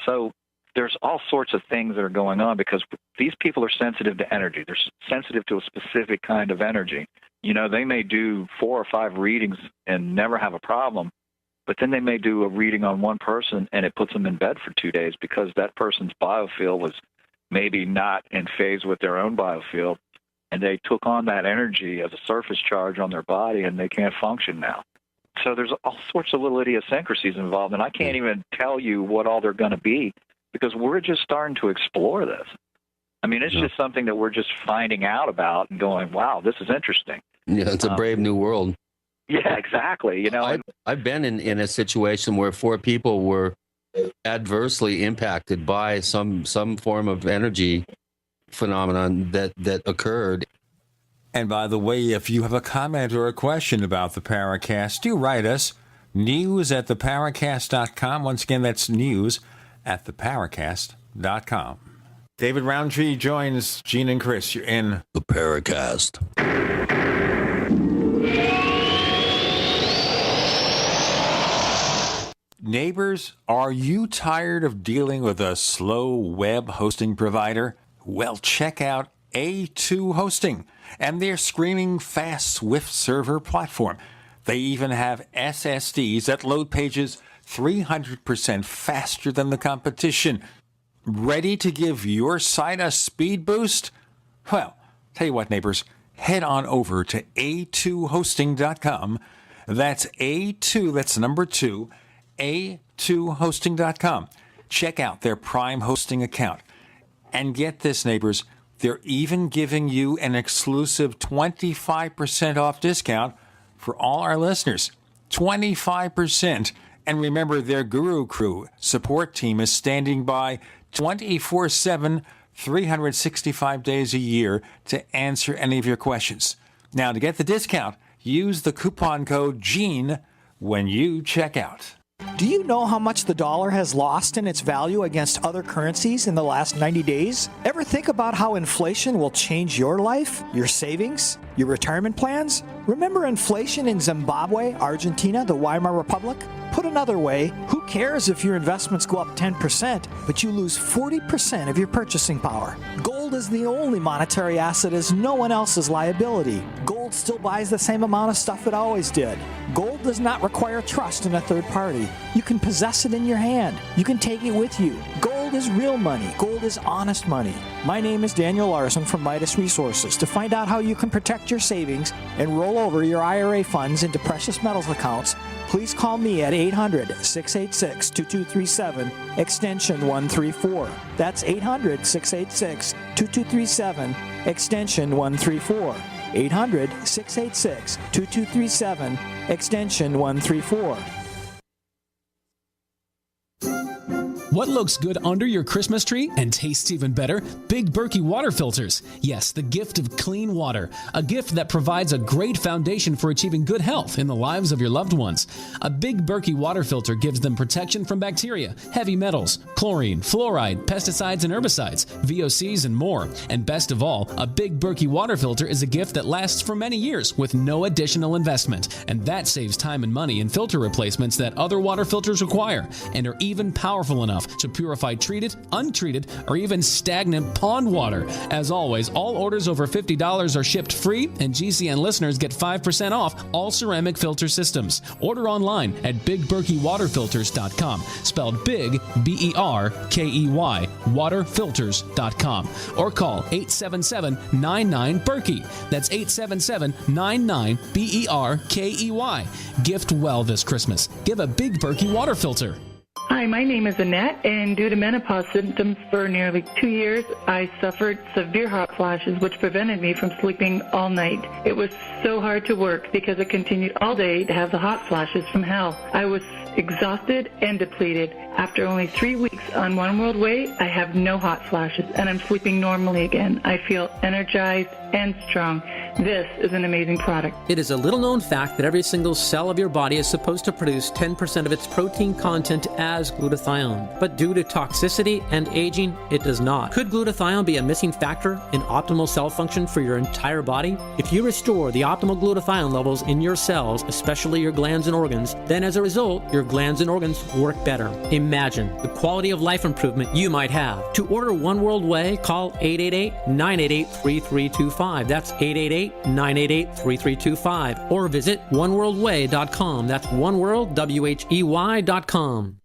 [SPEAKER 9] So there's all sorts of things that are going on because these people are sensitive to energy. They're sensitive to a specific kind of energy. They may do 4 or 5 readings and never have a problem, but then they may do a reading on one person and it puts them in bed for 2 days because that person's biofield was maybe not in phase with their own biofield, and they took on that energy as a surface charge on their body, and they can't function now. So there's all sorts of little idiosyncrasies involved, and I can't even tell you what all they're going to be because we're just starting to explore this. I mean, it's just something that we're just finding out about and going, wow, this is interesting.
[SPEAKER 3] Yeah, it's a brave new world.
[SPEAKER 9] Yeah, exactly.
[SPEAKER 3] I've been in a situation where 4 people were adversely impacted by some form of energy phenomenon that occurred.
[SPEAKER 2] And by the way, if you have a comment or a question about the Paracast, do write us. news@theparacast.com. Once again, that's news@theparacast.com. David Rountree joins Gene and Chris. You're in
[SPEAKER 3] the Paracast.
[SPEAKER 2] Neighbors, are you tired of dealing with a slow web hosting provider? Well, check out A2 Hosting and their screaming fast Swift server platform. They even have SSDs that load pages 300% faster than the competition. Ready to give your site a speed boost? Well, tell you what, neighbors, head on over to a2hosting.com. That's A2, that's number 2, a2hosting.com. Check out their Prime hosting account. And get this, neighbors, they're even giving you an exclusive 25% off discount for all our listeners. 25%. And remember, their Guru Crew support team is standing by 24/7, 365 days a year to answer any of your questions. Now, to get the discount, use the coupon code GENE when you check out.
[SPEAKER 14] Do you know how much the dollar has lost in its value against other currencies in the last 90 days? Ever think about how inflation will change your life, your savings, your retirement plans? Remember inflation in Zimbabwe, Argentina, the Weimar Republic? Put another way, who cares if your investments go up 10%, but you lose 40% of your purchasing power? Gold is the only monetary asset as no one else's liability. Gold still buys the same amount of stuff it always did. Gold does not require trust in a third party. You can possess it in your hand. You can take it with you. Gold is real money. Gold is honest money. My name is Daniel Larson from Midas Resources. To find out how you can protect your savings and roll over your IRA funds into precious metals accounts, please call me at 800-686-2237, extension 134. That's 800-686-2237, extension 134. 800-686-2237, extension 134.
[SPEAKER 16] What looks good under your Christmas tree and tastes even better? Big Berkey water filters. Yes, the gift of clean water. A gift that provides a great foundation for achieving good health in the lives of your loved ones. A Big Berkey water filter gives them protection from bacteria, heavy metals, chlorine, fluoride, pesticides and herbicides, VOCs and more. And best of all, a Big Berkey water filter is a gift that lasts for many years with no additional investment. And that saves time and money in filter replacements that other water filters require and are even powerful enough to purify treated, untreated, or even stagnant pond water. As always, all orders over $50 are shipped free, and GCN listeners get 5% off all ceramic filter systems. Order online at BigBerkeyWaterFilters.com, spelled Big, B-E-R-K-E-Y, waterfilters.com, or call 877-99-BERKEY. That's 877-99-BERKEY. Gift well this Christmas. Give a Big Berkey water filter.
[SPEAKER 17] Hi, my name is Annette, and due to menopause symptoms for nearly 2 years, I suffered severe hot flashes, which prevented me from sleeping all night. It was so hard to work because I continued all day to have the hot flashes from hell. I was exhausted and depleted. After only 3 weeks on One World Way, I have no hot flashes, and I'm sleeping normally again. I feel energized and strong. This is an amazing product.
[SPEAKER 24] It is a little-known fact that every single cell of your body is supposed to produce 10% of its protein content as glutathione. But due to toxicity and aging, it does not. Could glutathione be a missing factor in optimal cell function for your entire body? If you restore the optimal glutathione levels in your cells, especially your glands and organs, then as a result, your glands and organs work better. Imagine the quality of life improvement you might have. To order One World Way, call 888-988-3325. That's 888-988-3325. Or visit oneworldway.com. That's oneworldwhey.com.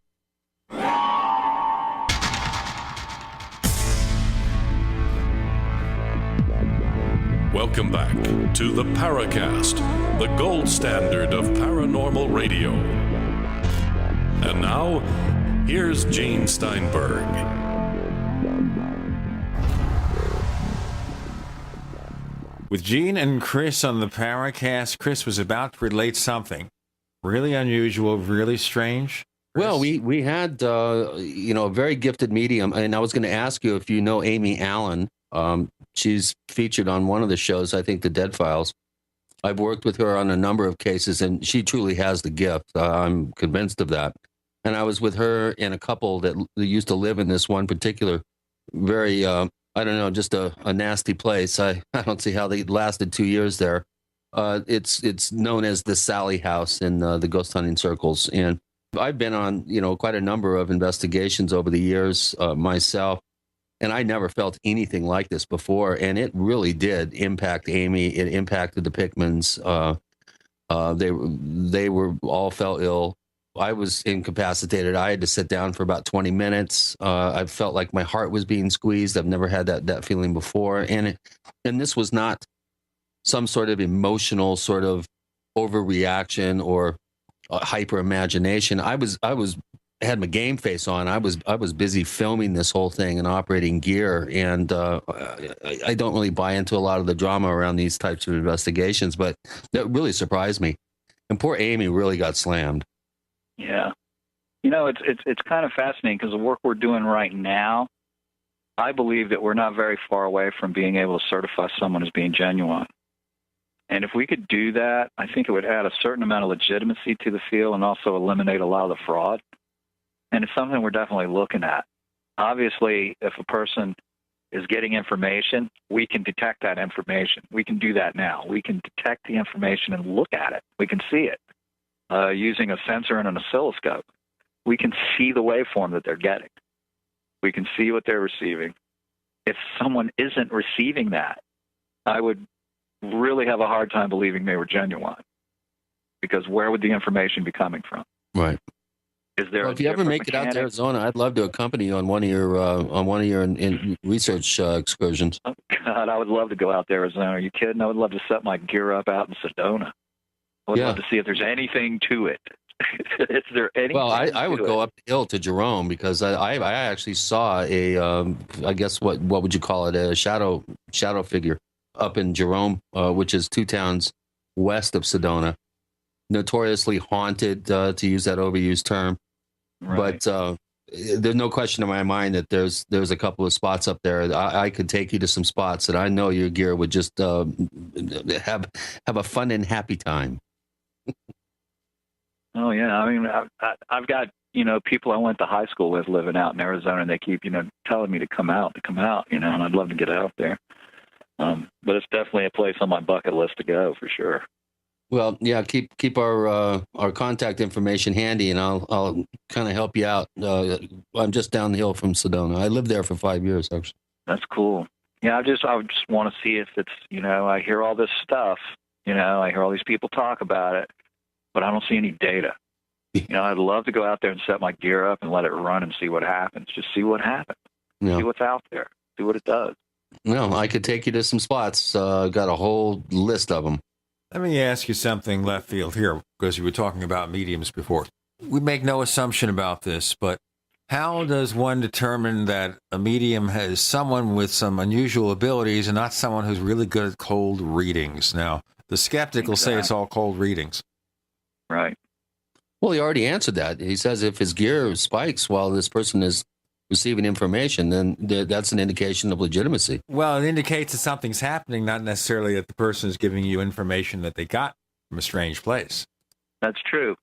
[SPEAKER 1] Welcome back to the Paracast, the gold standard of paranormal radio. And now, here's Gene Steinberg.
[SPEAKER 2] With Gene and Chris on the Paracast, Chris was about to relate something really unusual, really strange. Chris?
[SPEAKER 3] Well, we had a very gifted medium, and I was going to ask you if you know Amy Allen. She's featured on one of the shows, I think, The Dead Files. I've worked with her on a number of cases, and she truly has the gift. I'm convinced of that. And I was with her and a couple that used to live in this one particular very, just a nasty place. I don't see how they lasted 2 years there. It's known as the Sally House in the ghost hunting circles. And I've been on, quite a number of investigations over the years myself. And I never felt anything like this before. And it really did impact Amy. It impacted the Pickmans. They were all fell ill. I was incapacitated. I had to sit down for about 20 minutes. I felt like my heart was being squeezed. I've never had that feeling before. And this was not some sort of emotional sort of overreaction or hyper imagination. I had my game face on. I was busy filming this whole thing and operating gear. And I don't really buy into a lot of the drama around these types of investigations, but that really surprised me. And poor Amy really got slammed.
[SPEAKER 9] Yeah. It's kind of fascinating because the work we're doing right now, I believe that we're not very far away from being able to certify someone as being genuine. And if we could do that, I think it would add a certain amount of legitimacy to the field and also eliminate a lot of the fraud. And it's something we're definitely looking at. Obviously, if a person is getting information, we can detect that information. We can do that now. We can detect the information and look at it. We can see it using a sensor and an oscilloscope. We can see the waveform that they're getting. We can see what they're receiving. If someone isn't receiving that, I would really have a hard time believing they were genuine, because where would the information be coming from?
[SPEAKER 3] Right.
[SPEAKER 9] Is there?
[SPEAKER 3] Well, if you ever make it out to Arizona, I'd love to accompany you on one of your in research excursions.
[SPEAKER 9] Oh, God, I would love to go out to Arizona. Are you kidding? I would love to set my gear up out in Sedona. I would love to see if there's anything to it. Is there anything?
[SPEAKER 3] Well, I would go up the hill to Jerome, because I actually saw a I guess what would you call it, a shadow figure up in Jerome, which is 2 towns west of Sedona, notoriously haunted, to use that overused term. Right. But there's no question in my mind that there's a couple of spots up there. I could take you to some spots that I know your gear would just have a fun and happy time.
[SPEAKER 9] Oh yeah, I mean, I've got people I went to high school with living out in Arizona, and they keep telling me to come out, and I'd love to get out there. But it's definitely a place on my bucket list to go for sure.
[SPEAKER 3] Well, yeah, keep our contact information handy, and I'll kind of help you out. I'm just down the hill from Sedona. I lived there for 5 years, actually.
[SPEAKER 9] That's cool. Yeah, I just want to see if it's I hear all this stuff. I hear all these people talk about it, but I don't see any data. I'd love to go out there and set my gear up and let it run and see what happens. Just see what happens.
[SPEAKER 3] Yeah.
[SPEAKER 9] See what's out there. See what it does.
[SPEAKER 3] No, I could take you to some spots. Got a whole list of them.
[SPEAKER 2] Let me ask you something left field here, because you were talking about mediums before. We make no assumption about this, but how does one determine that a medium has someone with some unusual abilities and not someone who's really good at cold readings? Now, the skeptic will say it's all cold readings.
[SPEAKER 9] Right.
[SPEAKER 3] Well, he already answered that. He says if his gear spikes while this person is receiving information, then that's an indication of legitimacy.
[SPEAKER 2] Well, it indicates that something's happening, not necessarily that the person is giving you information that they got from a strange place.
[SPEAKER 9] That's true.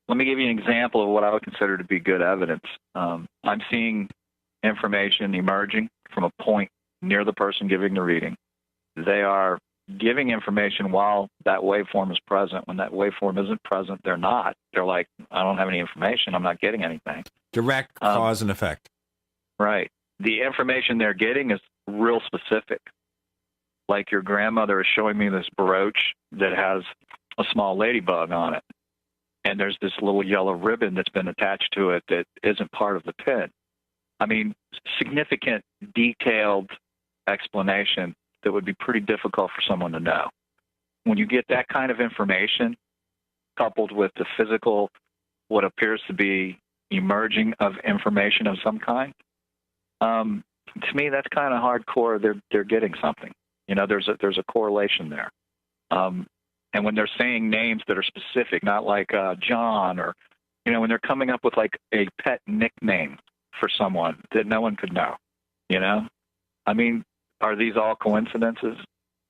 [SPEAKER 9] Let me give you an example of what I would consider to be good evidence. I'm seeing information emerging from a point near the person giving the reading. They are giving information while that waveform is present. When that waveform isn't present, they're not. They're like, I don't have any information. I'm not getting anything.
[SPEAKER 2] Direct cause and effect.
[SPEAKER 9] Right. The information they're getting is real specific. Like your grandmother is showing me this brooch that has a small ladybug on it. And there's this little yellow ribbon that's been attached to it that isn't part of the pin. I mean, significant, detailed explanation that would be pretty difficult for someone to know. When you get that kind of information coupled with the physical, what appears to be emerging of information of some kind, to me, that's kind of hardcore. They're getting something. There's a correlation there. And when they're saying names that are specific, not like John, or when they're coming up with like a pet nickname for someone that no one could know. I mean, are these all coincidences?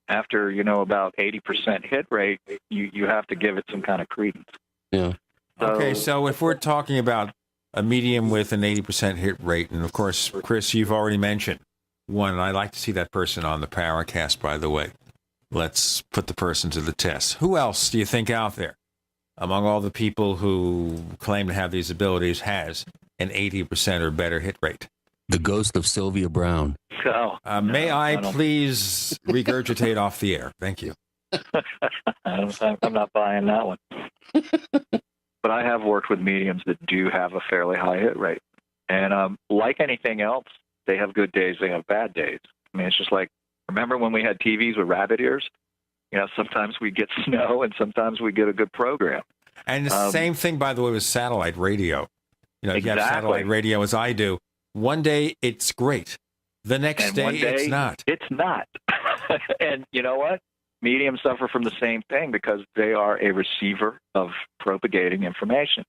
[SPEAKER 9] After about 80% hit rate, you have to give it some kind of credence.
[SPEAKER 3] Yeah.
[SPEAKER 2] Okay, so if we're talking about a medium with an 80% hit rate, and of course, Chris, you've already mentioned one, and I'd like to see that person on the Paracast, by the way. Let's put the person to the test. Who else do you think out there, among all the people who claim to have these abilities, has an 80% or better hit rate?
[SPEAKER 3] The ghost of Sylvia Brown.
[SPEAKER 2] May I please regurgitate off the air? Thank you.
[SPEAKER 9] I'm not buying that one. But I have worked with mediums that do have a fairly high hit rate. And like anything else, they have good days, they have bad days. I mean, it's just like, remember when we had TVs with rabbit ears? Sometimes we get snow and sometimes we get a good program.
[SPEAKER 2] And the same thing, by the way, with satellite radio. If you have satellite radio as I do, one day it's great. The next day it's not.
[SPEAKER 9] It's not. And you know what? Mediums suffer from the same thing because they are a receiver of propagating information.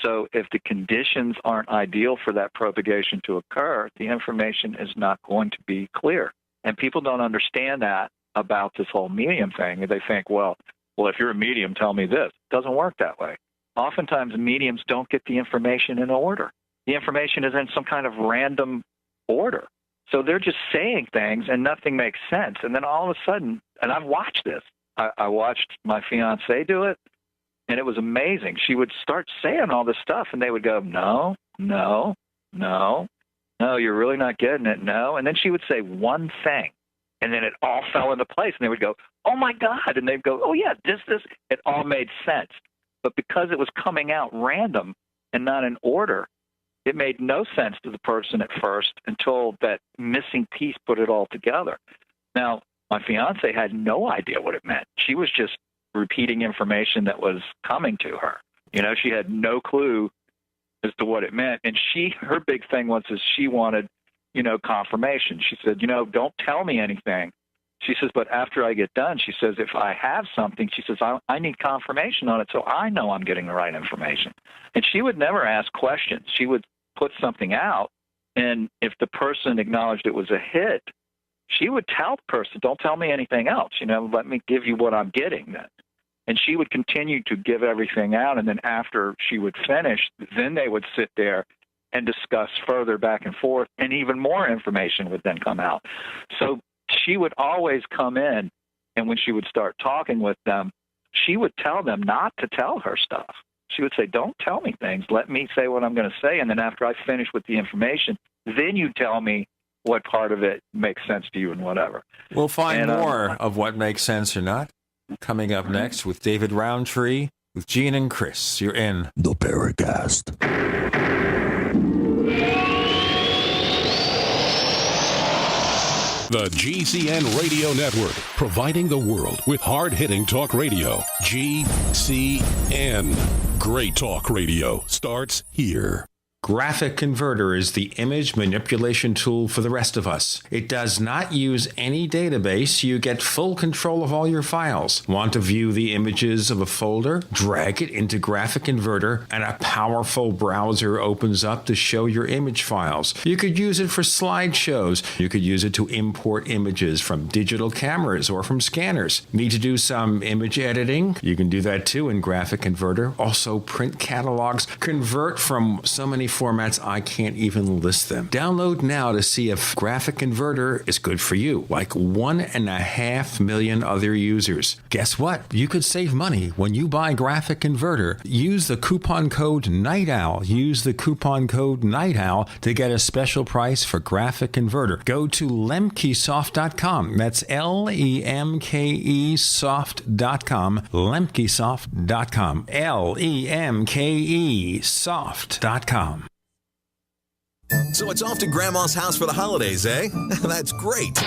[SPEAKER 9] So if the conditions aren't ideal for that propagation to occur, the information is not going to be clear. And people don't understand that about this whole medium thing. They think, well, if you're a medium, tell me this. It doesn't work that way. Oftentimes, mediums don't get the information in order. The information is in some kind of random order. So they're just saying things and nothing makes sense. And then all of a sudden, and I've watched this. I watched my fiance do it, and it was amazing. She would start saying all this stuff, and they would go, no, you're really not getting it, no. And then she would say one thing, and then it all fell into place. And they would go, oh, my God. And they'd go, oh, yeah, this. It all made sense. But because it was coming out random and not in order, it made no sense to the person at first until that missing piece put it all together. Now, my fiance had no idea what it meant. She was just repeating information that was coming to her. She had no clue as to what it meant. And her big thing was she wanted, confirmation. She said, don't tell me anything. She says, but after I get done, she says, if I have something, she says, I need confirmation on it so I know I'm getting the right information. And she would never ask questions. She would put something out, and if the person acknowledged it was a hit, she would tell the person, don't tell me anything else. Let me give you what I'm getting then. And she would continue to give everything out, and then after she would finish, then they would sit there and discuss further back and forth, and even more information would then come out. So she would always come in, and when she would start talking with them, she would tell them not to tell her stuff. She would say, don't tell me things. Let me say what I'm going to say, and then after I finish with the information, then you tell me what part of it makes sense to you and whatever.
[SPEAKER 2] We'll find more of what makes sense or not coming up next with David Rountree, with Gene and Chris. You're in
[SPEAKER 4] the Paracast.
[SPEAKER 15] The GCN Radio Network, providing the world with hard-hitting talk radio. GCN. Great talk radio starts here.
[SPEAKER 20] Graphic Converter is the image manipulation tool for the rest of us. It does not use any database. You get full control of all your files. Want to view the images of a folder? Drag it into Graphic Converter, and a powerful browser opens up to show your image files. You could use it for slideshows. You could use it to import images from digital cameras or from scanners. Need to do some image editing? You can do that too in Graphic Converter. Also print catalogs. Convert from so many formats I can't even list them. Download now to see if Graphic Converter is good for you, like 1.5 million other users. Guess what? You could save money when you buy Graphic Converter. Use the coupon code Night Owl. Use the coupon code Night Owl to get a special price for Graphic Converter. Go to lemkesoft.com. That's LEMKEsoft.com. lemkesoft.com. LEMKEsoft.com.
[SPEAKER 7] So it's off to Grandma's house for the holidays, eh? That's great.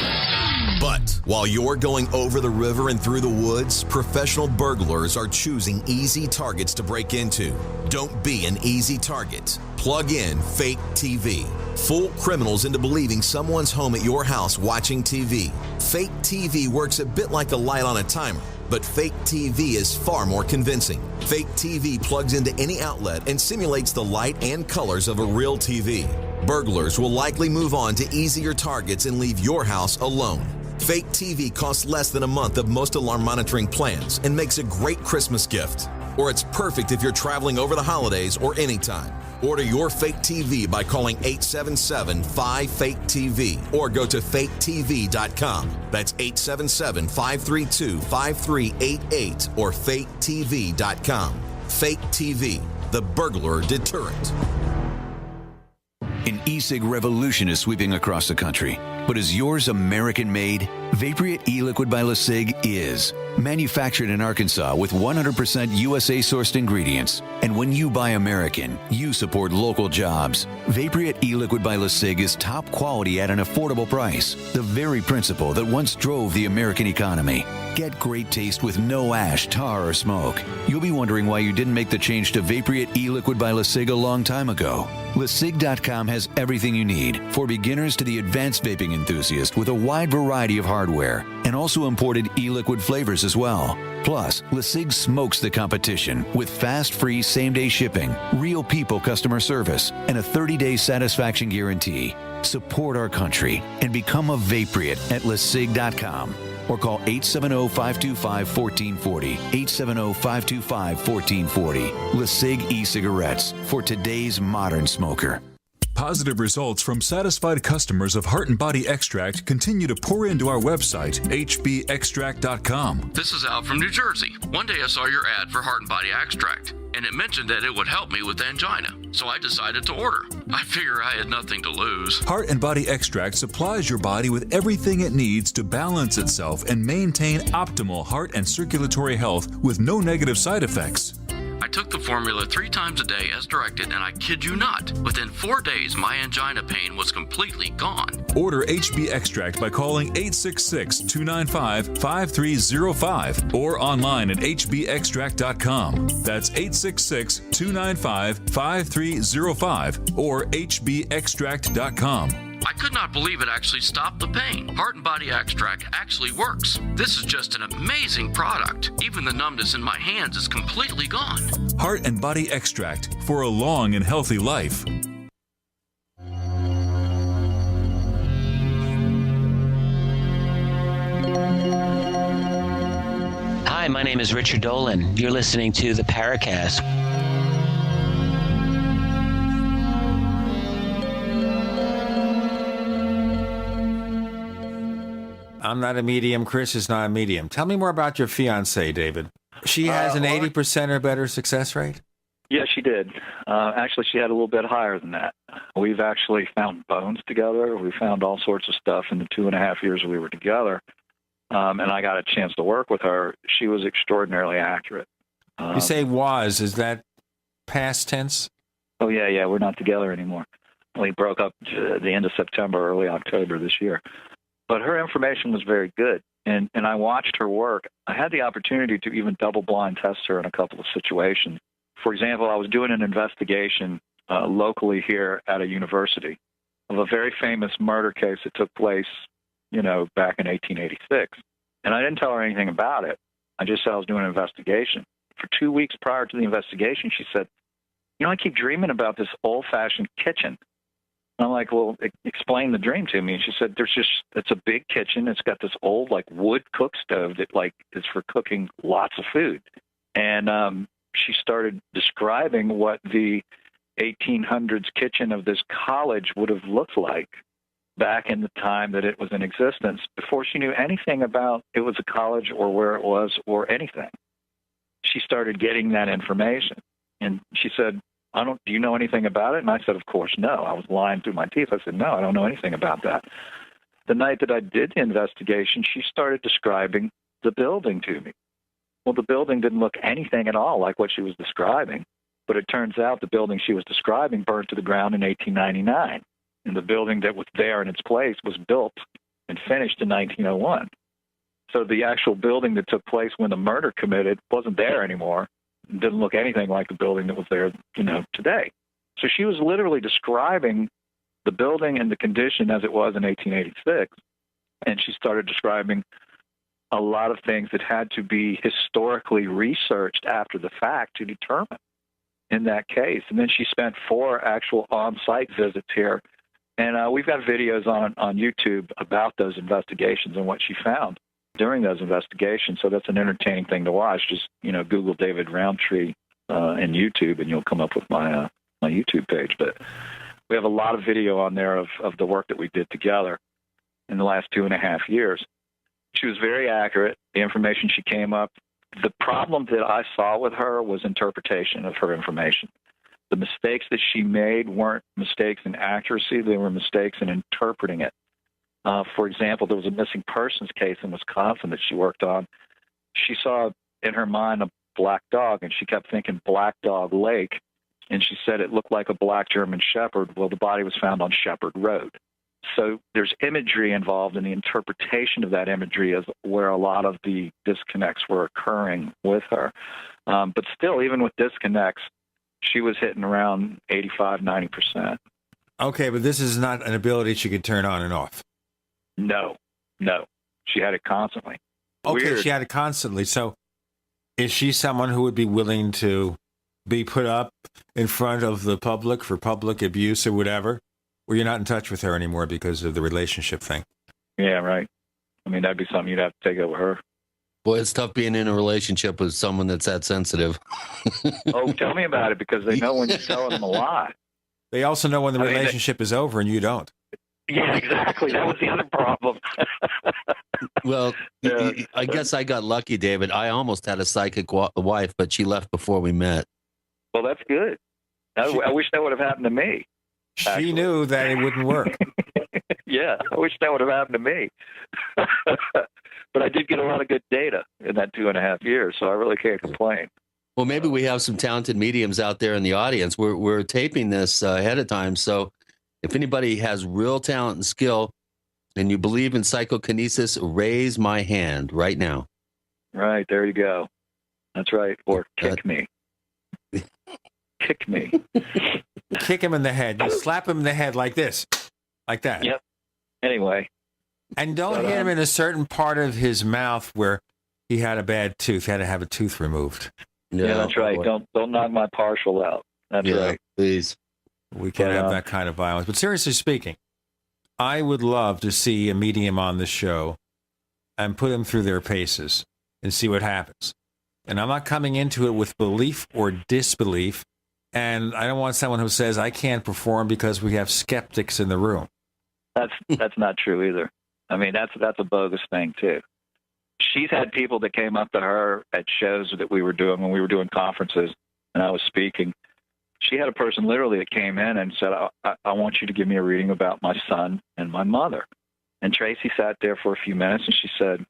[SPEAKER 7] But while you're going over the river and through the woods, professional burglars are choosing easy targets to break into. Don't be an easy target. Plug in fake TV. Fool criminals into believing someone's home at your house watching TV. Fake TV works a bit like a light on a timer, but fake TV is far more convincing. Fake TV plugs into any outlet and simulates the light and colors of a real TV. Burglars will likely move on to easier targets and leave your house alone. Fake TV costs less than a month of most alarm monitoring plans and makes a great Christmas gift. Or it's perfect if you're traveling over the holidays or anytime. Order your fake TV by calling 877-5-FAKE-TV or go to faketv.com. That's 877-532-5388 or faketv.com. Fake TV, the burglar deterrent.
[SPEAKER 6] An e-cig revolution is sweeping across the country. But is yours American-made? Vaporite e-liquid by LeSig is. Manufactured in Arkansas with 100% USA-sourced ingredients. And when you buy American, you support local jobs. Vaporite e-liquid by LeSig is top quality at an affordable price. The very principle that once drove the American economy. Get great taste with no ash, tar, or smoke. You'll be wondering why you didn't make the change to Vaporite e-liquid by LeSig a long time ago. LeSig.com has everything you need, for beginners to the advanced vaping enthusiast, with a wide variety of hardware, and also imported e-liquid flavors as well. Plus, LeSig smokes the competition with fast, free, same-day shipping, real people customer service, and a 30-day satisfaction guarantee. Support our country and become a Vaporite at LeSig.com. or call 870-525-1440. 870-525-1440. LeSig e-cigarettes for today's modern smoker.
[SPEAKER 10] Positive results from satisfied customers of Heart and Body Extract continue to pour into our website, hbextract.com.
[SPEAKER 4] This is Al from New Jersey. One day I saw your ad for Heart and Body Extract, and it mentioned that it would help me with angina, so I decided to order. I figure I had nothing to lose.
[SPEAKER 10] Heart and Body Extract supplies your body with everything it needs to balance itself and maintain optimal heart and circulatory health with no negative side effects.
[SPEAKER 4] I took the formula 3 times a day as directed, and I kid you not, within 4 days my angina pain was completely gone.
[SPEAKER 10] Order HB Extract by calling 866-295-5305 or online at hbextract.com. That's 866-295-5305 or hbextract.com.
[SPEAKER 4] I could not believe it actually stopped the pain. Heart and Body Extract actually works. This is just an amazing product. Even the numbness in my hands is completely gone.
[SPEAKER 10] Heart and Body Extract for a long and healthy life.
[SPEAKER 8] Hi, my name is Richard Dolan. You're listening to the Paracast.
[SPEAKER 2] I'm not a medium. Chris is not a medium. Tell me more about your fiancée, David. She has an 80% or better success rate?
[SPEAKER 9] Yeah, she did. Actually, she had a little bit higher than that. We've actually found bones together. We found all sorts of stuff in the 2.5 years we were together. And I got a chance to work with her. She was extraordinarily accurate.
[SPEAKER 2] You say was. Is that past tense?
[SPEAKER 9] Oh, yeah. We're not together anymore. We broke up at the end of September, early October this year. But her information was very good, and I watched her work. I had the opportunity to even double-blind test her in a couple of situations. For example, I was doing an investigation locally here at a university of a very famous murder case that took place, back in 1886. And I didn't tell her anything about it. I just said I was doing an investigation. For 2 weeks prior to the investigation, she said, I keep dreaming about this old-fashioned kitchen. And I'm like, well, explain the dream to me. And she said, it's a big kitchen. It's got this old, wood cook stove that, is for cooking lots of food. And she started describing what the 1800s kitchen of this college would have looked like back in the time that it was in existence, before she knew anything about it was a college or where it was or anything. She started getting that information. And she said, do you know anything about it? And I said, of course, no. I was lying through my teeth. I said, no, I don't know anything about that. The night that I did the investigation, she started describing the building to me. Well, the building didn't look anything at all like what she was describing. But it turns out the building she was describing burned to the ground in 1899. And the building that was there in its place was built and finished in 1901. So the actual building that took place when the murder committed wasn't there anymore. Didn't look anything like the building that was there, today. So she was literally describing the building and the condition as it was in 1886. And she started describing a lot of things that had to be historically researched after the fact to determine in that case. And then she spent 4 actual on-site visits here. And we've got videos on YouTube about those investigations and what she found during those investigations. So that's an entertaining thing to watch. Just, Google David Rountree in YouTube, and you'll come up with my YouTube page. But we have a lot of video on there of the work that we did together in the last 2.5 years. She was very accurate. The information she came up, the problem that I saw with her was interpretation of her information. The mistakes that she made weren't mistakes in accuracy. They were mistakes in interpreting it. For example, there was a missing persons case in Wisconsin that she worked on. She saw in her mind a black dog, and she kept thinking Black Dog Lake, and she said it looked like a black German Shepherd. Well, the body was found on Shepherd Road. So there's imagery involved, in the interpretation of that imagery is where a lot of the disconnects were occurring with her. But still, even with disconnects, she was hitting around 85, 90%.
[SPEAKER 2] Okay, but this is not an ability she could turn on and off.
[SPEAKER 9] No. She had it constantly.
[SPEAKER 2] Okay,
[SPEAKER 9] Weird.
[SPEAKER 2] She had it constantly. So is she someone who would be willing to be put up in front of the public for public abuse or whatever? Or you're not in touch with her anymore because of the relationship thing?
[SPEAKER 9] Yeah, right. I mean, that'd be something you'd have to take up with her.
[SPEAKER 3] Boy, it's tough being in a relationship with someone that's that sensitive.
[SPEAKER 9] Oh, tell me about it, because they know when you're telling them a lie.
[SPEAKER 2] They also know when the relationship is over and you don't.
[SPEAKER 9] Yeah, exactly. That was the other problem.
[SPEAKER 3] Well, I guess I got lucky, David. I almost had a psychic wife, but she left before we met.
[SPEAKER 9] Well, that's good. I wish that would have happened to me.
[SPEAKER 2] She knew that it wouldn't work.
[SPEAKER 9] Yeah, I wish that would have happened to me. But I did get a lot of good data in that 2.5 years, so I really can't complain.
[SPEAKER 3] Well, maybe we have some talented mediums out there in the audience. We're taping this ahead of time, so if anybody has real talent and skill and you believe in psychokinesis, raise my hand right now.
[SPEAKER 9] Right, there you go. That's right. Or kick me. Kick me.
[SPEAKER 2] Kick him in the head. You slap him in the head like this. Like that.
[SPEAKER 9] Yep. Anyway.
[SPEAKER 2] And don't hit him in a certain part of his mouth where he had a bad tooth. He had to have a tooth removed.
[SPEAKER 9] Yeah, that's right. Boy. Don't knock my partial out. That's right.
[SPEAKER 3] Please.
[SPEAKER 2] We can't have that kind of violence. But seriously speaking, I would love to see a medium on the show and put them through their paces and see what happens. And I'm not coming into it with belief or disbelief. And I don't want someone who says I can't perform because we have skeptics in the room.
[SPEAKER 9] That's not true either. I mean, that's a bogus thing too. She's had people that came up to her at shows that we were doing when we were doing conferences and I was speaking. She had a person literally that came in and said, I want you to give me a reading about my son and my mother. And Tracy sat there for a few minutes and she said,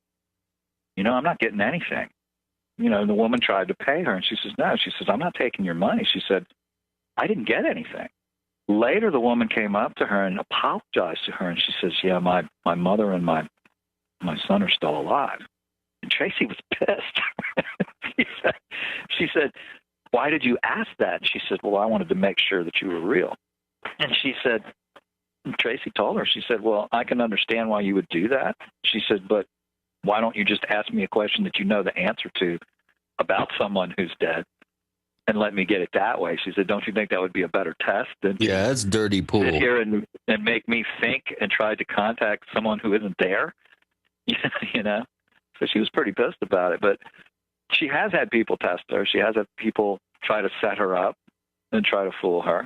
[SPEAKER 9] I'm not getting anything. The woman tried to pay her and she says, no. She says, I'm not taking your money. She said, I didn't get anything. Later, the woman came up to her and apologized to her and she says, yeah, my mother and my son are still alive. And Tracy was pissed. She said, why did you ask that? She said, well, I wanted to make sure that you were real. And she said, Tracy told her, she said, well, I can understand why you would do that. She said, but why don't you just ask me a question that you know the answer to about someone who's dead and let me get it that way? She said, don't you think that would be a better test than
[SPEAKER 3] that's dirty pool.
[SPEAKER 9] Sit here and make me think and try to contact someone who isn't there? So she was pretty pissed about it. But she has had people test her. She has had people try to set her up and try to fool her.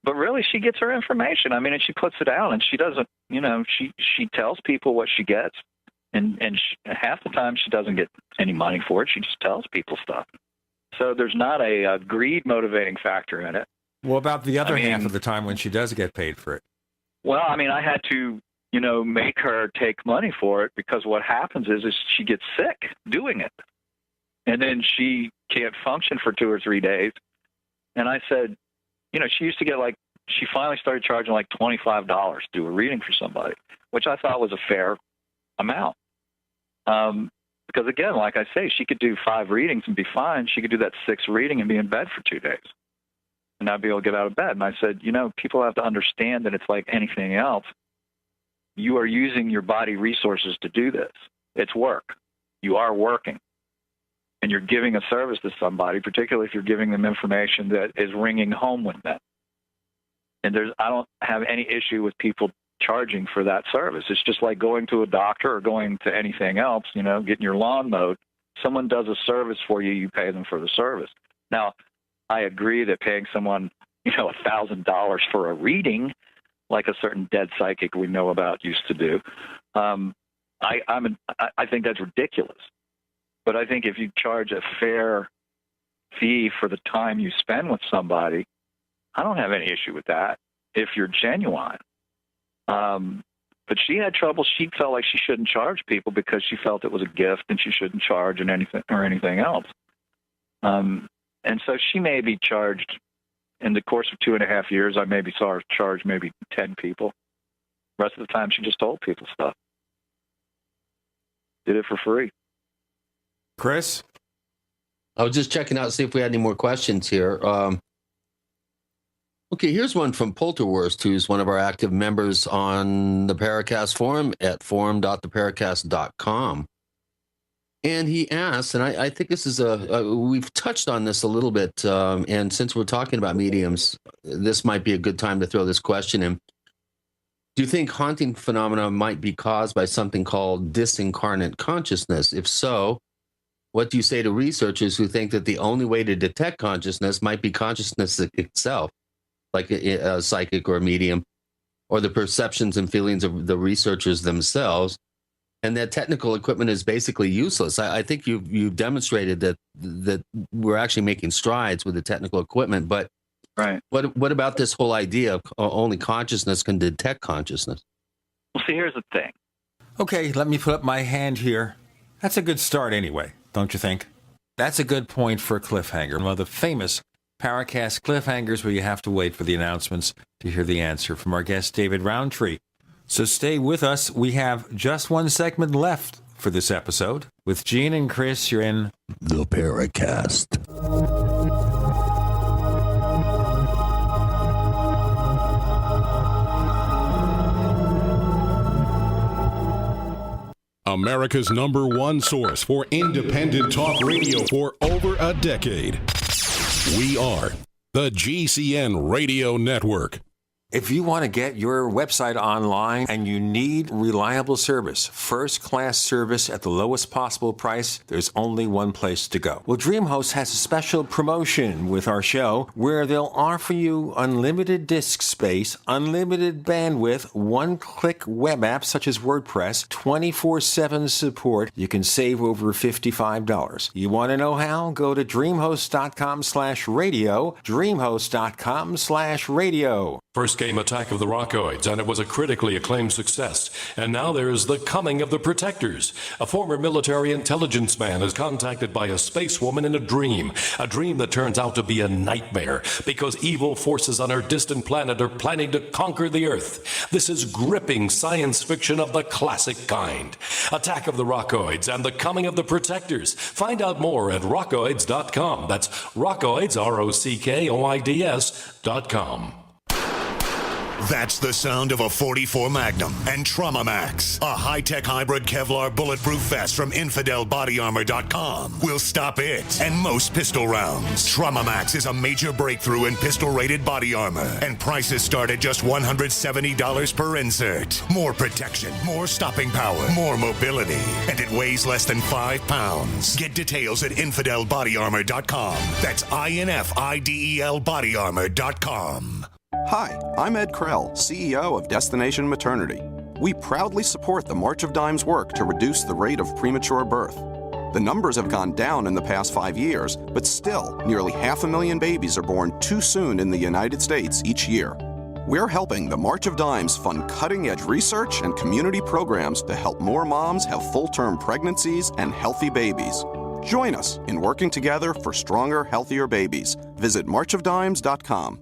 [SPEAKER 9] But really, she gets her information. I mean, and she puts it out, and she doesn't, she tells people what she gets. And half the time, she doesn't get any money for it. She just tells people stuff. So there's not a greed motivating factor in it.
[SPEAKER 2] What about the other half of the time when she does get paid for it?
[SPEAKER 9] Well, I mean, I had to, make her take money for it because what happens is she gets sick doing it. And then she can't function for 2 or 3 days. And I said, she used to get she finally started charging $25 to do a reading for somebody, which I thought was a fair amount. Because again, like I say, she could do 5 readings and be fine. She could do that 6th reading and be in bed for 2 days and not be able to get out of bed. And I said, people have to understand that it's like anything else. You are using your body resources to do this. It's work. You are working. And you're giving a service to somebody, particularly if you're giving them information that is ringing home with them. And I don't have any issue with people charging for that service. It's just like going to a doctor or going to anything else, getting your lawn mowed. Someone does a service for you, you pay them for the service. Now, I agree that paying someone, $1,000 for a reading, like a certain dead psychic we know about used to do, I think that's ridiculous. But I think if you charge a fair fee for the time you spend with somebody, I don't have any issue with that if you're genuine. But she had trouble. She felt like she shouldn't charge people because she felt it was a gift and she shouldn't charge anything else. And so she may be charged in the course of 2.5 years. I maybe saw her charge maybe 10 people. The rest of the time, she just told people stuff. Did it for free.
[SPEAKER 2] Chris?
[SPEAKER 3] I was just checking out to see if we had any more questions here. Okay, here's one from Polterwurst, who's one of our active members on the Paracast forum at forum.theparacast.com. And he asks, and I think this is we've touched on this a little bit, and since we're talking about mediums, this might be a good time to throw this question in. Do you think haunting phenomena might be caused by something called disincarnate consciousness? If so, what do you say to researchers who think that the only way to detect consciousness might be consciousness itself, like a psychic or a medium, or the perceptions and feelings of the researchers themselves, and that technical equipment is basically useless? I think you've demonstrated that we're actually making strides with the technical equipment, but
[SPEAKER 9] right.
[SPEAKER 3] What about this whole idea of only consciousness can detect consciousness?
[SPEAKER 9] Well, see, here's the thing.
[SPEAKER 2] Okay, let me put up my hand here. That's a good start anyway, don't you think? That's a good point for a cliffhanger. One of the famous Paracast cliffhangers where you have to wait for the announcements to hear the answer from our guest, David Rountree. So stay with us. We have just one segment left for this episode. With Gene and Chris, you're in
[SPEAKER 5] the Paracast.
[SPEAKER 15] America's #1 source for independent talk radio for over a decade. We are the GCN Radio Network.
[SPEAKER 2] If you want to get your website online and you need reliable service, first-class service at the lowest possible price, there's only one place to go. Well, DreamHost has a special promotion with our show where they'll offer you unlimited disk space, unlimited bandwidth, one-click web apps such as WordPress, 24/7 support. You can save over $55. You want to know how? Go to dreamhost.com/radio, dreamhost.com/radio.
[SPEAKER 1] First came Attack of the Rockoids, and it was a critically acclaimed success. And now there's The Coming of the Protectors. A former military intelligence man is contacted by a space woman in a dream that turns out to be a nightmare because evil forces on her distant planet are planning to conquer the Earth. This is gripping science fiction of the classic kind. Attack of the Rockoids and The Coming of the Protectors. Find out more at rockoids.com. That's Rockoids, ROCKOIDS.com.
[SPEAKER 11] That's the sound of a .44 Magnum and Trauma Max, a high-tech hybrid Kevlar bulletproof vest from InfidelBodyArmor.com. Will stop it and most pistol rounds. Trauma Max is a major breakthrough in pistol-rated body armor, and prices start at just $170 per insert. More protection, more stopping power, more mobility, and it weighs less than 5 pounds. Get details at InfidelBodyArmor.com. That's INFIDEL-BodyArmor.com.
[SPEAKER 19] Hi, I'm Ed Krell, CEO of Destination Maternity. We proudly support the March of Dimes work to reduce the rate of premature birth. The numbers have gone down in the past 5 years, but still, nearly 500,000 babies are born too soon in the United States each year. We're helping the March of Dimes fund cutting-edge research and community programs to help more moms have full-term pregnancies and healthy babies. Join us in working together for stronger, healthier babies. Visit marchofdimes.com.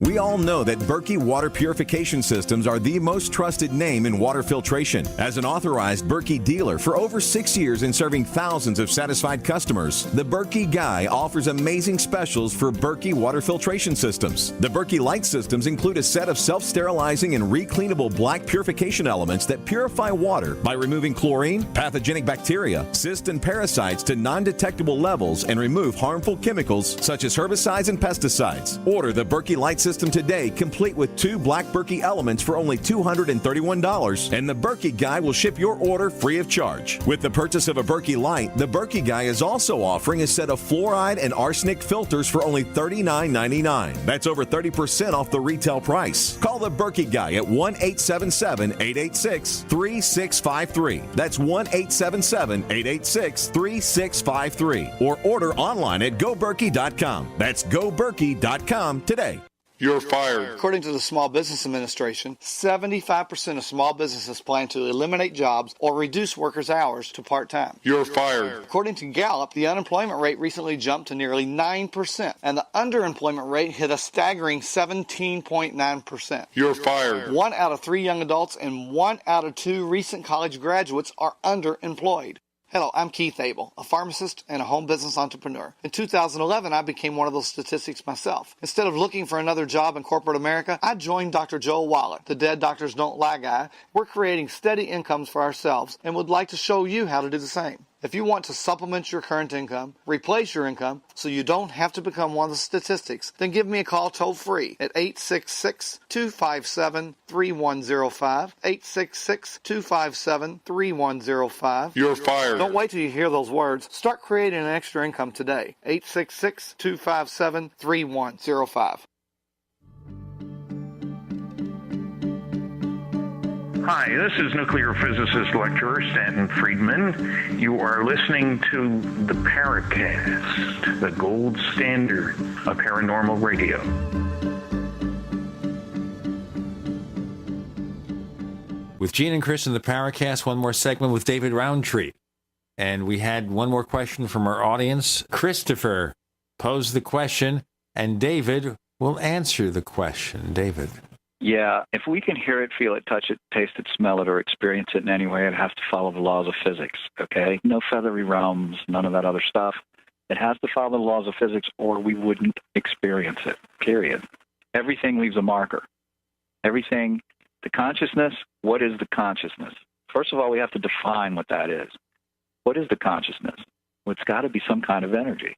[SPEAKER 22] We all know that Berkey Water Purification Systems are the most trusted name in water filtration. As an authorized Berkey dealer for over 6 years and serving thousands of satisfied customers, the Berkey Guy offers amazing specials for Berkey Water Filtration Systems. The Berkey Light Systems include a set of self-sterilizing and recleanable black purification elements that purify water by removing chlorine, pathogenic bacteria, cysts, and parasites to non-detectable levels and remove harmful chemicals such as herbicides and pesticides. Order the Berkey Light System today, complete with 2 black Berkey elements for only $231, and the Berkey Guy will ship your order free of charge. With the purchase of a Berkey Light, the Berkey Guy is also offering a set of fluoride and arsenic filters for only $39.99. That's over 30% off the retail price. Call the Berkey Guy at 1-877-886-3653. That's 1-877-886-3653. Or order online at goberkey.com. That's goberkey.com today.
[SPEAKER 25] You're fired. According to the Small Business Administration, 75% of small businesses plan to eliminate jobs or reduce workers' hours to part-time. You're fired. According to Gallup, the unemployment rate recently jumped to nearly 9%, and the underemployment rate hit a staggering 17.9%. You're fired. 1 out of 3 young adults and 1 out of 2 recent college graduates are underemployed. Hello, I'm Keith Abel, a pharmacist and a home business entrepreneur. In 2011, I became one of those statistics myself. Instead of looking for another job in corporate America, I joined Dr. Joel Wallach, the Dead Doctors Don't Lie guy. We're creating steady incomes for ourselves and would like to show you how to do the same. If you want to supplement your current income, replace your income, so you don't have to become one of the statistics, then give me a call toll-free at 866-257-3105, 866-257-3105.
[SPEAKER 12] You're fired.
[SPEAKER 25] Don't wait till you hear those words. Start creating an extra income today. 866-257-3105.
[SPEAKER 13] Hi, this is nuclear physicist lecturer Stanton Friedman. You are listening to the Paracast, the gold standard of paranormal radio.
[SPEAKER 2] With Gene and Chris in the Paracast, one more segment with David Rountree. And we had one more question from our audience. Christopher posed the question, and David will answer the question. David.
[SPEAKER 9] Yeah, if we can hear it, feel it, touch it, taste it, smell it, or experience it in any way, it has to follow the laws of physics, okay? No feathery realms, none of that other stuff. It has to follow the laws of physics or we wouldn't experience it, period. Everything leaves a marker. Everything, the consciousness, what is the consciousness? First of all, we have to define what that is. What is the consciousness? Well, it's got to be some kind of energy.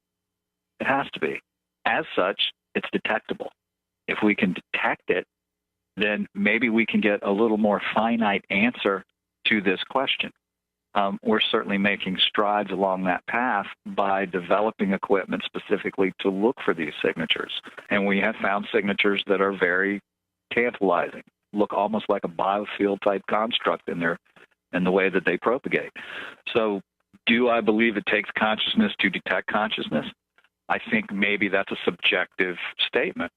[SPEAKER 9] It has to be. As such, it's detectable. If we can detect it, then maybe we can get a little more finite answer to this question. We're certainly making strides along that path by developing equipment specifically to look for these signatures. And we have found signatures that are very tantalizing, look almost like a biofield type construct in the way that they propagate. So do I believe it takes consciousness to detect consciousness? I think maybe that's a subjective statement.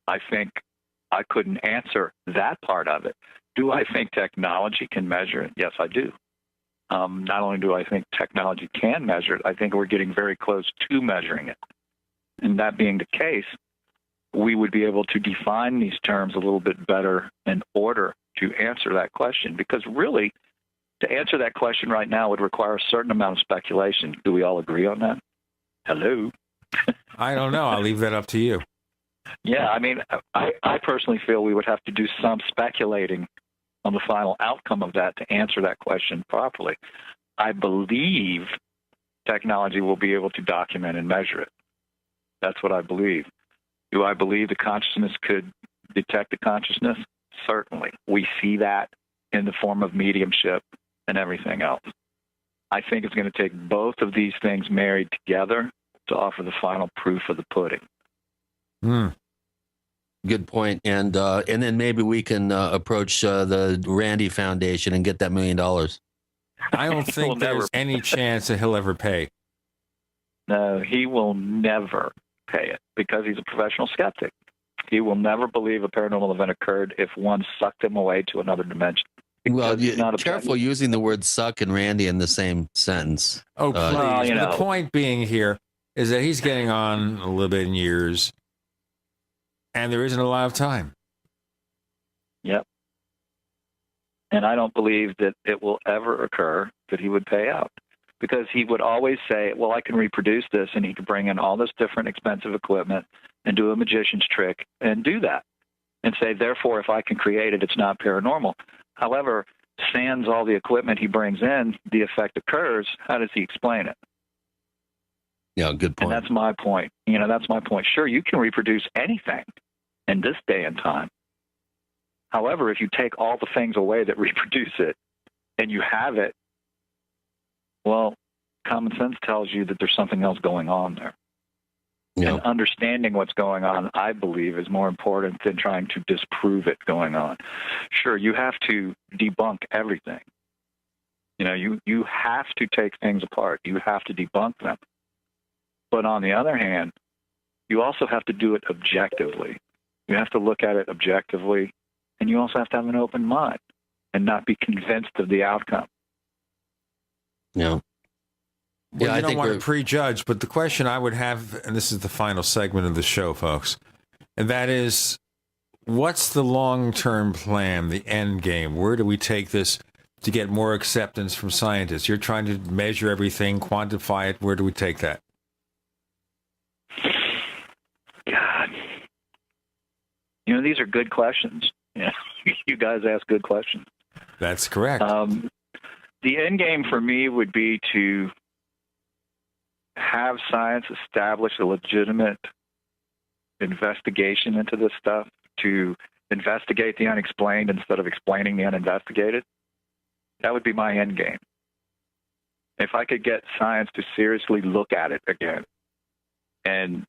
[SPEAKER 9] I think I couldn't answer that part of it. Do I think technology can measure it? Yes, I do. Not only do I think technology can measure it, I think we're getting very close to measuring it. And that being the case, we would be able to define these terms a little bit better in order to answer that question. Because really, to answer that question right now would require a certain amount of speculation. Do we all agree on that? Hello?
[SPEAKER 2] I don't know. I'll leave that up to you.
[SPEAKER 9] Yeah, I mean, I personally feel we would have to do some speculating on the final outcome of that to answer that question properly. I believe technology will be able to document and measure it. That's what I believe. Do I believe the consciousness could detect the consciousness? Certainly. We see that in the form of mediumship and everything else. I think it's going to take both of these things married together to offer the final proof of the pudding.
[SPEAKER 3] Good point. And then maybe we can approach the Randy Foundation and get that $1 million.
[SPEAKER 2] I don't think there's any chance that he'll ever pay.
[SPEAKER 9] No, he will never pay it because he's a professional skeptic. He will never believe a paranormal event occurred if one sucked him away to another dimension.
[SPEAKER 3] Well, careful using the word suck and Randy in the same sentence.
[SPEAKER 2] Oh, please. The point being here is that he's getting on a little bit in years. And there isn't a lot of time.
[SPEAKER 9] Yep. And I don't believe that it will ever occur that he would pay out. Because he would always say, well, I can reproduce this, and he could bring in all this different expensive equipment and do a magician's trick and do that. And say, therefore, if I can create it, it's not paranormal. However, sans all the equipment he brings in, the effect occurs. How does he explain it?
[SPEAKER 3] Yeah, good point.
[SPEAKER 9] And that's my point. That's my point. Sure, you can reproduce anything in this day and time. However, if you take all the things away that reproduce it and you have it, well, common sense tells you that there's something else going on there. Yeah. And understanding what's going on, I believe, is more important than trying to disprove it going on. Sure, you have to debunk everything. You have to take things apart. You have to debunk them. But on the other hand, you also have to do it objectively. You have to look at it objectively, and you also have to have an open mind and not be convinced of the outcome.
[SPEAKER 3] Yeah.
[SPEAKER 2] Well, you don't want to prejudge, but the question I would have, and this is the final segment of the show, folks, and that is, what's the long-term plan, the end game? Where do we take this to get more acceptance from scientists? You're trying to measure everything, quantify it. Where do we take that?
[SPEAKER 9] God. These are good questions. You guys ask good questions.
[SPEAKER 2] That's correct.
[SPEAKER 9] The end game for me would be to have science establish a legitimate investigation into this stuff, to investigate the unexplained instead of explaining the uninvestigated, that would be my end game. If I could get science to seriously look at it again and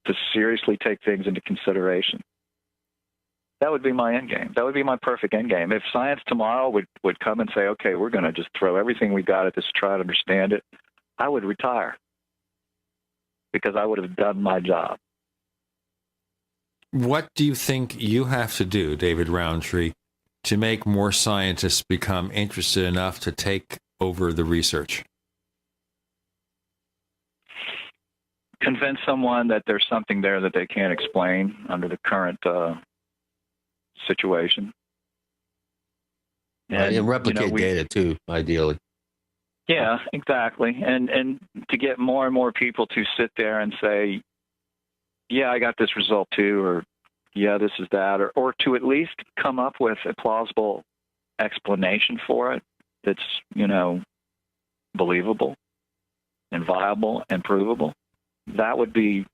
[SPEAKER 9] to seriously take things into consideration, that would be my end game. That would be my perfect end game. If science tomorrow would come and say, okay, we're going to just throw everything we got at this to try to understand it, I would retire because I would have done my job.
[SPEAKER 2] What do you think you have to do, David Rountree, to make more scientists become interested enough to take over the research?
[SPEAKER 9] Convince someone that there's something there that they can't explain under the current situation.
[SPEAKER 3] And replicate data too, ideally.
[SPEAKER 9] Yeah, exactly. And to get more and more people to sit there and say, yeah, I got this result too, or yeah, this is that, or to at least come up with a plausible explanation for it that's, believable and viable and provable. That would be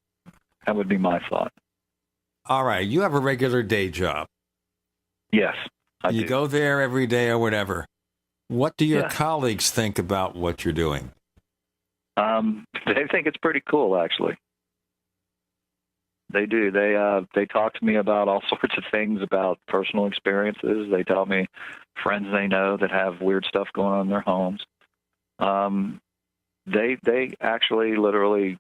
[SPEAKER 9] my thought.
[SPEAKER 2] All right. You have a regular day job.
[SPEAKER 9] Yes,
[SPEAKER 2] you go there every day or whatever. What do your colleagues think about what you're doing?
[SPEAKER 9] They think it's pretty cool, actually. They do. They talk to me about all sorts of things, about personal experiences. They tell me friends they know that have weird stuff going on in their homes. They actually literally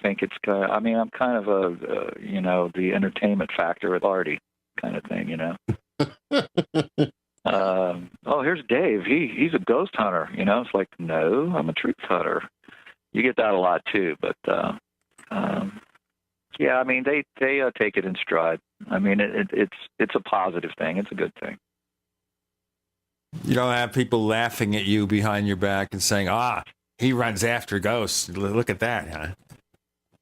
[SPEAKER 9] think it's kind of, I'm kind of the entertainment factor at party kind of thing, oh, here's Dave. He's a ghost hunter. It's like, no, I'm a truth hunter. You get that a lot too, but yeah, they take it in stride. It's a positive thing. It's a good thing.
[SPEAKER 2] You don't have people laughing at you behind your back and saying, he runs after ghosts. Look at that, huh?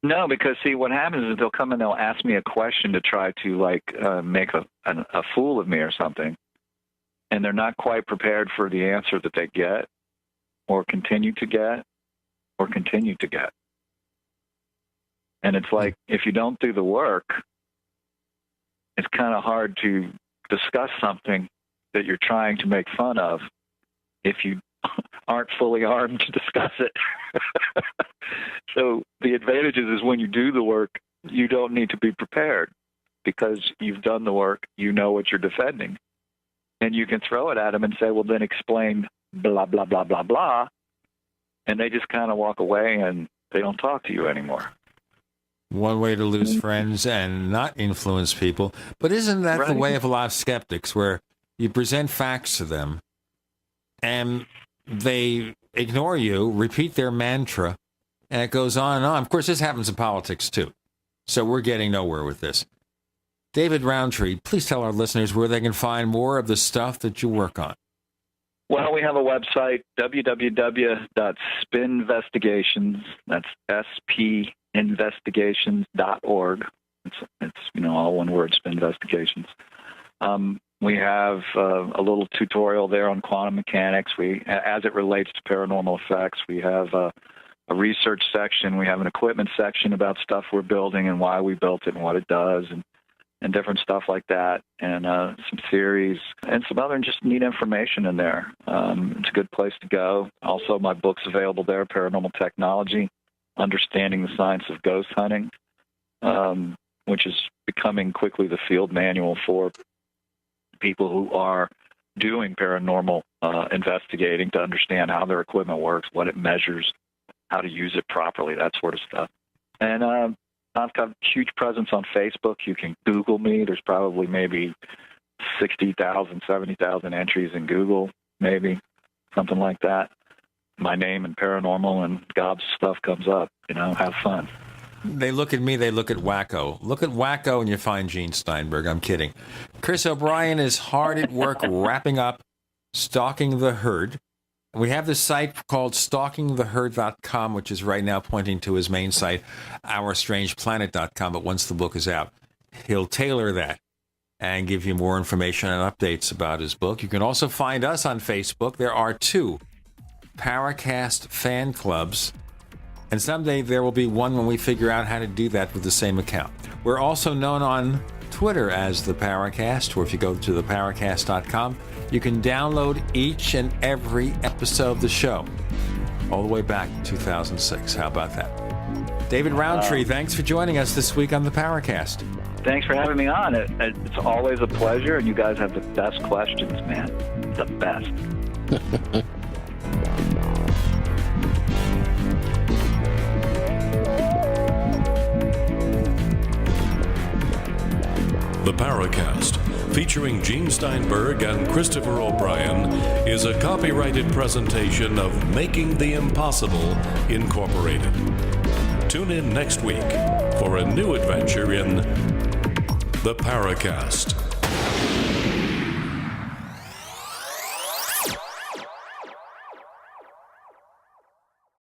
[SPEAKER 9] No, because see, what happens is they'll come and they'll ask me a question to try to make a fool of me or something, and they're not quite prepared for the answer that they get, or continue to get. And it's like, if you don't do the work, it's kind of hard to discuss something that you're trying to make fun of if you aren't fully armed to discuss it. So the advantage is when you do the work, you don't need to be prepared because you've done the work, you know what you're defending. And you can throw it at them and say, well, then explain blah, blah, blah, blah, blah. And they just kind of walk away and they don't talk to you anymore.
[SPEAKER 2] One way to lose friends and not influence people. But isn't that the way of a lot of skeptics, where you present facts to them and they ignore you, repeat their mantra, and it goes on and on. Of course, this happens in politics too. So we're getting nowhere with this. David Rountree, please tell our listeners where they can find more of the stuff that you work on.
[SPEAKER 9] Well, we have a website, www.spinvestigations. That's spinvestigations.org. It's all one word, Spin Investigations. We have a little tutorial there on quantum mechanics. As it relates to paranormal effects, we have a research section. We have an equipment section about stuff we're building and why we built it and what it does, and different stuff like that, and some theories and some other just neat information in there. It's a good place to go. Also, my book's available there, Paranormal Technology, Understanding the Science of Ghost Hunting, which is becoming quickly the field manual for people who are doing paranormal investigating to understand how their equipment works, what it measures, how to use it properly, that sort of stuff. And I've got a huge presence on Facebook. You can Google me. There's probably maybe 60,000, 70,000 entries in Google, maybe, something like that. My name and paranormal and gobs of stuff comes up. Have fun.
[SPEAKER 2] They look at me, they look at Wacko. Look at Wacko and you find Gene Steinberg. I'm kidding. Chris O'Brien is hard at work wrapping up Stalking the Herd. We have this site called stalkingtheherd.com, which is right now pointing to his main site, OurStrangePlanet.com. But once the book is out, he'll tailor that and give you more information and updates about his book. You can also find us on Facebook. There are 2 Paracast fan clubs. And someday there will be one when we figure out how to do that with the same account. We're also known on Twitter as the Paracast, or if you go to theparacast.com, you can download each and every episode of the show, all the way back to 2006. How about that? David Rountree, thanks for joining us this week on the Paracast.
[SPEAKER 9] Thanks for having me on. It's always a pleasure, and you guys have the best questions, man. The best.
[SPEAKER 1] The Paracast, featuring Gene Steinberg and Christopher O'Brien, is a copyrighted presentation of Making the Impossible, Incorporated. Tune in next week for a new adventure in The Paracast.